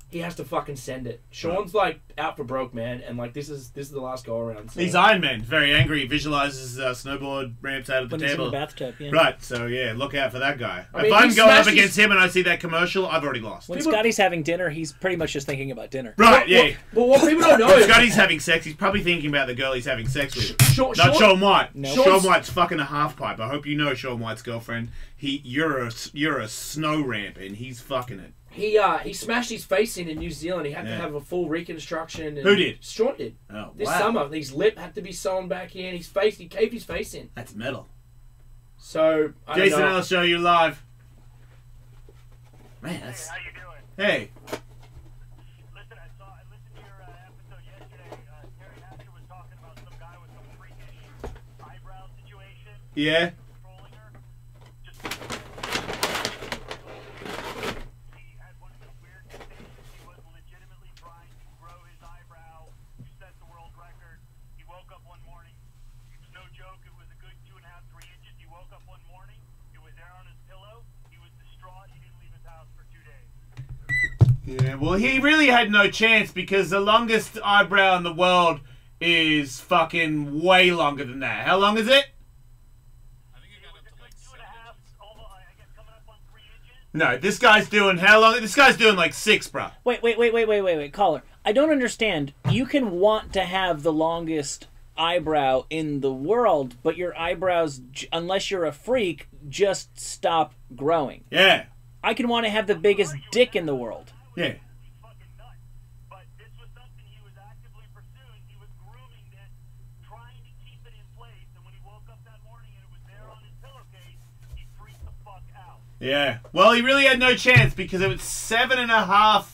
Speaker 2: He has to fucking send it. Sean's like out for broke, man, and like this is the last go around. So.
Speaker 3: He's Iron Man, very angry. He visualizes snowboard ramps out of the
Speaker 1: When he's in
Speaker 3: table.
Speaker 1: the bathtub, yeah.
Speaker 3: Right, so yeah, look out for that guy.
Speaker 2: I mean,
Speaker 3: if I'm
Speaker 2: he
Speaker 3: going up
Speaker 2: smashed
Speaker 3: against him and I see that commercial, I've already lost.
Speaker 1: When Scotty's having dinner, he's pretty much just thinking about dinner.
Speaker 3: Right, yeah.
Speaker 2: But what people don't know
Speaker 3: When
Speaker 2: is
Speaker 3: Scotty's having sex, he's probably thinking about the girl he's having sex with. Not
Speaker 2: Sean-
Speaker 3: Sean White.
Speaker 1: No.
Speaker 3: Sean White's fucking a half pipe. I hope you know Sean White's girlfriend. You're a snow ramp and he's fucking it.
Speaker 2: he smashed his face in New Zealand. He had to
Speaker 3: Yeah.
Speaker 2: have a full reconstruction. And
Speaker 3: Who did?
Speaker 2: Sean did.
Speaker 3: Oh,
Speaker 2: This
Speaker 3: wow.
Speaker 2: summer, his lip had to be sewn back in. His face, he caved his face in.
Speaker 3: That's metal.
Speaker 2: So I don't
Speaker 3: Jason
Speaker 2: know.
Speaker 3: Ellis Show, you're live. Man, that's...
Speaker 9: How you doing?
Speaker 3: Hey.
Speaker 9: Listen, I listened to your episode yesterday. Terry Hatcher was talking about some guy with some freakish eyebrow situation.
Speaker 3: Yeah?
Speaker 9: Controlling her. Just he had one of the weird sensations. He was legitimately trying to grow his eyebrow to set the world record. He woke up one morning. It was no joke. It was a good 2.5, 3 inches. He woke up one morning. It was there on his pillow. He was distraught. He didn't leave his house for 2 days.
Speaker 3: Yeah, well, he really had no chance because the longest eyebrow in the world is fucking way longer than that. How long is it?
Speaker 5: I think it got up to like 7 inches.
Speaker 9: Almost, I guess, coming up on 3 inches.
Speaker 3: No, this guy's doing how long? This guy's doing like 6, bro.
Speaker 1: Wait, caller. I don't understand. You can want to have the longest eyebrow in the world, but your eyebrows, unless you're a freak, just stop growing.
Speaker 3: Yeah,
Speaker 1: I can want to have the biggest dick in the world.
Speaker 3: yeah.
Speaker 9: He's fucking nuts. But this was something he was actively pursuing. He was grooming it, trying to keep it in place. And when he woke up that morning and it was there on his pillowcase, he freaked the fuck out.
Speaker 3: Yeah. Well, he really had no chance because it was 7.5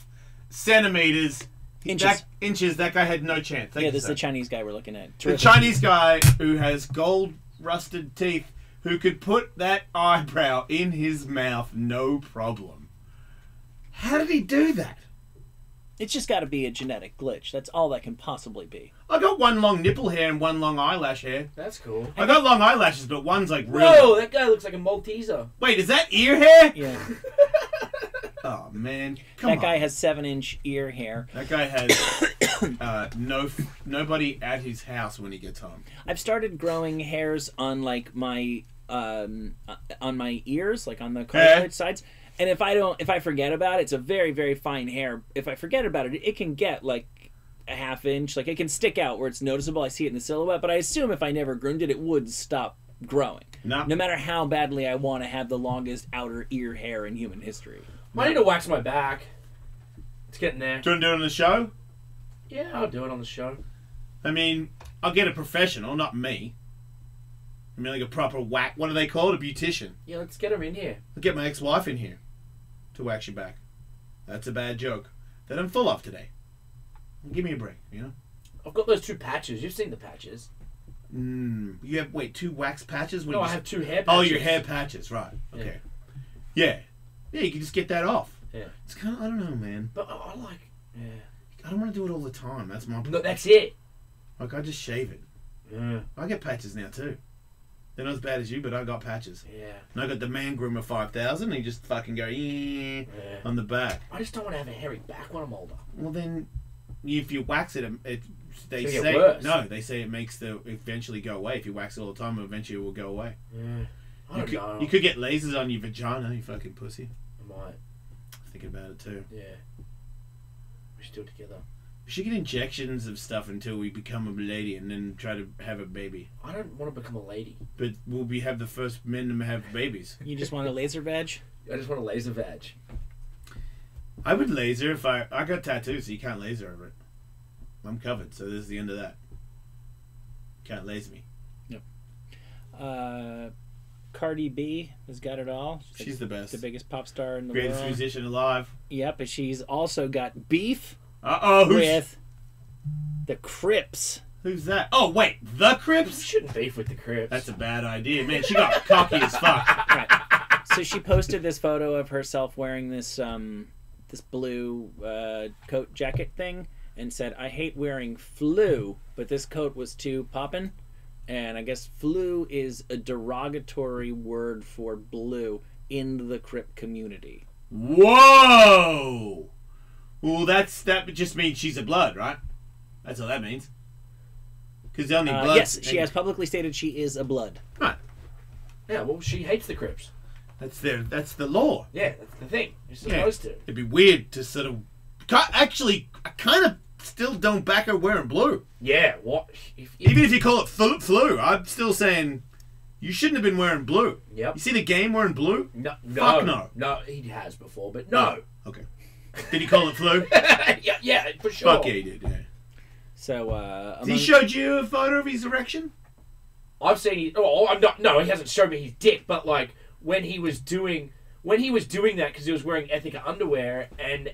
Speaker 3: centimeters.
Speaker 1: Inches.
Speaker 3: That guy had no chance. Thank
Speaker 1: Yeah,
Speaker 3: you,
Speaker 1: this is
Speaker 3: sir.
Speaker 1: the Chinese guy we're looking at.
Speaker 3: The
Speaker 1: Terrific.
Speaker 3: Chinese guy who has gold rusted teeth who could put that eyebrow in his mouth no problem. How did he do that?
Speaker 1: It's just got to be a genetic glitch. That's all that can possibly be.
Speaker 3: I got one long nipple hair and one long eyelash hair.
Speaker 2: That's cool.
Speaker 3: I got long eyelashes, but one's like real.
Speaker 2: Whoa, that guy looks like a Malteser.
Speaker 3: Wait, is that ear hair?
Speaker 1: Yeah.
Speaker 3: Oh man, come
Speaker 1: That
Speaker 3: on.
Speaker 1: guy has 7-inch ear hair.
Speaker 3: That guy has nobody at his house when he gets home.
Speaker 1: I've started growing hairs on like my on my ears, like on the cartilage sides. And if I forget about it, it's a very, very fine hair. If I forget about it, it can get like a ½ inch. Like it can stick out where it's noticeable. I see it in the silhouette. But I assume if I never groomed it, it would stop growing.
Speaker 3: No.
Speaker 1: No matter how badly I want to have the longest outer ear hair in human history.
Speaker 2: I need to wax my back. It's getting there.
Speaker 3: Do you want to do it on the show?
Speaker 2: Yeah, I'll do it on the show.
Speaker 3: I mean, I'll get a professional, not me. I mean, like a proper whack. What do they call it? A beautician.
Speaker 2: Yeah, let's get her in here.
Speaker 3: I'll get my ex-wife in here to wax your back. That's a bad joke that I'm full of today. Give me a break, you know?
Speaker 2: I've got those 2 patches. You've seen the patches.
Speaker 3: You have, wait, 2 wax patches? When
Speaker 2: No,
Speaker 3: you
Speaker 2: I have 2 hair patches.
Speaker 3: Oh, your hair patches, right. Okay. Yeah. Yeah, you can just get that off.
Speaker 2: Yeah.
Speaker 3: It's kind of, I don't know, man.
Speaker 2: But I like... Yeah.
Speaker 3: I don't want to do it all the time. That's my problem.
Speaker 2: No, that's it.
Speaker 3: Like, I just shave it.
Speaker 2: Yeah.
Speaker 3: I get patches now, too. They're not as bad as you, but I got patches.
Speaker 2: Yeah.
Speaker 3: And I got the Man Groomer 5000, and you just fucking go, on the back.
Speaker 2: I just don't want to have a hairy back when I'm older.
Speaker 3: Well, then, if you wax it, they
Speaker 2: It's gonna
Speaker 3: say
Speaker 2: get worse.
Speaker 3: no. They say it makes the eventually go away. If you wax it all the time, eventually it will go away.
Speaker 2: Yeah. I don't know.
Speaker 3: You could get lasers on your vagina, you fucking pussy.
Speaker 2: I might.
Speaker 3: Thinking about it too.
Speaker 2: Yeah. We should do it together.
Speaker 3: We should get injections of stuff until we become a lady, and then try to have a baby.
Speaker 2: I don't want to become a lady.
Speaker 3: But will we have the first men to have babies?
Speaker 1: You just want a laser veg?
Speaker 2: I just want a laser vag.
Speaker 3: I would laser if I got tattoos, so you can't laser over it. I'm covered, so this is the end of that. Can't laser me.
Speaker 1: Yep. Cardi B has got it all.
Speaker 3: She's the best.
Speaker 1: The biggest pop star in the
Speaker 3: Greatest
Speaker 1: world.
Speaker 3: musician alive.
Speaker 1: Yep, but she's also got beef
Speaker 3: Uh-oh,
Speaker 1: with the Crips.
Speaker 3: who's that? Oh, wait, the
Speaker 2: You
Speaker 3: Crips?
Speaker 2: shouldn't beef with the Crips.
Speaker 3: That's a bad idea. Man, she got cocky as fuck.
Speaker 1: Right. So she posted this photo of herself wearing this this blue coat jacket thing and said, "I hate wearing flu, but this coat was too poppin'." And I guess flu is a derogatory word for blue in the Crip community.
Speaker 3: Whoa! Well, that just means she's a blood, right? That's all that means. Because only blood.
Speaker 1: Yes, she has publicly stated she is a blood.
Speaker 3: Right.
Speaker 2: Yeah, well, she hates the Crips.
Speaker 3: That's the law.
Speaker 2: Yeah, that's the thing. You're supposed to.
Speaker 3: It'd be weird to sort of. Actually, I kind of still don't back her wearing blue.
Speaker 2: Yeah, what?
Speaker 3: Even if you call it flu, I'm still saying you shouldn't have been wearing blue.
Speaker 2: Yep.
Speaker 3: You see the game wearing blue?
Speaker 2: No,
Speaker 3: Fuck no.
Speaker 2: No, he has before, but no.
Speaker 3: Okay. Did he call it flu?
Speaker 2: yeah, for sure.
Speaker 3: Fuck yeah, he did. Yeah.
Speaker 1: So,
Speaker 3: He showed you a photo of his erection?
Speaker 2: I've seen I'm not. No, he hasn't shown me his dick, but like when he was doing that because he was wearing Ethica underwear and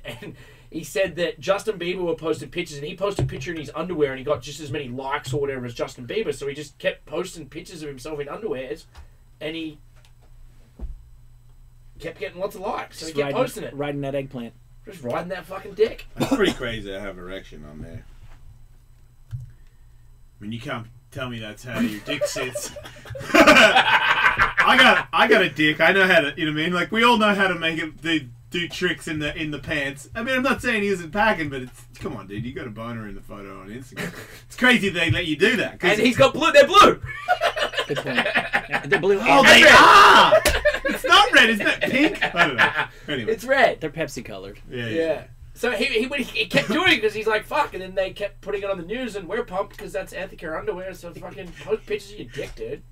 Speaker 2: he said that Justin Bieber were posting pictures and he posted a picture in his underwear and he got just as many likes or whatever as Justin Bieber, so he just kept posting pictures of himself in underwears and he kept getting lots of likes, so he kept posting it.
Speaker 1: Riding that eggplant.
Speaker 2: Just riding that fucking dick.
Speaker 3: That's pretty crazy to have erection on there. I mean, you can't tell me that's how your dick sits. I got a dick. I know how to, you know what I mean? Like, we all know how to make it do tricks in the pants. I mean, I'm not saying he isn't packing, but it's, come on, dude, you got a boner in the photo on Instagram. It's crazy they let you do that.
Speaker 2: And he's got blue. They're blue.
Speaker 1: Good point. Yeah, they're blue.
Speaker 3: Oh, they are! It's not red, isn't it? Pink? I don't know. Anyway.
Speaker 2: It's red.
Speaker 1: They're Pepsi colored.
Speaker 2: Yeah. So he kept doing it because he's like, fuck, and then they kept putting it on the news and we're pumped because that's Ethica underwear, so fucking post pictures of your dick, dude.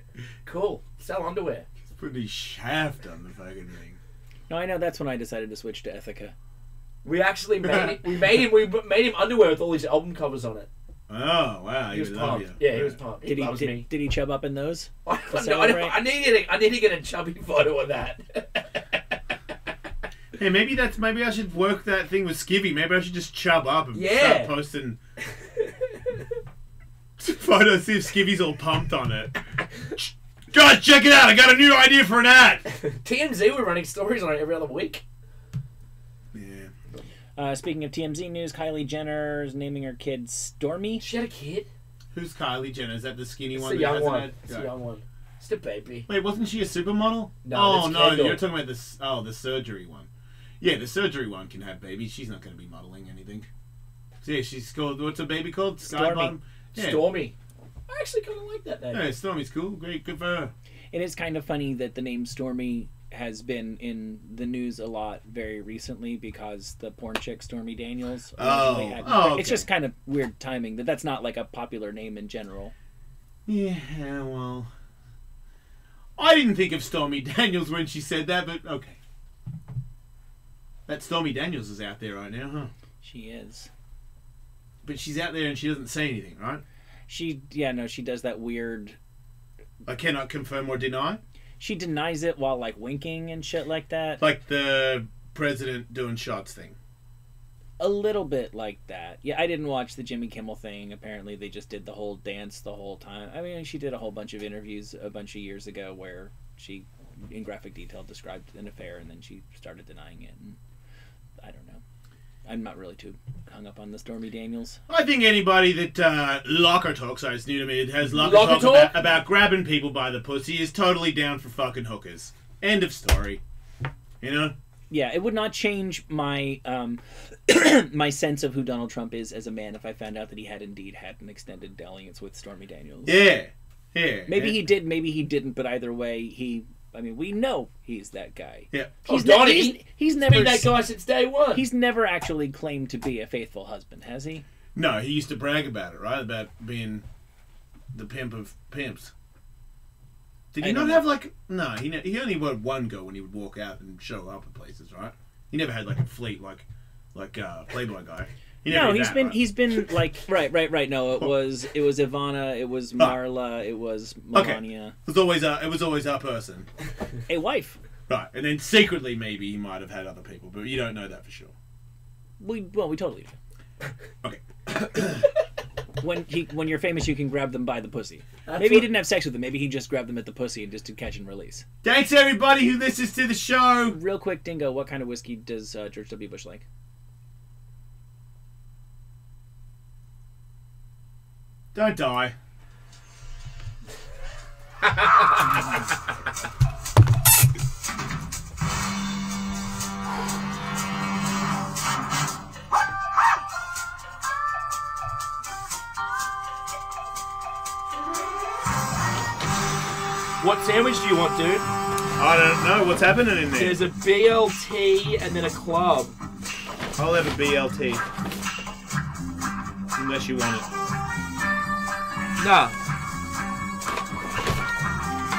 Speaker 2: Cool. Sell underwear.
Speaker 3: He's putting his shaft on the fucking thing.
Speaker 1: No, I know. That's when I decided to switch to Ethica.
Speaker 2: We actually made him underwear with all these album covers on it.
Speaker 3: Oh wow,
Speaker 2: He was pumped. Yeah, he was pumped.
Speaker 1: Did
Speaker 2: loves me.
Speaker 1: he chub up in those?
Speaker 2: I need to get a chubby photo of that.
Speaker 3: Hey, maybe I should work that thing with Skivvy. Maybe I should just chub up and start posting photos, see if Skivvy's all pumped on it. Guys, check it out! I got a new idea for an ad.
Speaker 2: TMZ were running stories on it every other week.
Speaker 3: Yeah.
Speaker 1: Speaking of TMZ news, Kylie Jenner is naming her kid Stormy.
Speaker 2: She had a kid.
Speaker 3: Who's Kylie Jenner? Is that the skinny
Speaker 2: It's
Speaker 3: one?
Speaker 2: the
Speaker 3: that
Speaker 2: young
Speaker 3: hasn't
Speaker 2: one.
Speaker 3: had-
Speaker 2: It's the young one. It's the baby.
Speaker 3: Wait, wasn't she a supermodel?
Speaker 2: No,
Speaker 3: oh
Speaker 2: that's
Speaker 3: no,
Speaker 2: Kendall.
Speaker 3: you're talking about this. Oh, the surgery one. Yeah, the surgery one can have babies. She's not going to be modeling anything. So yeah, she's called. What's her baby called?
Speaker 1: Stormy.
Speaker 3: Yeah.
Speaker 2: Stormy. I actually kind of like that name.
Speaker 3: Yeah, Stormy's cool. Great, good for her.
Speaker 1: It is kind of funny that the name Stormy has been in the news a lot very recently because the porn chick Stormy Daniels. originally had-
Speaker 3: okay.
Speaker 1: It's just kind of weird timing that's not like a popular name in general.
Speaker 3: Yeah, well, I didn't think of Stormy Daniels when she said that, but okay. That Stormy Daniels is out there right now, huh?
Speaker 1: She is.
Speaker 3: But she's out there and she doesn't say anything, right?
Speaker 1: She does that weird.
Speaker 3: I cannot confirm or deny.
Speaker 1: She denies it while like winking and shit like that.
Speaker 3: Like the president doing shots thing.
Speaker 1: A little bit like that. Yeah, I didn't watch the Jimmy Kimmel thing. Apparently, they just did the whole dance the whole time. I mean, she did a whole bunch of interviews a bunch of years ago where she, in graphic detail, described an affair and then she started denying it. And I don't know. I'm not really too hung up on the Stormy Daniels.
Speaker 3: I think anybody that locker talk, sorry, it's new to me, has locker
Speaker 2: Locker
Speaker 3: talk
Speaker 2: talk?
Speaker 3: about grabbing people by the pussy is totally down for fucking hookers. End of story. You know?
Speaker 1: Yeah, it would not change my my sense of who Donald Trump is as a man if I found out that he had indeed had an extended dalliance with Stormy Daniels.
Speaker 3: Yeah. Yeah.
Speaker 1: Maybe he did, maybe he didn't, but either way, we know he's that guy.
Speaker 3: Yeah.
Speaker 1: He's,
Speaker 2: Donnie,
Speaker 1: he's never
Speaker 2: been that guy since day one.
Speaker 1: He's never actually claimed to be a faithful husband, has he?
Speaker 3: No, he used to brag about it, right? About being the pimp of pimps. Did he
Speaker 1: I
Speaker 3: not
Speaker 1: don't
Speaker 3: have like... No, he only had one girl when he would walk out and show up at places, right? He never had like a fleet like Playboy guy. He never
Speaker 1: No,
Speaker 3: did that,
Speaker 1: he's been like right. No, it was Ivana, it was Marla, it was Melania.
Speaker 3: It was always our person.
Speaker 1: A wife.
Speaker 3: Right, and then secretly maybe he might have had other people, but you don't know that for sure.
Speaker 1: We totally do.
Speaker 3: Okay.
Speaker 1: When you're famous, you can grab them by the pussy.
Speaker 2: That's
Speaker 1: Maybe he
Speaker 2: what-
Speaker 1: didn't have sex with them. Maybe he just grabbed them at the pussy and just did catch and release.
Speaker 3: Thanks everybody who listens to the show.
Speaker 1: Real quick, Dingo, what kind of whiskey does George W. Bush like?
Speaker 3: Don't die.
Speaker 2: What sandwich do you want, dude?
Speaker 3: I don't know what's happening in there.
Speaker 2: There's a BLT and then a club.
Speaker 3: I'll have a BLT. Unless you want it.
Speaker 2: Nah,